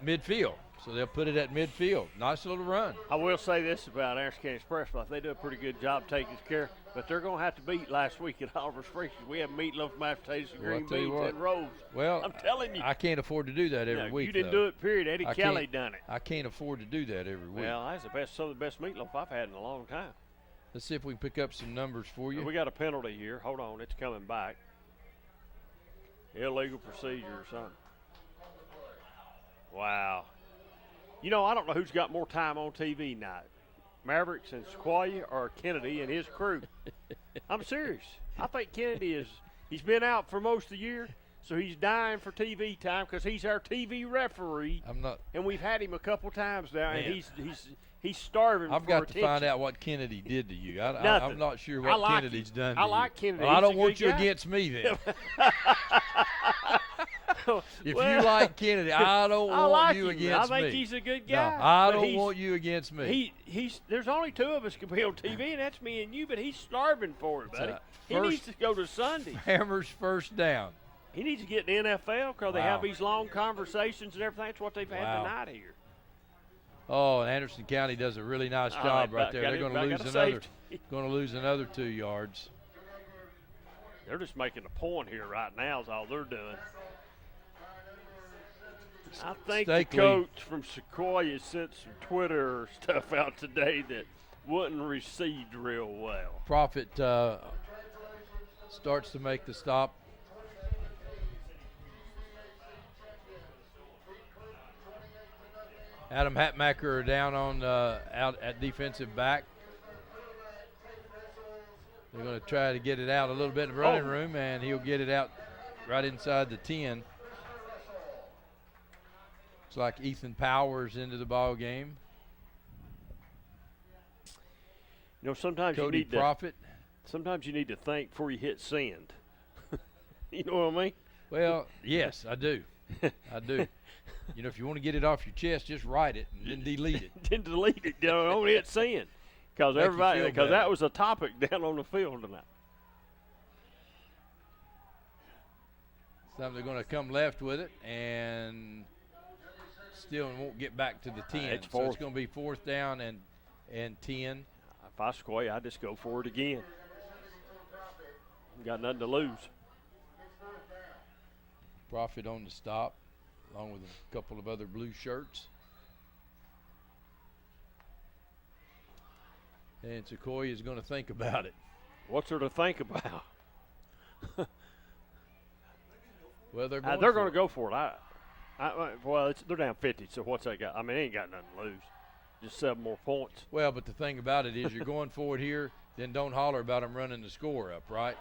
midfield. So they'll put it at midfield. Nice little run. I will say this about Anderson County Express. They do a pretty good job taking care, but they're going to have to beat last week at Oliver Springs. We have meatloaf, mashed potatoes, and green beans, and rolls. Well, I'm telling you. I can't afford to do that every week. You didn't do it, period. Eddie Kelly done it. I can't afford to do that every week. Well, that's some of the best meatloaf I've had in a long time. Let's see if we can pick up some numbers for you. We got a penalty here. Hold on. It's coming back. Illegal procedure or something. Wow. You know, I don't know who's got more time on TV tonight, Mavericks and Sequoyah or Kennedy and his crew. I'm serious. I think Kennedy he's been out for most of the year, so he's dying for TV time because he's our TV referee. I'm not. And we've had him a couple times now, and he's starving for I've got attention. to find out what Kennedy did to you. I'm not sure what Kennedy's done to you. I like Kennedy. Well, I don't want you against me then. If you like Kennedy, I don't want you against me. I think he's a good guy. No, I don't want you against me. There's only 2 of us can be on TV, and that's me and you, but he's starving for it, buddy. He needs to go to Sunday. Hammers first down. He needs to get in the NFL because they Wow. have these long conversations and everything. That's what they've had Wow. tonight here. Oh, and Anderson County does a really nice Oh, job they right there. got They're it going back to out lose of another. safety. Going to lose another 2 yards. They're just making a point here right now is all they're doing. I think Stakely. the coach from Sequoyah sent some Twitter stuff out today that wasn't received real well. Profit starts to make the stop. Adam Hatmaker down on out at defensive back. They're going to try to get it out a little bit in the running room, and he'll get it out right inside the 10. Looks like Ethan Powers into the ball game. You know, sometimes Cody you need Profit. Sometimes you need to think before you hit send. You know what I mean? Well, yes, I do. I do. You know, if you want to get it off your chest, just write it and then delete it. Then delete it. Don't hit send. Because Make you feel better. that was a topic down on the field tonight. So they're going to come left with it and still won't get back to the 10. It's So it's fourth. going to be 4th down and 10. If I square, I just go for it again. Got nothing to lose. Profit on the stop, along with a couple of other blue shirts. And Sequoyah is going to think about it. What's there to think about? Well, they're They're going to go for it. They're down 50, so what's they got? I mean, they ain't got nothing to lose. Just 7 more points. Well, but the thing about it is you're going for it here, then don't holler about them running the score up, right?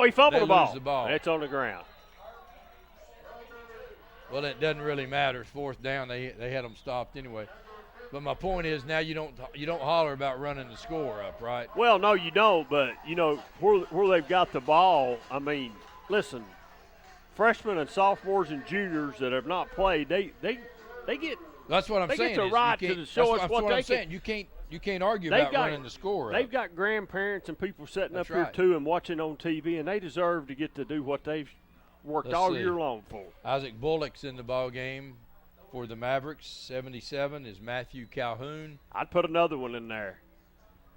He fumbled They the ball. lose the ball. It's on the ground. Well, it doesn't really matter. It's 4th down. They had them stopped anyway. But my point is now you don't holler about running the score up, right? Well, no, you don't. But you know where they've got the ball. I mean, listen, freshmen and sophomores and juniors that have not played, they get. That's what I'm they saying. Get the is right you to can't- show that's us what what I'm they saying. can. You can't argue They've about got- running the score They've up. got grandparents and people sitting That's up here right. too and watching on TV, and they deserve to get to do what they've worked Let's all see. year long for. Isaac Bullock's in the ball game for the Mavericks. 77 is Matthew Calhoun. I'd put another one in there.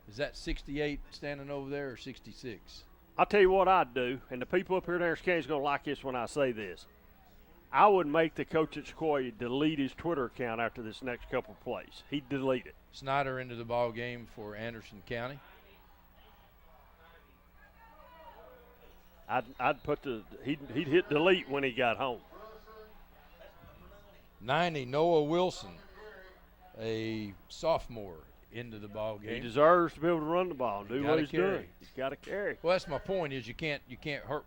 Is that 68 standing over there or 66? I'll tell you what I'd do, and the people up here in Anderson County is going to like this when I say this. I would make the coach at Sequoyah delete his Twitter account after this next couple plays. He'd delete it. Snyder into the ball game for Anderson County. I'd put he'd hit delete when he got home. 90, Noah Wilson, a sophomore, into the ball game. He deserves to be able to run the ball and do Gotta what he's carry. doing. He's got to carry. Well, that's my point. Is you can't You're holler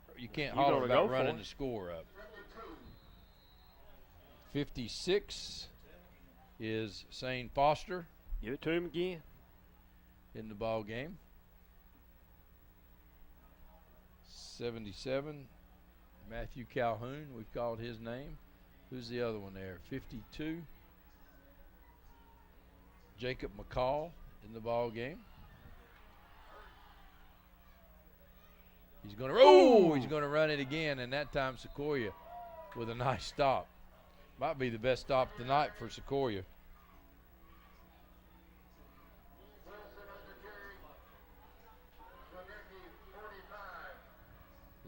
gonna about go for running it. the score up. 56 is Shane Foster. Give it to him again. In the ball game. 77, Matthew Calhoun. We've called his name. Who's the other one there? 52, Jacob McCall in the ball game. He's going to he's going to run it again, and that time Sequoyah with a nice stop. Might be the best stop tonight for Sequoyah.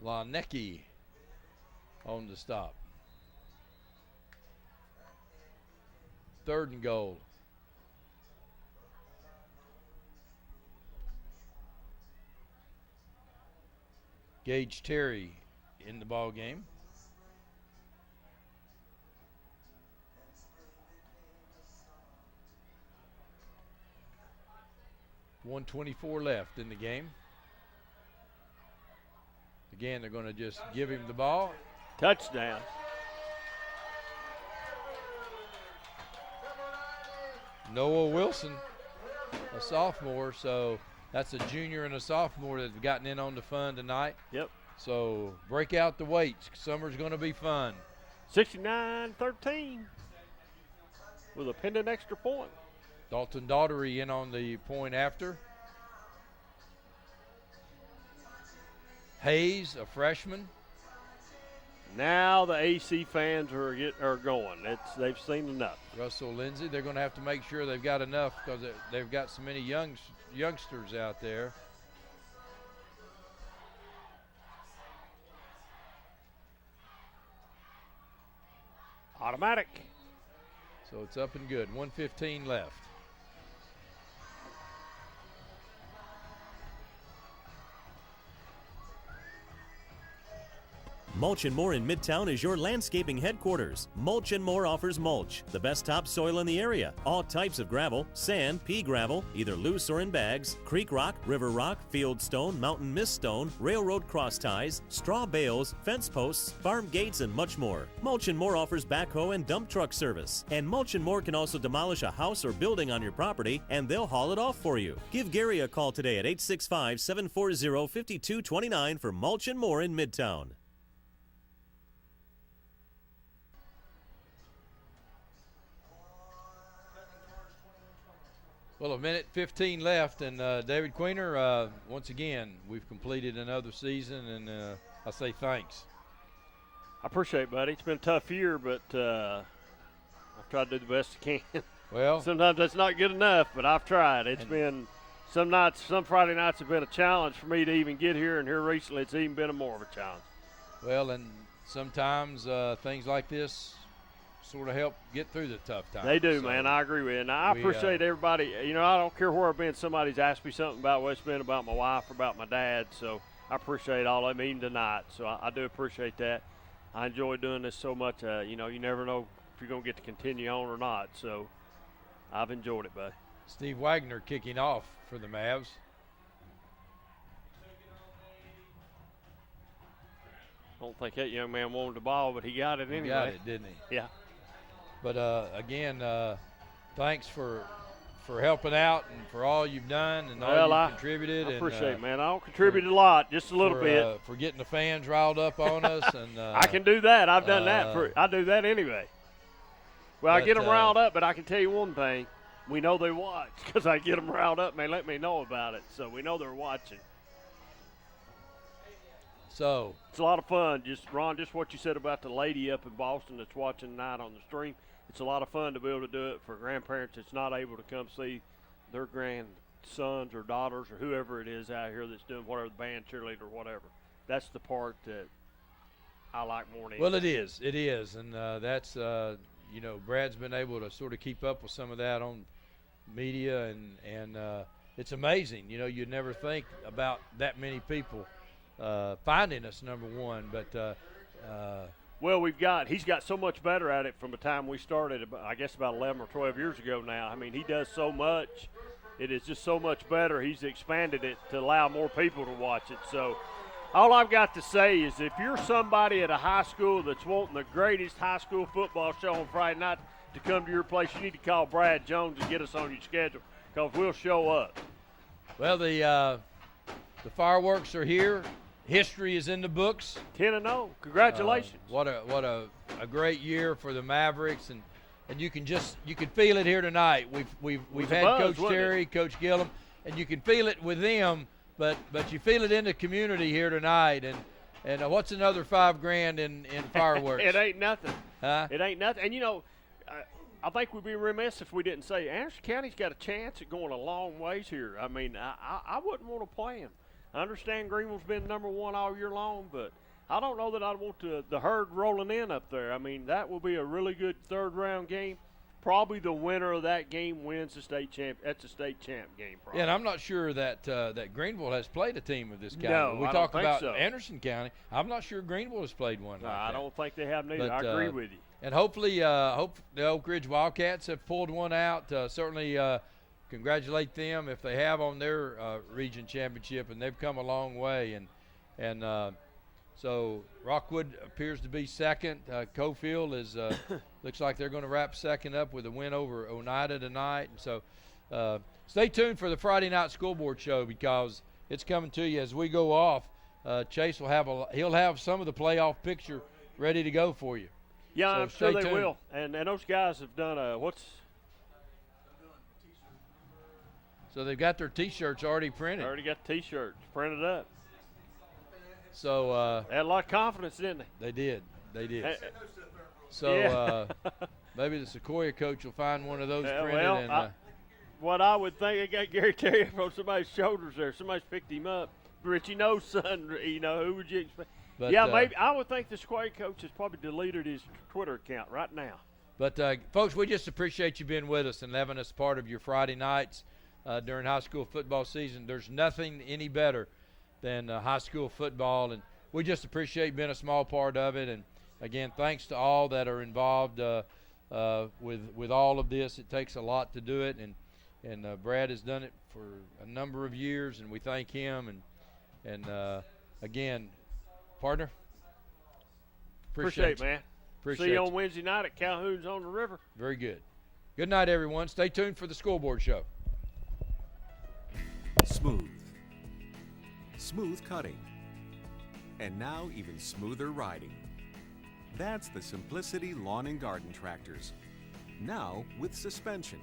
Lanecki on the stop. 3rd and goal. Gage Terry in the ball game. .124 left in the game. Again, they're going to just give him the ball. Touchdown. Noah Wilson, a sophomore, so that's a junior and a sophomore that have gotten in on the fun tonight. Yep. So break out the weights. Summer's going to be fun. 69-13 with a pending extra point. Dalton Daughtery in on the point after. Hayes, a freshman. Now the AC fans are going. They've seen enough. Russell Lindsay, they're going to have to make sure they've got enough because they've got so many youngsters out there. Automatic. So it's up and good. 1:15 left. Mulch & More in Midtown is your landscaping headquarters. Mulch & More offers mulch, the best topsoil in the area. All types of gravel, sand, pea gravel, either loose or in bags, creek rock, river rock, field stone, mountain mist stone, railroad cross ties, straw bales, fence posts, farm gates, and much more. Mulch & More offers backhoe and dump truck service. And Mulch & More can also demolish a house or building on your property, and they'll haul it off for you. Give Gary a call today at 865-740-5229 for Mulch & More in Midtown. Well, 1:15 left, and David Queener, once again, we've completed another season, and I say thanks. I appreciate it, buddy. It's been a tough year, but I've tried to do the best I can. Well, sometimes that's not good enough, but I've tried. It's been some Friday nights have been a challenge for me to even get here, and here recently it's even been more of a challenge. Well, and sometimes things like this sort of help get through the tough times. They do, man. I agree with you. And I appreciate everybody. You know, I don't care where I've been. Somebody's asked me something about what it's been about my wife or about my dad. So I appreciate all of them, even tonight. So I do appreciate that. I enjoy doing this so much. You know, you never know if you're going to get to continue on or not. So I've enjoyed it, buddy. Steve Wagner kicking off for the Mavs. I don't think that young man wanted the ball, but he got it anyway. He got it, didn't he? Yeah. But again, thanks for helping out and for all you've done and all you've contributed. I appreciate it, man. I don't contribute a lot, just a little bit. For getting the fans riled up on us. And I can do that. I've done that. I do that anyway. Well, I get them riled up, but I can tell you one thing. We know they watch because I get them riled up and they let me know about it. So we know they're watching. So it's a lot of fun. Ron, just what you said about the lady up in Boston that's watching tonight on the stream. It's a lot of fun to be able to do it for grandparents that's not able to come see their grandsons or daughters or whoever it is out here that's doing whatever, the band, cheerleader, or whatever. That's the part that I like more than anything. Well, it is, and that's you know, Brad's been able to sort of keep up with some of that on media, and it's amazing. You know, you'd never think about that many people finding us, number one, but well, he's got so much better at it from the time we started, I guess about 11 or 12 years ago now. I mean, he does so much. It is just so much better. He's expanded it to allow more people to watch it. So all I've got to say is if you're somebody at a high school that's wanting the greatest high school football show on Friday night to come to your place, you need to call Brad Jones and get us on your schedule because we'll show up. Well, the fireworks are here. History is in the books. 10-0. Congratulations. What a great year for the Mavericks, and you can feel it here tonight. We've had Coach Terry, Coach Gillum, and you can feel it with them, but you feel it in the community here tonight. And what's another $5,000 in fireworks? It ain't nothing. Huh? It ain't nothing. And you know, I think we'd be remiss if we didn't say Anderson County's got a chance at going a long ways here. I mean, I wouldn't want to play them. I understand Greenville's been number one all year long, but I don't know that I'd want the herd rolling in up there. I mean, that will be a really good third-round game. Probably the winner of that game wins the state champ. That's a state champ game, probably. Yeah, and I'm not sure that that Greenville has played a team of this kind. No, we I talk don't think about so. Anderson County. I'm not sure Greenville has played one. No, like I that. don't think they have neither. But, I agree with you. And hopefully, the Oak Ridge Wildcats have pulled one out. Certainly congratulate them if they have on their region championship, and they've come a long way. And so Rockwood appears to be second. Cofield is looks like they're going to wrap second up with a win over Oneida tonight. And so stay tuned for the Friday night scoreboard show because it's coming to you as we go off. Chase will have some of the playoff picture ready to go for you. Yeah, so I'm sure they tuned. will. And those guys have done So they've got their T-shirts already printed. Already got the T-shirts printed up. So they had a lot of confidence, didn't they? They did. They did. So maybe the Sequoyah coach will find one of those printed. What I would think, they got Gary Terry up on somebody's shoulders there. Somebody's picked him up. Richie knows, son. Who would you expect? But, maybe I would think the Sequoyah coach has probably deleted his Twitter account right now. But, folks, we just appreciate you being with us and having us part of your Friday nights during high school football season. There's nothing any better than high school football, and we just appreciate being a small part of it. And, again, thanks to all that are involved with all of this. It takes a lot to do it, and Brad has done it for a number of years, and we thank him. And again, partner, appreciate man. Appreciate See you on Wednesday night at Calhoun's on the River. Very good. Good night, everyone. Stay tuned for the scoreboard show. Smooth cutting, and now even smoother riding. That's the Simplicity Lawn and Garden Tractors. Now with suspension.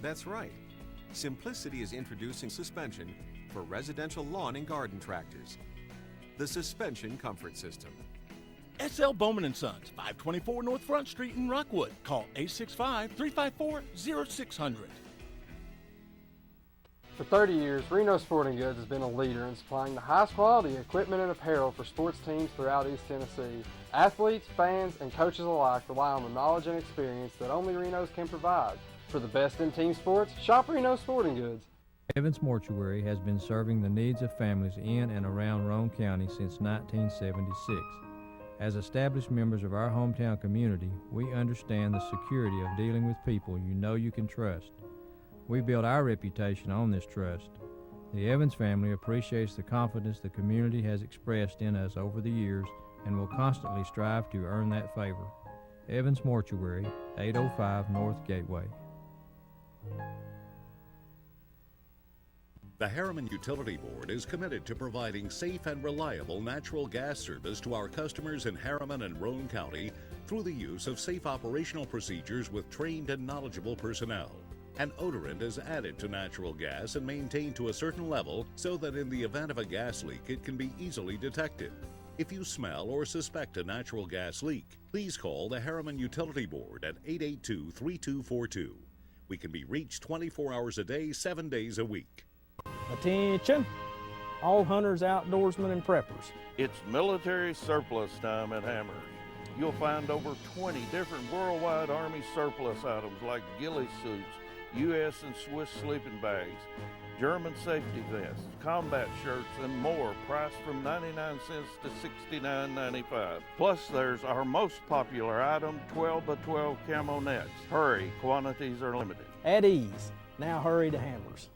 That's right. Simplicity is introducing suspension for residential lawn and garden tractors. The Suspension Comfort System. S.L. Bowman & Sons, 524 North Front Street in Rockwood. Call 865-354-0600. For 30 years, Reno Sporting Goods has been a leader in supplying the highest quality equipment and apparel for sports teams throughout East Tennessee. Athletes, fans, and coaches alike rely on the knowledge and experience that only Reno's can provide. For the best in team sports, shop Reno Sporting Goods. Evans Mortuary has been serving the needs of families in and around Roane County since 1976. As established members of our hometown community, we understand the security of dealing with people you know you can trust. We build our reputation on this trust. The Evans family appreciates the confidence the community has expressed in us over the years and will constantly strive to earn that favor. Evans Mortuary, 805 North Gateway. The Harriman Utility Board is committed to providing safe and reliable natural gas service to our customers in Harriman and Roane County through the use of safe operational procedures with trained and knowledgeable personnel. An odorant is added to natural gas and maintained to a certain level so that in the event of a gas leak it can be easily detected. If you smell or suspect a natural gas leak, please call the Harriman Utility Board at 882-3242. We can be reached 24 hours a day, 7 days a week. Attention, all hunters, outdoorsmen, and preppers. It's military surplus time at Hammers. You'll find over 20 different worldwide Army surplus items like ghillie suits, U.S. and Swiss sleeping bags, German safety vests, combat shirts, and more, priced from 99 cents to $69.95. Plus, there's our most popular item, 12x12 camo nets. Hurry, quantities are limited. At ease. Now hurry to Hammers.